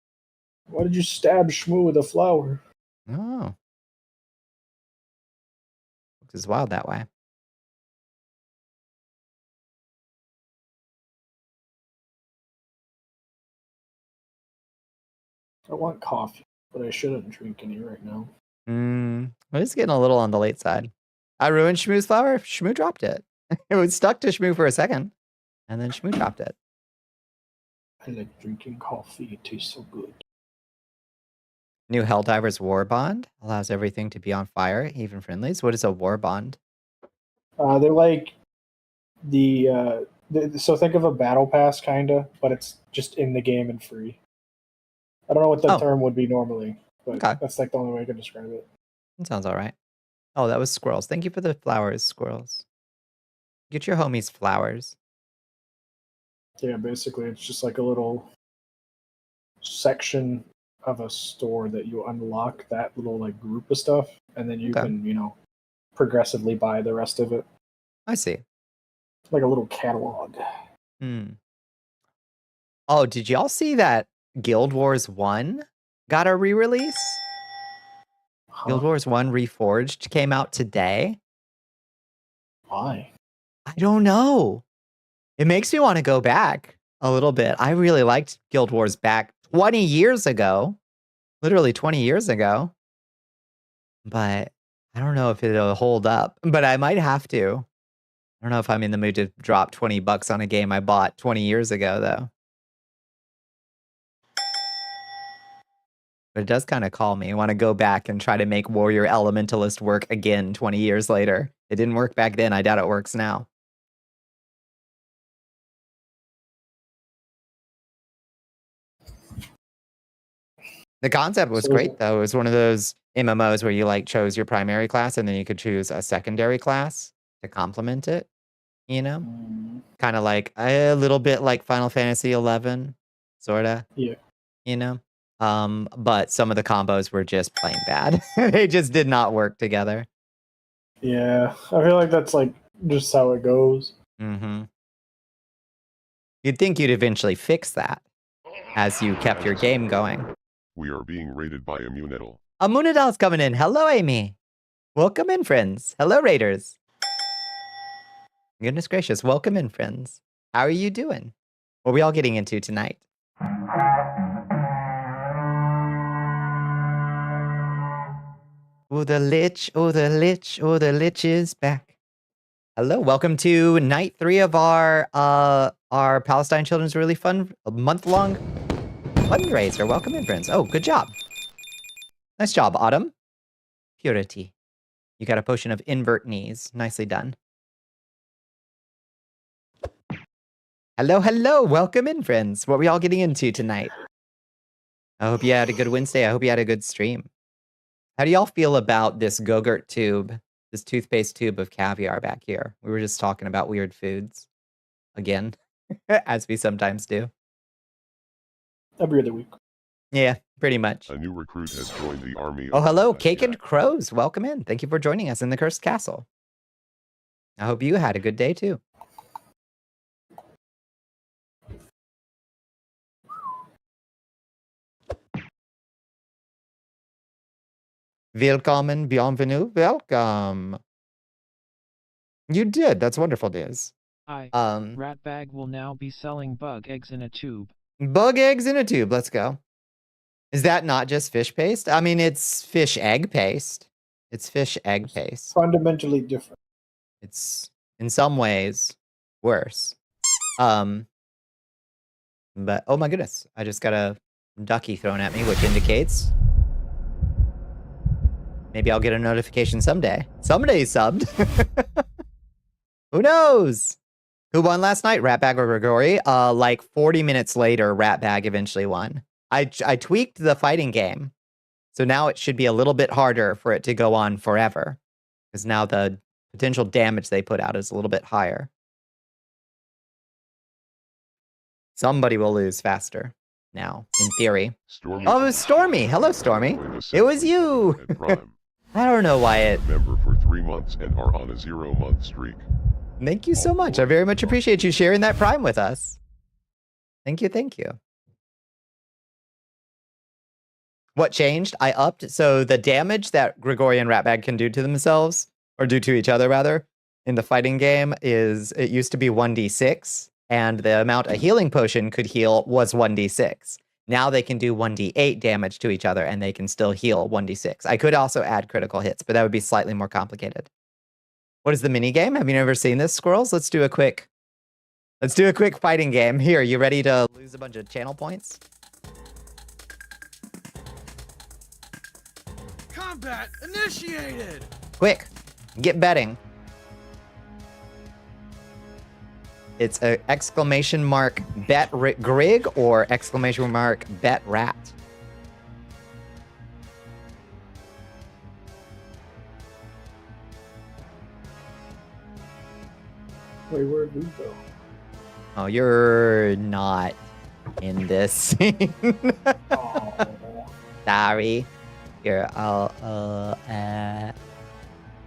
Why did you stab Shmoo with a flower? Oh. Looks as wild that way. I want coffee, but I shouldn't drink any right now. Well, it's getting a little on the late side. I ruined Shmoo's flower. Shmoo dropped it. It was stuck to Shmoo for a second, and then Shmoo dropped it. I like drinking coffee. It tastes so good. New Helldivers War Bond allows everything to be on fire, even friendlies. What is a War Bond? They're like so think of a battle pass kinda, but it's just in the game and free. I don't know what the term would be normally, but that's like the only way I can describe it. That sounds all right. Oh, that was squirrels. Thank you for the flowers, squirrels. Get your homies flowers. Yeah, basically it's just like a little section of a store that you unlock that little like group of stuff, and then you can, progressively buy the rest of it. I see. Like a little catalog. Oh, did y'all see that Guild Wars 1 got a re-release? Guild Wars 1 Reforged came out today. Why? I don't know. It makes me want to go back a little bit. I really liked Guild Wars back 20 years ago. Literally 20 years ago. But I don't know if it'll hold up. But I might have to. I don't know if I'm in the mood to drop $20 on a game I bought 20 years ago, though. But it does kind of call me. I want to go back and try to make Warrior Elementalist work again 20 years later. It didn't work back then. I doubt it works now. The concept was great, though. It was one of those MMOs where you like chose your primary class and then you could choose a secondary class to complement it, Kind of like a little bit like Final Fantasy 11, sort of. Yeah. But some of the combos were just plain bad. They just did not work together. Yeah, I feel like that's like just how it goes. You'd think you'd eventually fix that as you kept your game going. We are being raided by Immunidal. Immunidal's coming in. Hello, Amy. Welcome in, friends. Hello, Raiders. Goodness gracious. Welcome in, friends. How are you doing? What are we all getting into tonight? Oh, the lich. Oh, the lich. Oh, the lich is back. Hello. Welcome to night 3 of our Palestine Children's Really Fun month-long fundraiser. Welcome in, friends. Oh, good job. Nice job, Autumn. Purity. You got a potion of invert knees. Nicely done. Hello, hello. Welcome in, friends. What are we all getting into tonight? I hope you had a good Wednesday. I hope you had a good stream. How do y'all feel about this Go-Gurt tube this toothpaste tube of caviar back here. We were just talking about weird foods. Again, as we sometimes do. Every other week. Yeah, pretty much. A new recruit has joined the army. Oh, hello, of Cake and Crows. Welcome in. Thank you for joining us in the Cursed Castle. I hope you had a good day, too. Willkommen, bienvenue, welcome. You did. That's wonderful news. Hi. Ratbag will now be selling bug eggs in a tube. Bug eggs in a tube. Let's go. Is that not just fish paste? I mean, it's fish egg paste. It's fish egg paste. Fundamentally different. It's in some ways worse. But oh my goodness, I just got a ducky thrown at me, which indicates maybe I'll get a notification someday. Somebody subbed. Who knows? Who won last night? Ratbag or Grigori? Like 40 minutes later, Ratbag eventually won. I tweaked the fighting game. So now it should be a little bit harder for it to go on forever. Because now the potential damage they put out is a little bit higher. Somebody will lose faster now, in theory. Stormy. Oh, it was Stormy. Hello, Stormy. It was you. I don't know why it... Member for 3 months and are on a 0-month streak. Thank you so much. I very much appreciate you sharing that Prime with us. Thank you, thank you. What changed? I upped. So the damage that Grigori and Ratbag can do to themselves, or do to each other rather, in the fighting game is, it used to be 1d6, and the amount a healing potion could heal was 1d6. Now they can do 1d8 damage to each other, and they can still heal 1d6. I could also add critical hits, but that would be slightly more complicated. What is the mini game? Have you never seen this, Squirrels? Let's do a quick fighting game. Here, you ready to lose a bunch of channel points? Combat initiated! Quick, get betting. It's a exclamation mark bet Grig or exclamation mark bet rat. Wait, where'd we go? Oh, you're not in this scene. Oh. Sorry. Here, I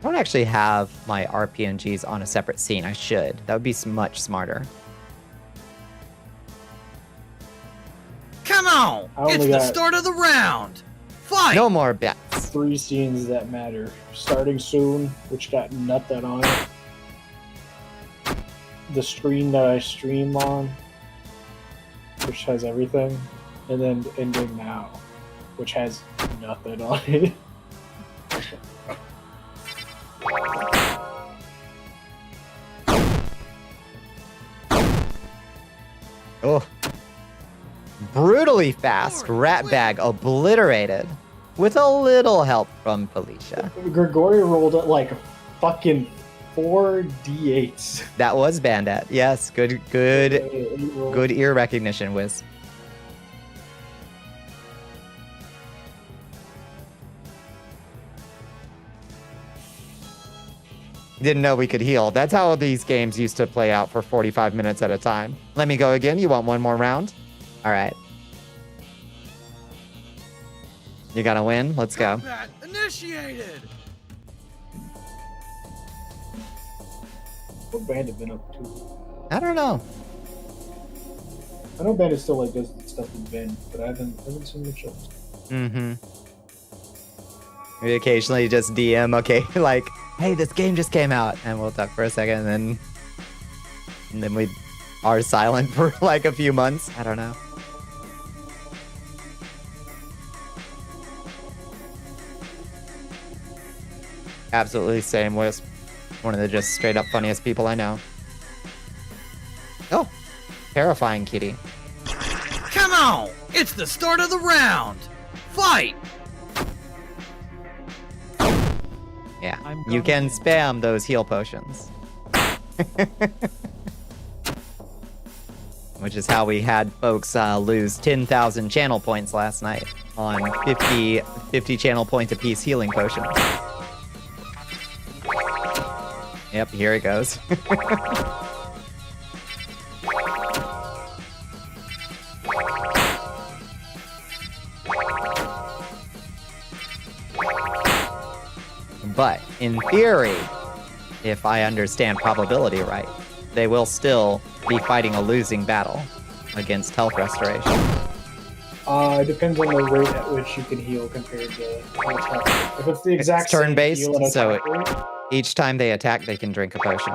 don't actually have my RPNGs on a separate scene. I should. That would be much smarter. Come on! It's the start of the round! Fight! No more bets. 3 scenes that matter. Starting soon, which got nothing on it. The screen that I stream on, which has everything. And then ending now, which has nothing on it. Oh. Brutally fast. Ratbag obliterated. With a little help from Felicia. Grigori rolled like fucking 4 d8s. That was Bandit. Yes, good ear recognition, Wiz. Didn't know we could heal. That's how these games used to play out for 45 minutes at a time. Let me go again. You want one more round? All right. You gotta win. Let's go. Combat initiated! What Bandit been up to? I don't know. I know Bandit still like does stuff with Ben, but I haven't seen much else. Mm-hmm. We occasionally just DM, okay, like, hey, this game just came out, and we'll talk for a second, and then we are silent for like a few months. I don't know. Absolutely same with one of the just straight up funniest people I know. Oh, terrifying kitty. Come on! It's the start of the round! Fight! Yeah, you can spam those heal potions. Which is how we had folks lose 10,000 channel points last night on 50 channel point apiece healing potions. Yep, here it goes. But in theory, if I understand probability right, they will still be fighting a losing battle against health restoration. It depends on the rate at which you can heal compared to attack. If it's the exact same turn-based, heal and so attack rate, each time they attack, they can drink a potion.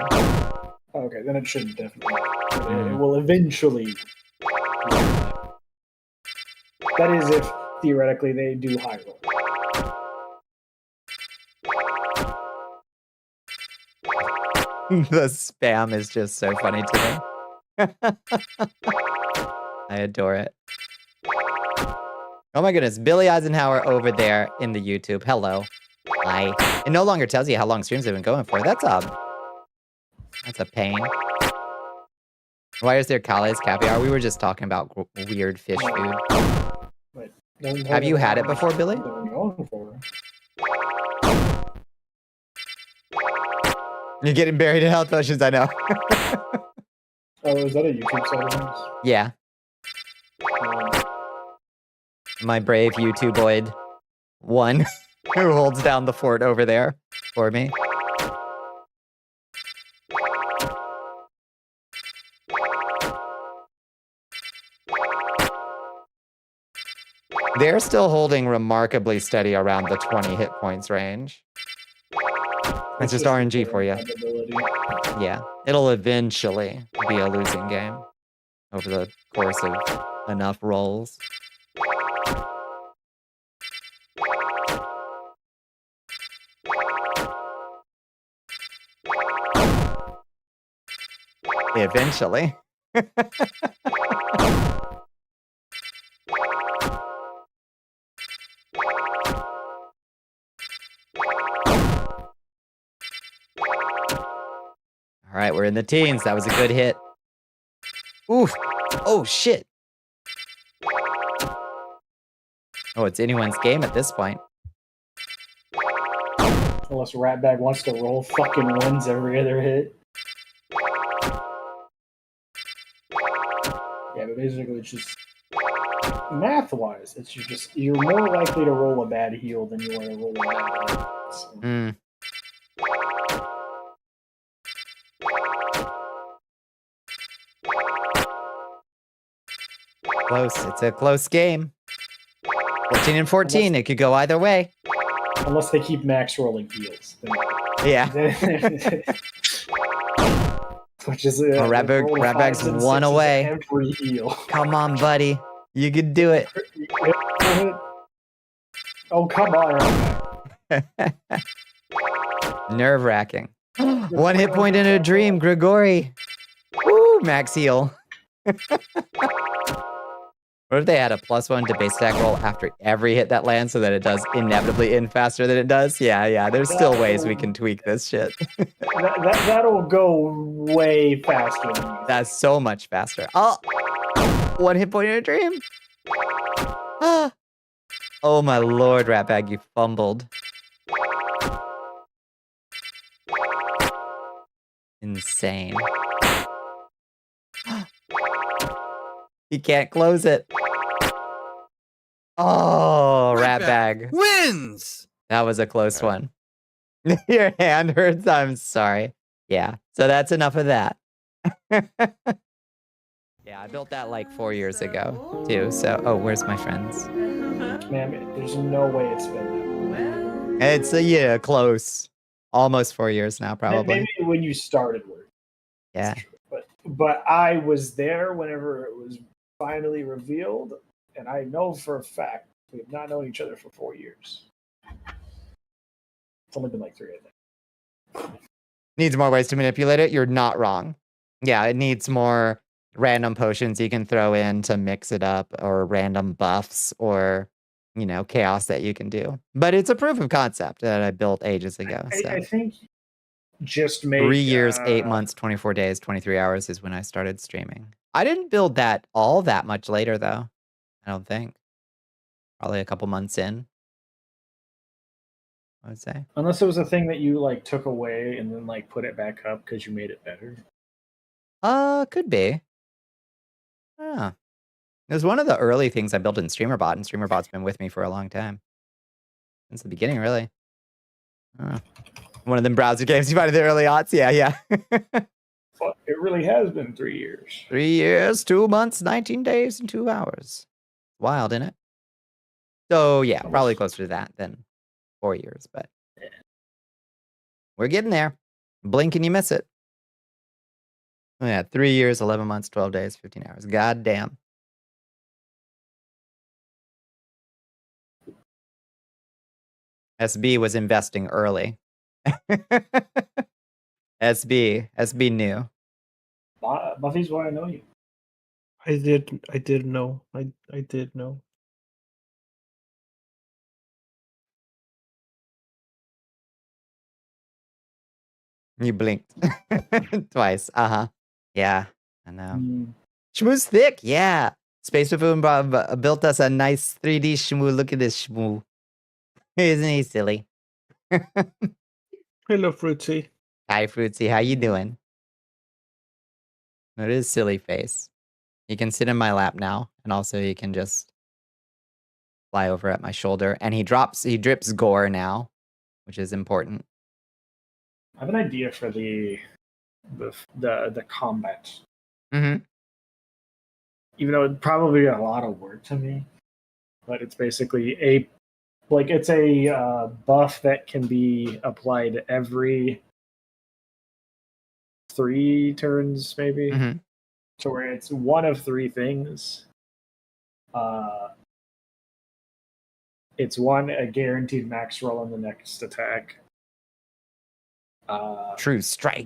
okay, then it shouldn't definitely. It will eventually. That is, if theoretically they do high roll. The spam is just so funny to me. I adore it. Oh my goodness, Billy Eisenhower over there in the YouTube. Hello. Hi. It no longer tells you how long streams have been going for. That's a pain. Why is there Kale's caviar? We were just talking about weird fish food. Have you had it before, Billy? You're getting buried in health potions, I know. Oh, is that a YouTube side of things? Yeah. My brave YouTubeoid one who holds down the fort over there for me. They're still holding remarkably steady around the 20 hit points range. It's just RNG for you. Yeah, it'll eventually be a losing game over the course of enough rolls. Eventually. All right, we're in the teens. That was a good hit. Oof. Oh, shit. Oh, it's anyone's game at this point. Unless Ratbag wants to roll fucking wins every other hit. Yeah, but basically it's just math-wise, it's you're more likely to roll a bad heal than you are to roll a bad hit. So. Close. It's a close game. 14 and 14. It could go either way. Unless they keep max rolling heals. Yeah. Which is Ratbag's one away. Every heal. Come on, buddy. You can do it. Oh, come on, Ratbag. Nerve-wracking. One hit point in a dream, Grigori. Woo, max heal. What if they had a +1 to base attack roll after every hit that lands so that it does inevitably end faster than it does? Yeah, there's still ways we can tweak this shit. That'll go way faster than you. That's so much faster. Oh, one hit point in a dream. Ah. Oh my lord, Ratbag, you fumbled. Insane. He can't close it. Oh, Ratbag wins. That was a close one. Your hand hurts. I'm sorry. Yeah. So that's enough of that. Yeah, I built that like 4 years ago too. So, oh, where's my friends? Man, there's no way it's been that. It's close. Almost 4 years now, probably. Maybe when you started work. Yeah. But I was there whenever it was finally revealed, and I know for a fact we have not known each other for 4 years. It's only been like 3, I think. Needs more ways to manipulate it. You're not wrong. Yeah, it needs more random potions you can throw in to mix it up, or random buffs, or chaos that you can do. But it's a proof of concept that I built ages ago. I think just make 3 years, 8 months, 24 days, 23 hours is when I started streaming. I didn't build that all that much later, though. I don't think. Probably a couple months in. I would say. Unless it was a thing that you like took away and then like put it back up because you made it better. Could be. Yeah. It was one of the early things I built in StreamerBot, and StreamerBot's been with me for a long time. Since the beginning, really. One of them browser games you find in the early aughts? Yeah. But it really has been 3 years. 3 years, 2 months, 19 days, and 2 hours. Wild, isn't it? So, yeah, probably closer to that than 4 years, but we're getting there. Blink and you miss it. Oh, yeah, 3 years, 11 months, 12 days, 15 hours. God damn. SB was investing early. SB knew. Buffy's why I know you. I did know. I did know. You blinked twice. Yeah, I know. Shmoo's thick. Yeah. Space Buffoon built us a nice 3D shmoo. Look at this shmoo. Isn't he silly? Hello, Fruitsy. Hi, Fruitsy. How you doing? It is silly face. You can sit in my lap now, and also you can just fly over at my shoulder. And he drips gore now, which is important. I have an idea for the combat. Mm-hmm. Even though it'd probably be a lot of work to me, but it's basically a buff that can be applied every 3 turns, maybe. Mm-hmm. So where it's one of 3 things. It's a guaranteed max roll on the next attack. True strike.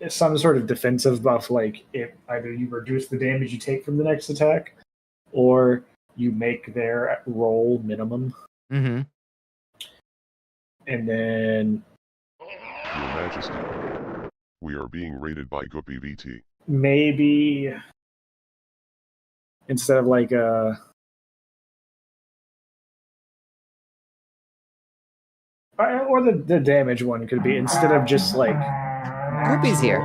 Some sort of defensive buff, like if either you reduce the damage you take from the next attack, or you make their roll minimum. Mm-hmm. And then, Your Majesty, we are being raided by Guppy VT. maybe instead of like or the damage one could be, instead of just like Goopy's here.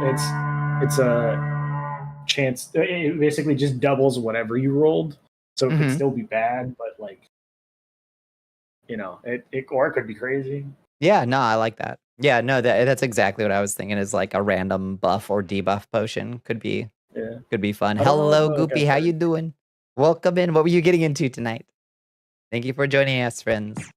It's a chance. It basically just doubles whatever you rolled, so it could still be bad, but like, it could be crazy. Yeah, no, I like that. Yeah, no, that's exactly what I was thinking. Is like a random buff or debuff potion could be fun. Hello, Goopy, how you doing? Welcome in. What were you getting into tonight? Thank you for joining us, friends.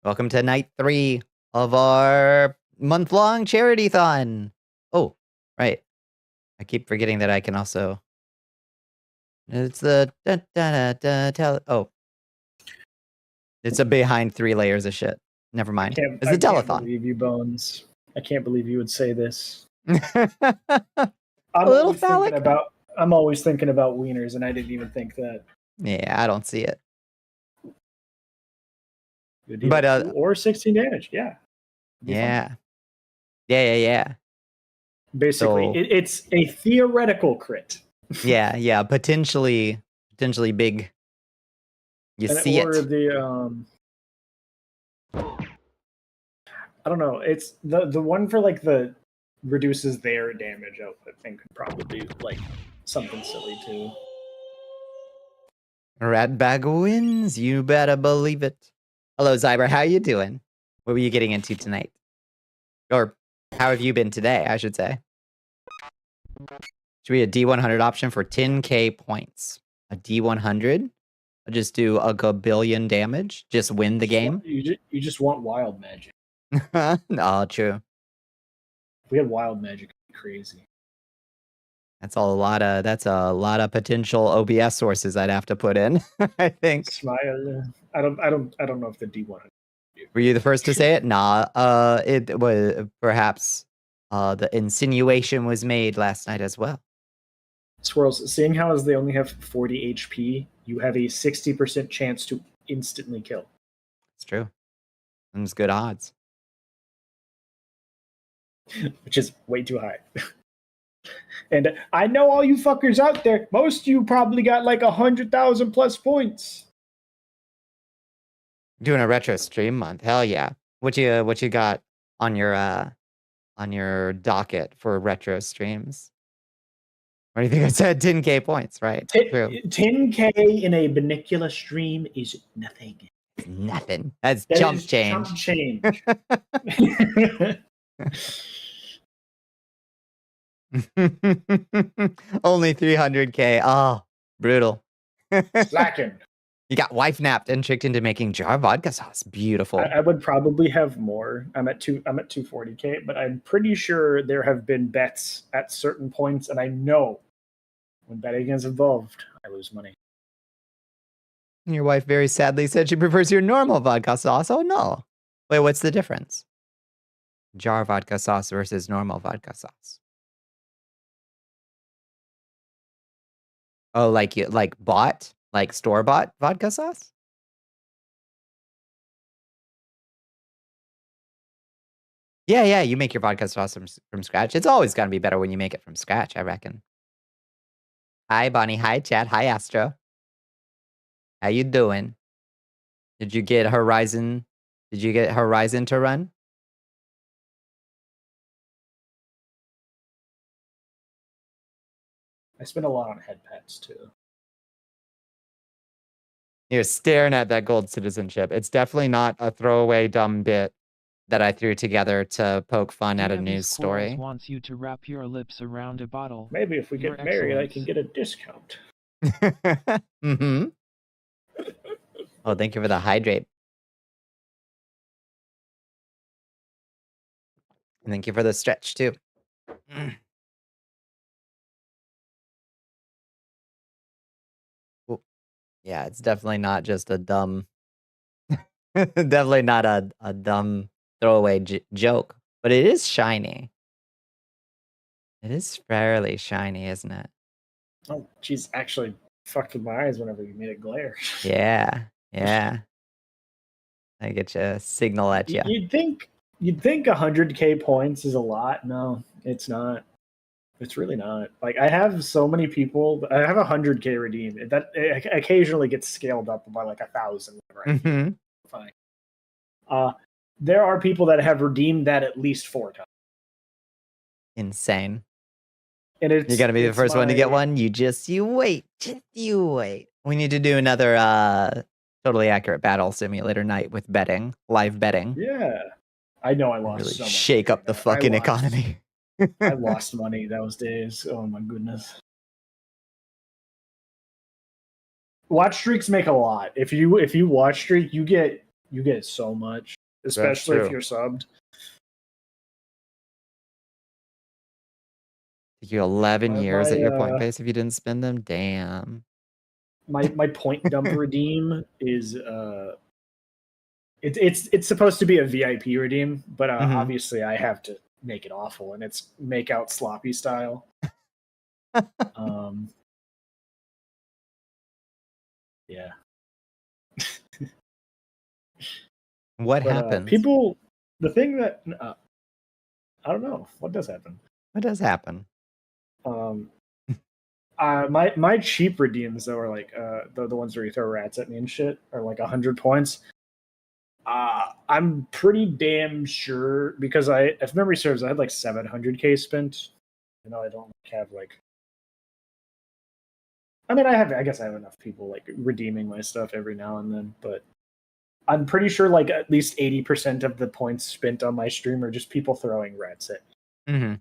Welcome to night 3 of our month-long Charitython. Oh, right. I keep forgetting that I can also. It's the it's a behind 3 layers of shit. Never mind. It's a telethon. I can't believe you, Bones. I can't believe you would say this. A little phallic. I'm always thinking about wieners, and I didn't even think that. Yeah, I don't see it. But or 16 damage, yeah. Yeah. Basically, So- it's a theoretical crit. Yeah, potentially big. You see or it. I don't know. It's the one for like the reduces their damage output thing could probably be like something silly too. Rat bag wins. You better believe it. Hello, Zyber. How you doing? What were you getting into tonight? Or how have you been today, I should say? Should be a D100 option for 10k points. A D100? I'll just do a gabillion damage. Just win the game. You just want wild magic. No, true. If we had wild magic, it'd be crazy. That's a lot of potential OBS sources I'd have to put in. I think. I don't know if the D100. Were you the first to say it? Nah. It was perhaps the insinuation was made last night as well. Swirls, seeing how as they only have 40 HP, you have a 60% chance to instantly kill. It's true. Them's good odds. Which is way too high. And I know all you fuckers out there, most of you probably got like 100,000 plus points. Doing a retro stream month. Hell yeah. What you got on your docket for retro streams? What do you think I said? 10K points, right? True. 10K in a Bonnicula stream is nothing. Nothing. That's That chump is change. Chump change. Only 300K. Oh, brutal. Slacking. You got wife napped and tricked into making jar vodka sauce. Beautiful. I would probably have more. I'm at 240K, but I'm pretty sure there have been bets at certain points, and I know when betting is involved, I lose money. Your wife very sadly said she prefers your normal vodka sauce. Oh no. Wait, what's the difference? Jar vodka sauce versus normal vodka sauce. Oh, like bought? Like store-bought vodka sauce? Yeah, you make your vodka sauce from scratch. It's always gonna be better when you make it from scratch, I reckon. Hi, Bonnie. Hi, Chad. Hi, Astro. How you doing? Did you get Horizon? Did you get Horizon to run? I spend a lot on head pets too. You're staring at that gold citizenship. It's definitely not a throwaway dumb bit that I threw together to poke fun at a news story. Wants you to wrap your lips around a bottle. Maybe if we get married, I can get a discount. Mm-hmm. Oh, thank you for the hydrate. And thank you for the stretch too. Ooh. Yeah, it's definitely not just a dumb, definitely not a dumb throwaway joke, but it is shiny. It is fairly shiny, isn't it? Oh, she's actually fucked with my eyes whenever you made it glare. Yeah. I get you a signal at you. You'd think 100K points is a lot. No, it's not. It's really not. Like, I have so many people. I have 100K redeemed. That occasionally gets scaled up by like 1,000. Mm-hmm. Fine. There are people that have redeemed that at least 4 times. Insane. And you're gonna be the first one to get one. You wait. We need to do another totally accurate battle simulator night with betting, live betting. Yeah, I know I lost really so much. Shake up the fucking economy. I lost money those days. Oh my goodness. Watch streaks make a lot. If you watch streak, you get so much, especially if you're subbed. Took you 11 years at your point base if you didn't spend them. Damn. My point dump redeem is it's supposed to be a VIP redeem, but obviously I have to make it awful, and it's make out sloppy style. Yeah. What happens? People, the thing that I don't know what does happen. What does happen? My cheap redeems though are like the ones where you throw rats at me and shit are like 100 points. I'm pretty damn sure because if memory serves, I had like 700K spent. You know, I don't have like. I mean, I guess I have enough people like redeeming my stuff every now and then, but I'm pretty sure like at least 80% of the points spent on my stream are just people throwing rats at me. Mm-hmm.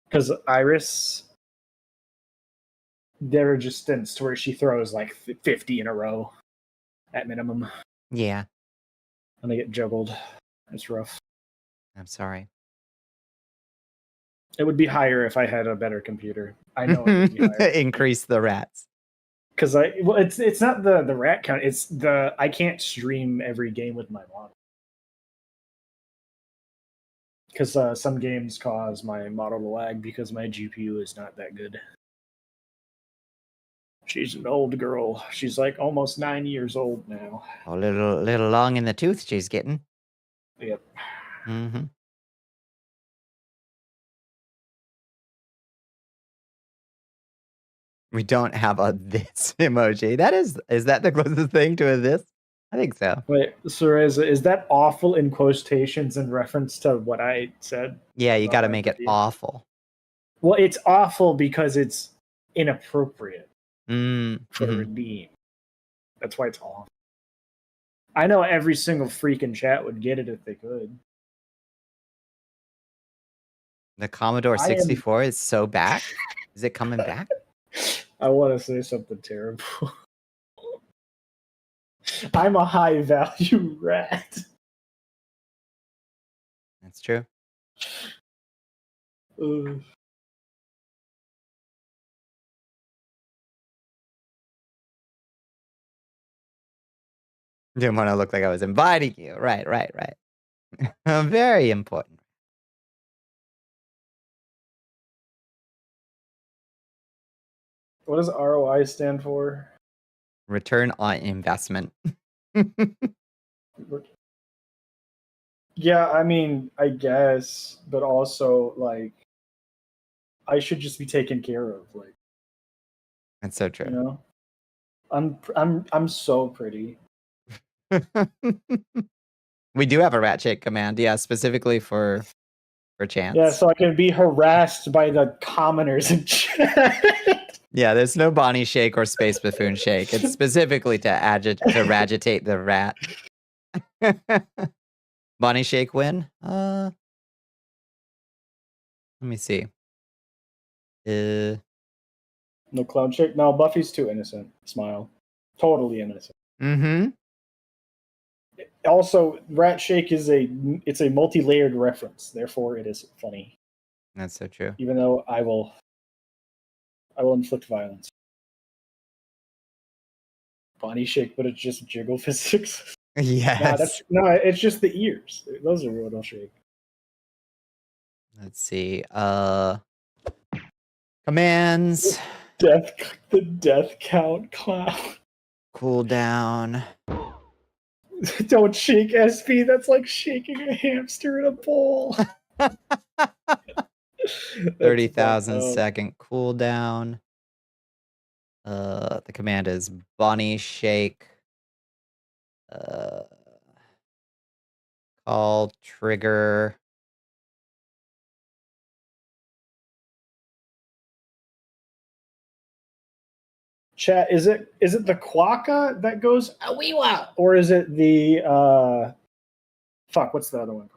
Because Iris, there are just stints to where she throws like 50 in a row at minimum. Yeah. And they get juggled. It's rough. I'm sorry. It would be higher if I had a better computer. I know it would be higher. Increase the rats. Because it's not the rat count. It's I can't stream every game with my model. Because some games cause my model to lag because my GPU is not that good. She's an old girl. She's like almost 9 years old now. A little long in the tooth she's getting. Yep. Mm-hmm. We don't have a this emoji. Is that the closest thing to a this? I think so. Wait, so is that awful in quotations in reference to what I said? Yeah, you got to make it awful. Well, it's awful because it's inappropriate for Mm-hmm. redeem. That's why it's awful. I know every single freak in chat would get it if they could. The Commodore 64 is so back. Is it coming back? I want to say something terrible. I'm a high value rat. That's true. Didn't want to look like I was inviting you. Right. Very important. What does ROI stand for? Return on investment. Yeah, I mean, I guess, but also like I should just be taken care of. Like, That's so true. You know, I'm so pretty. We do have a rat shake command, yeah, specifically for chance. Yeah, so I can be harassed by the commoners in chat. Yeah, there's no Bonnie shake or Space Buffoon shake. It's specifically to agitate the rat. Bonnie shake win? Let me see. No clown shake? No, Buffy's too innocent. Smile. Totally innocent. Mm-hmm. Also, rat shake is a multi-layered reference, therefore it is funny. That's so true. Even though I will inflict violence. Bonnie shake, but it's just jiggle physics. Yes. It's just the ears. Those are what I'll shake. Let's see. Commands. The death count clown. Cooldown. Don't shake SP. That's like shaking a hamster in a bowl. 30,000 second cooldown. The command is Bonnie shake. Call trigger. Chat, is it the quokka that goes awiwa, or is it the fuck? What's the other one?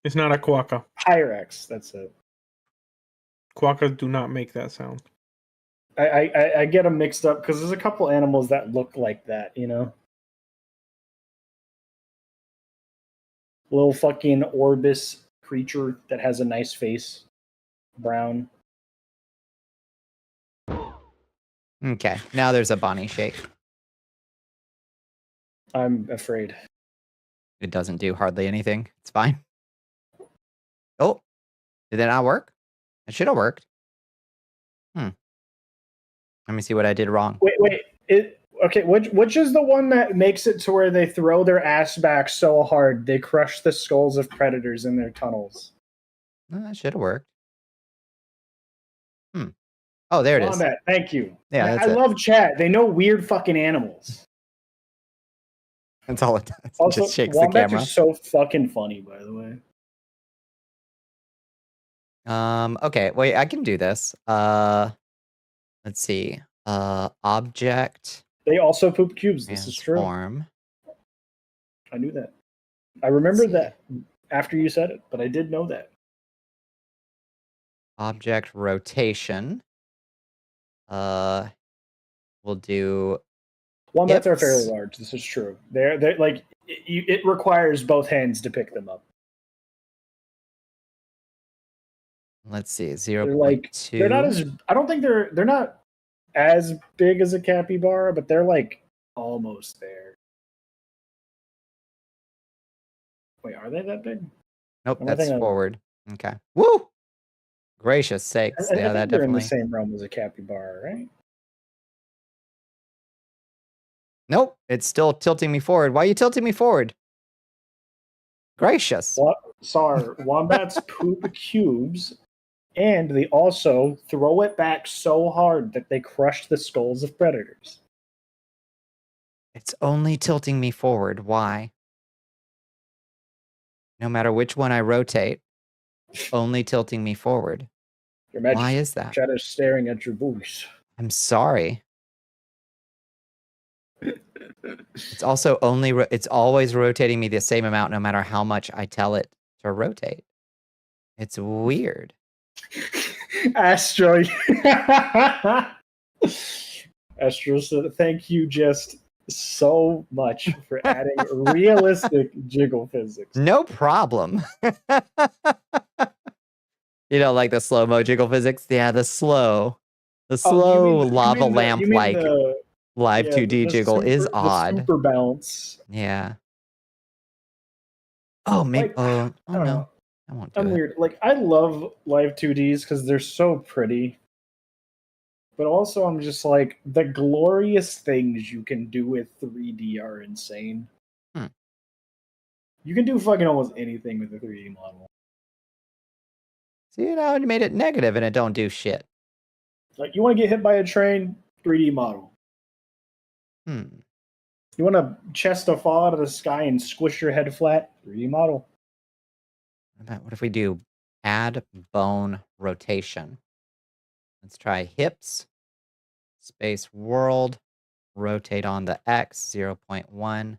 It's not a quokka. Hyrax. That's it. Quokkas do not make that sound. I get them mixed up because there's a couple animals that look like that, you know. Little fucking Orbis creature that has a nice face. Brown. Okay, now there's a Bonnie shake. I'm afraid. It doesn't do hardly anything. It's fine. Oh, did that not work? It should have worked. Let me see what I did wrong. Wait. Okay, which is the one that makes it to where they throw their ass back so hard they crush the skulls of predators in their tunnels? That should have worked. Oh, there it is. Wombat, thank you. Yeah, I love chat. They know weird fucking animals. That's all it does. Also, it just shakes wombats the camera. are so fucking funny, by the way. Okay, wait, I can do this. Let's see. Object. They also poop cubes. This is true. Transform. I knew that. I remember that after you said it, but I did know that. Object rotation. We'll do. Wombats are fairly large. This is true. They're like it requires both hands to pick them up. Let's see, 0.2. They're like they're not as. I don't think they're not as big as a capybara, but they're like almost there. Wait, are they that big? Nope, that's forward. Okay. Woo! Gracious sakes. I Yeah, think that they're definitely. in the same realm as a capybara, right? Nope, it's still tilting me forward. Why are you tilting me forward? Gracious. Sorry, wombats poop cubes, And they also throw it back so hard that they crush the skulls of predators. It's only tilting me forward. Why? No matter which one I rotate, only tilting me forward. Your Majesty, why is that? Shadow's staring at your booties. I'm sorry. It's also only it's always rotating me the same amount no matter how much I tell it to rotate. It's weird. Astro. Astro said, thank you just so much for adding realistic jiggle physics. No problem. You know, like the slow-mo jiggle physics? Yeah, the slow lava lamp like live 2D jiggle is odd. Super bounce. Yeah. Oh, maybe. Like, oh no. I won't do I'm it. weird. Like, I love live 2Ds because they're so pretty. But also, I'm just like, the glorious things you can do with 3D are insane. You can do fucking almost anything with a 3D model. So, you know, you made it negative and it don't do shit. Like, you want to get hit by a train? 3D model. You want a chest to fall out of the sky and squish your head flat? 3D model. What if we do add bone rotation? Let's try hips, space world, rotate on the X, 0.1.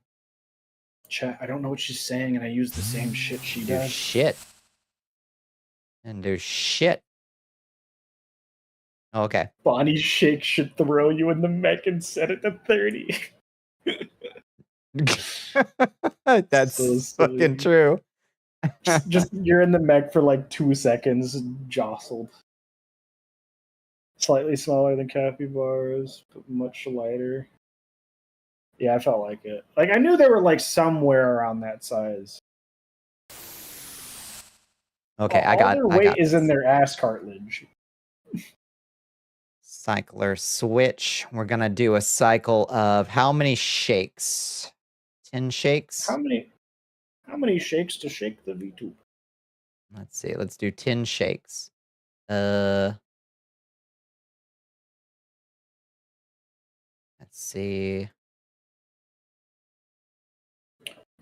Chat, I don't know what she's saying, and I use the same shit she Do does. shit. And do shit. Okay. Bonnie Shake should throw you in the mech and set it to 30. That's So fucking true. just you're in the mech for like 2 seconds, jostled. Slightly smaller than capybaras, but much lighter. Yeah, I felt like it. Like, I knew they were like somewhere around that size. Okay, All their weight is in their ass cartilage. Cycler switch. We're gonna do a cycle of how many shakes? 10 shakes? How many shakes to shake the Vtuber? Let's see. Let's do 10 shakes. Let's see.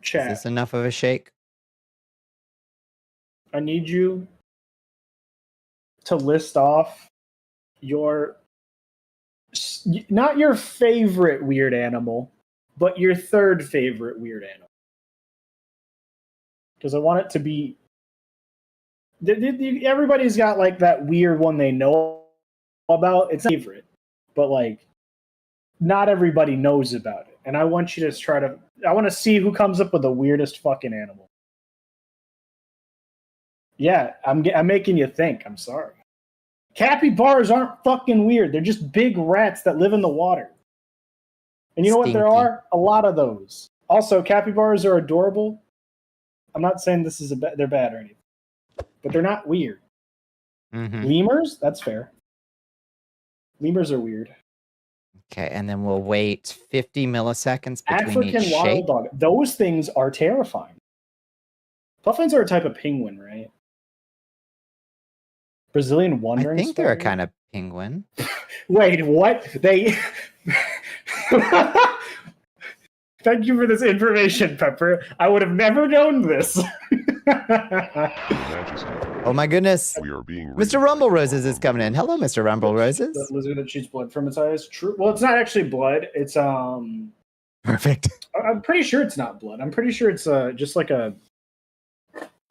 Chat. Is this enough of a shake? I need you to list off your, not your favorite weird animal, but your third favorite weird animal. Because I want it to be, everybody's got like that weird one they know about. It's not favorite, but like not everybody knows about it. And I want you to I want to see who comes up with the weirdest fucking animal. Yeah, I'm making you think. I'm sorry. Capybaras aren't fucking weird. They're just big rats that live in the water. And you know what there are? A lot of those. Also, capybaras are adorable. I'm not saying this is they're bad or anything. But they're not weird. Lemurs? That's fair. Lemurs are weird. Okay, and then we'll wait 50 milliseconds between African each wild shake. dog. Those things are terrifying. Puffins are a type of penguin, right? Brazilian wandering I think they're a spider? kind of penguin. Wait, what? They... Thank you for this information, Pepper. I would have never known this. Oh my goodness. We are being Mr. Rumble Roses is coming in. Hello, Mr. Rumble The Roses. lizard that shoots blood from its eyes. True. Well, it's not actually blood. It's Perfect. I'm pretty sure it's not blood. I'm pretty sure it's just like a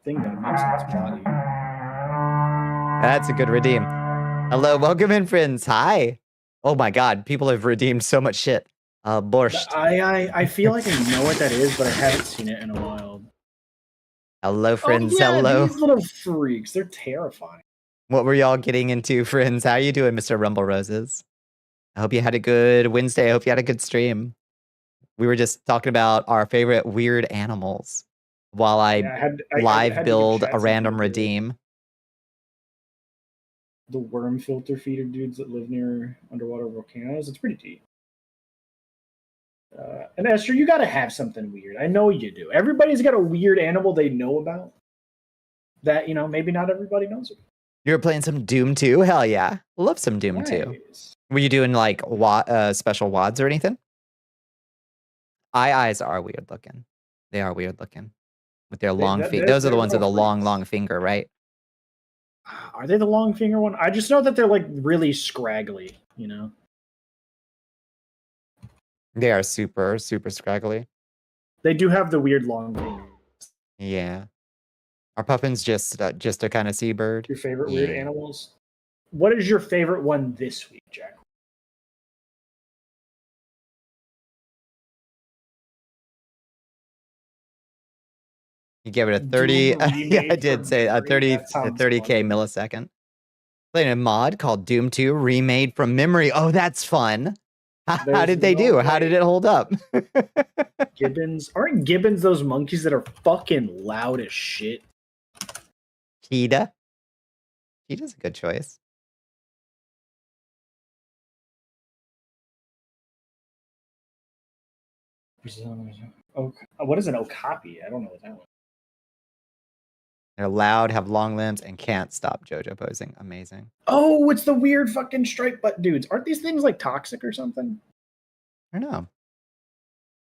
thing that moves in its body. That's a good redeem. Hello, welcome in, friends. Hi. Oh my God, people have redeemed so much shit. Borscht. I feel like I know what that is, but I haven't seen it in a while. Hello, friends. Oh, yeah, Hello. These little freaks. They're terrifying. What were y'all getting into, friends? How are you doing, Mr. Rumble Roses? I hope you had a good Wednesday. I hope you had a good stream. We were just talking about our favorite weird animals while I live build a random redeem. The worm filter feeder dudes that live near underwater volcanoes. It's pretty deep. And Esther, you got to have something weird. I know you do. Everybody's got a weird animal they know about that, maybe not everybody knows about. You were playing some Doom 2? Hell yeah. Love some Doom 2. Were you doing like special WADs or anything? Eyes are weird looking. They are weird looking. With their long feet. Those are the ones with the long finger, right? Are they the long finger one? I just know that they're like really scraggly, you know? They are super scraggly. They do have the weird long fingers. Yeah. Are puffins just a kind of seabird? Your favorite weird animals? What is your favorite one this week, Jack? You gave it a 30. Yeah, I did say a 30K millisecond. Playing a mod called Doom 2 remade from memory. Oh, that's fun. How did they do? How did it hold up? Gibbons. Aren't gibbons those monkeys that are fucking loud as shit? Cheetah. Cheetah's a good choice. Oh, what is an okapi? I don't know what that one. They're loud, have long limbs, and can't stop JoJo posing. Amazing. Oh, it's the weird fucking striped butt dudes. Aren't these things like toxic or something? I don't know.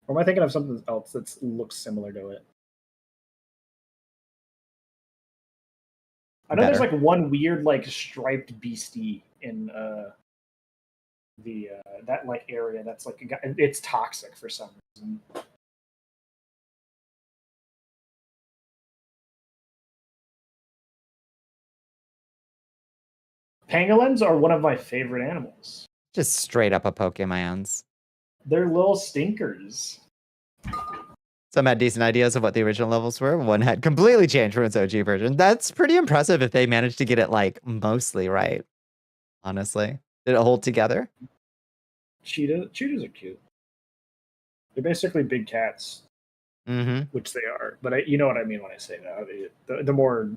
Or am I thinking of something else that looks similar to it? I know there's like one weird like striped beastie in the that like area that's like it's toxic for some reason. Pangolins are one of my favorite animals. Just straight up a Pokemons. They're little stinkers. Some had decent ideas of what the original levels were. One had completely changed from its OG version. That's pretty impressive if they managed to get it like mostly right. Honestly. Did it hold together? Cheetahs are cute. They're basically big cats. Mm-hmm. Which they are. But you know what I mean when I say that. The more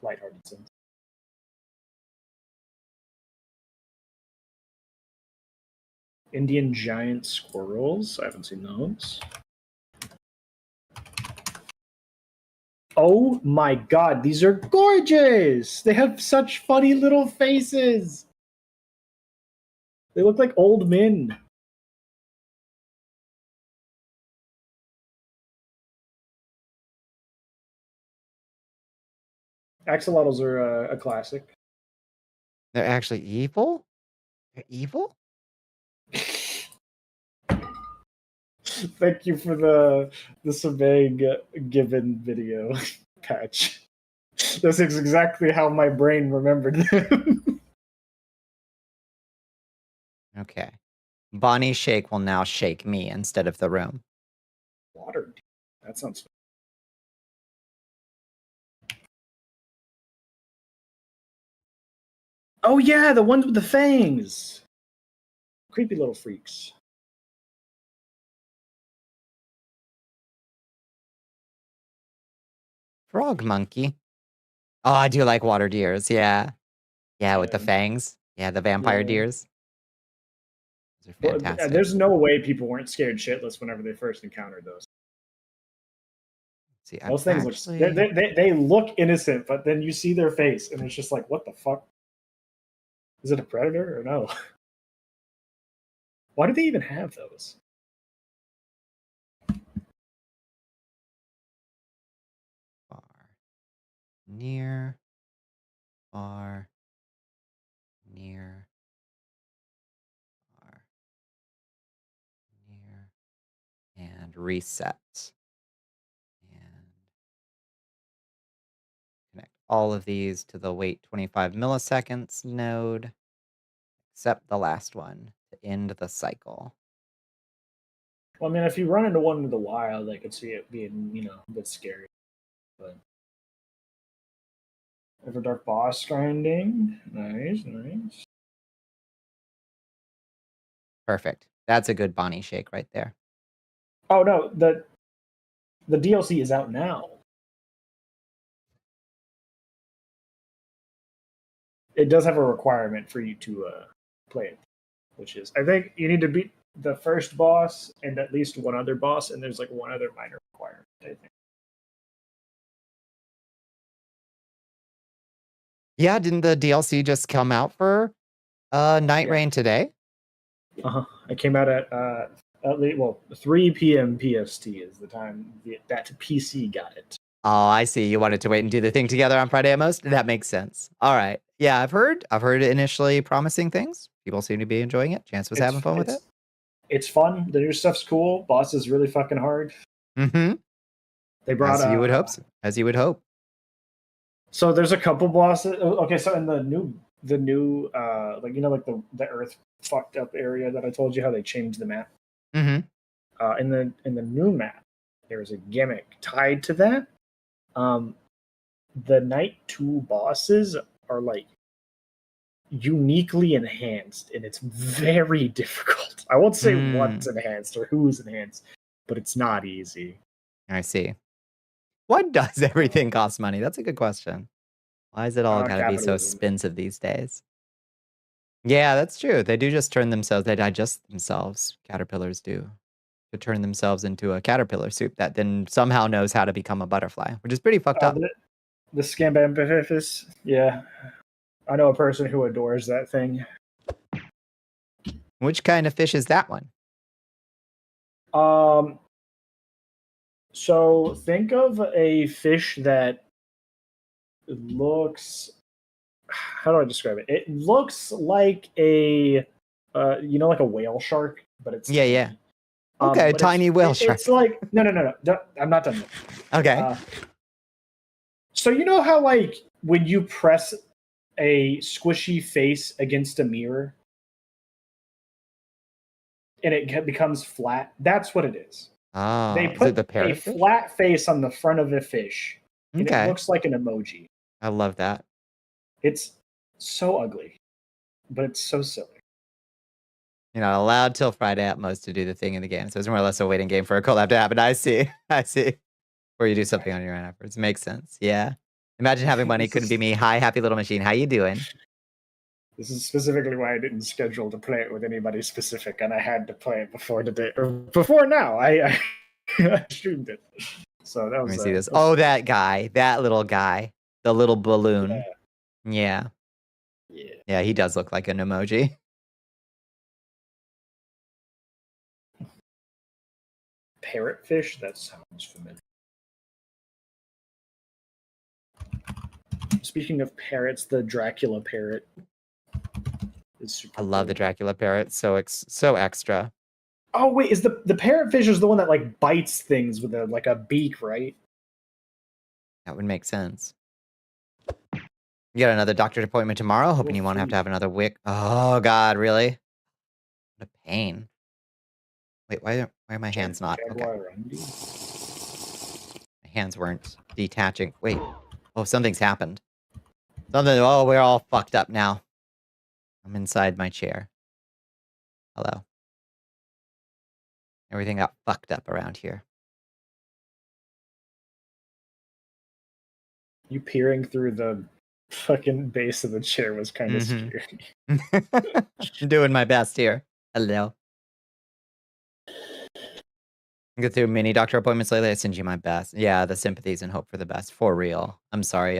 lighthearted sense. Indian giant squirrels. I haven't seen those. Oh my god, these are gorgeous! They have such funny little faces. They look like old men. Axolotls are a classic. They're actually evil? They're evil? Thank you for the Sabang Gibbon video patch. This is exactly how my brain remembered them. Okay. Bonnie Shake will now shake me instead of the room. Water. That sounds fun. Oh yeah, the ones with the fangs. Creepy little freaks. Frog monkey. Oh, I do like water deers. Yeah. Yeah, with the fangs. Yeah, the vampire deers. Those are fantastic. Well, there's no way people weren't scared shitless whenever they first encountered those. See, those things they look innocent, but then you see their face and it's just like, what the fuck? Is it a predator or no? Why do they even have those? Far. Near. Far. Near. Far. Near. And reset. And connect all of these to the wait 25 milliseconds node, except the last one to end the cycle. Well, I mean, if you run into one in the wild, I could see it being, you know, a bit scary. But Everdark boss grinding. Nice. Perfect. That's a good Bonnie Shake right there. Oh no, the DLC is out now. It does have a requirement for you to play it, which is I think you need to beat the first boss and at least one other boss, and there's like one other minor requirement, I think. Yeah, didn't the DLC just come out for Night Rain today? It came out at 3 p.m. PST is the time that PC got it. Oh, I see. You wanted to wait and do the thing together on Friday at most? That makes sense. All right. Yeah, I've heard initially promising things. People seem to be enjoying it. Chance was having fun with it. It's fun. The new stuff's cool. Boss is really fucking hard. Mm-hmm. They brought As you would hope. As you would hope. So there's a couple bosses. Okay, so in the new like the Earth fucked up area that I told you how they changed the map. Mm-hmm. In the new map, there's a gimmick tied to that. The Night 2 bosses are like uniquely enhanced, and it's very difficult. I won't say what's enhanced or who's enhanced, but it's not easy. I see. Why does everything cost money? That's a good question. Why is it all gotta be so expensive these days? Yeah, that's true. They do just they digest themselves. Caterpillars do. To turn themselves into a caterpillar soup that then somehow knows how to become a butterfly, which is pretty fucked up. The Scambamphiphis, yeah. I know a person who adores that thing. Which kind of fish is that one? So think of a fish that looks, how do I describe it? It looks like like a whale shark, but it's yeah. Okay, tiny whale shark. It's like no. I'm not done yet. Okay. So you know how like when you press a squishy face against a mirror and it becomes flat? That's what it is. Oh, they put a flat face on the front of a fish, and it looks like an emoji. I love that. It's so ugly, but it's so silly. You're not allowed till Friday at most to do the thing in the game. So it's more or less a waiting game for a collab to happen. I see. Or you do something on your own efforts. Makes sense. Yeah. Imagine having money. Couldn't be me. Hi, happy little machine. How you doing? This is specifically why I didn't schedule to play it with anybody specific, and I had to play it before today or before now. I streamed it. So that was. Let me see this. Oh, that guy, that little guy, the little balloon. Yeah. Yeah, he does look like an emoji. Parrotfish? That sounds familiar. Speaking of parrots, the Dracula parrot is super. I love the Dracula parrot. So extra. Oh wait, is the parrotfish is the one that like bites things with a beak, right? That would make sense. You got another doctor's appointment tomorrow. Hoping you won't have to have another wick. Oh God, really? What a pain. Wait, why are my hands not? Okay. My hands weren't detaching. Wait. Oh, something's happened. Oh, we're all fucked up now. I'm inside my chair. Hello. Everything got fucked up around here. You peering through the fucking base of the chair was kind of scary. I'm doing my best here. Hello. Go through many doctor appointments lately. I send you my best. Yeah, the sympathies and hope for the best. For real. I'm sorry.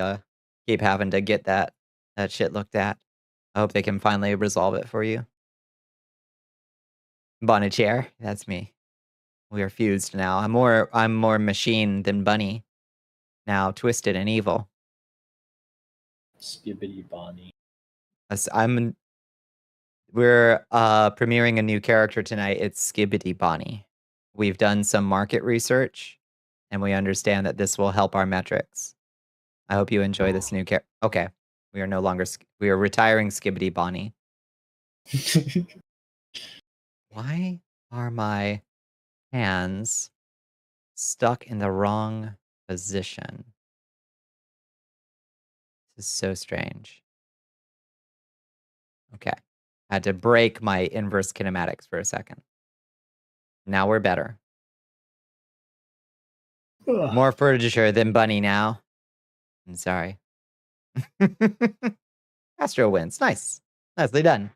Keep having to get that shit looked at. I hope they can finally resolve it for you. Bonnie chair. That's me. We are fused now. I'm more machine than bunny. Now twisted and evil. Skibbity Bonnie. We're premiering a new character tonight. It's Skibbity Bonnie. We've done some market research, and we understand that this will help our metrics. I hope you enjoy this new character. Okay, we are retiring Skibbity Bonnie. Why are my hands stuck in the wrong position? This is so strange. Okay, I had to break my inverse kinematics for a second. Now we're better. More furniture than Bunny now. I'm sorry. Astro wins. Nice. Nicely done.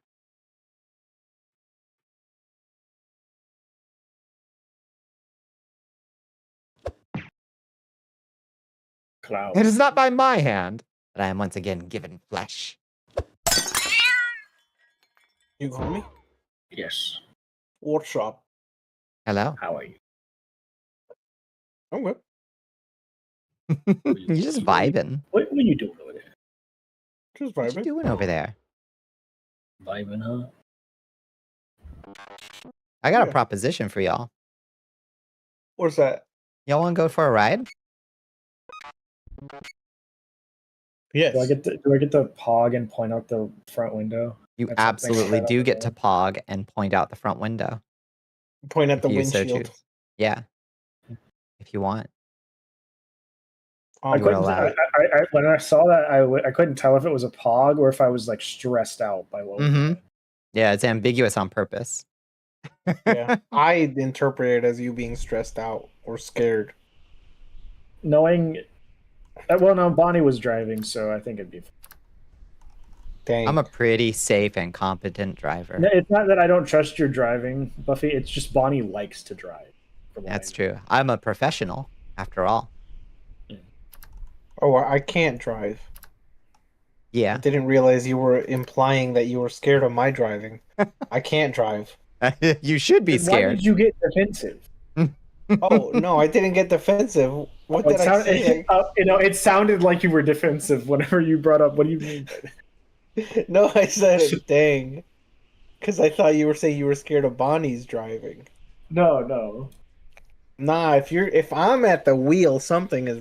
Cloud. It is not by my hand. But I am once again given flesh. You call me? Yes. Workshop. Hello. How are you? I'm good. You're just vibing. What are you doing over there? Just What you vibing. doing over there? Vibing, huh? I got a Yeah. proposition for y'all. What's that? Y'all want to go for a ride? Yes. Do I get to pog and point out the front window? You That's something absolutely I don't do get know. to pog and point out the front window. Point at If the you so windshield. choose. Yeah. If you want. I You would couldn't. allow it. When I saw that, I couldn't tell if it was a pog or if I was like stressed out by what. Mm-hmm. Yeah, it's ambiguous on purpose. Yeah. I interpret it as you being stressed out or scared. Knowing, well, no, Bonnie was driving, so I think it'd be. Dang. I'm a pretty safe and competent driver. No, it's not that I don't trust your driving, Buffy. It's just Bonnie likes to drive. That's true. I'm a professional, after all. Oh, I can't drive. I Yeah. didn't realize you were implying that you were scared of my driving. I can't drive. You should be Why scared. did you get defensive? Oh, no, I didn't get defensive. What did I say? It sounded like you were defensive whenever you brought up. What do you mean? No, I said it. Dang. Because I thought you were saying you were scared of Bonnie's driving. No. Nah, if I'm at the wheel, something is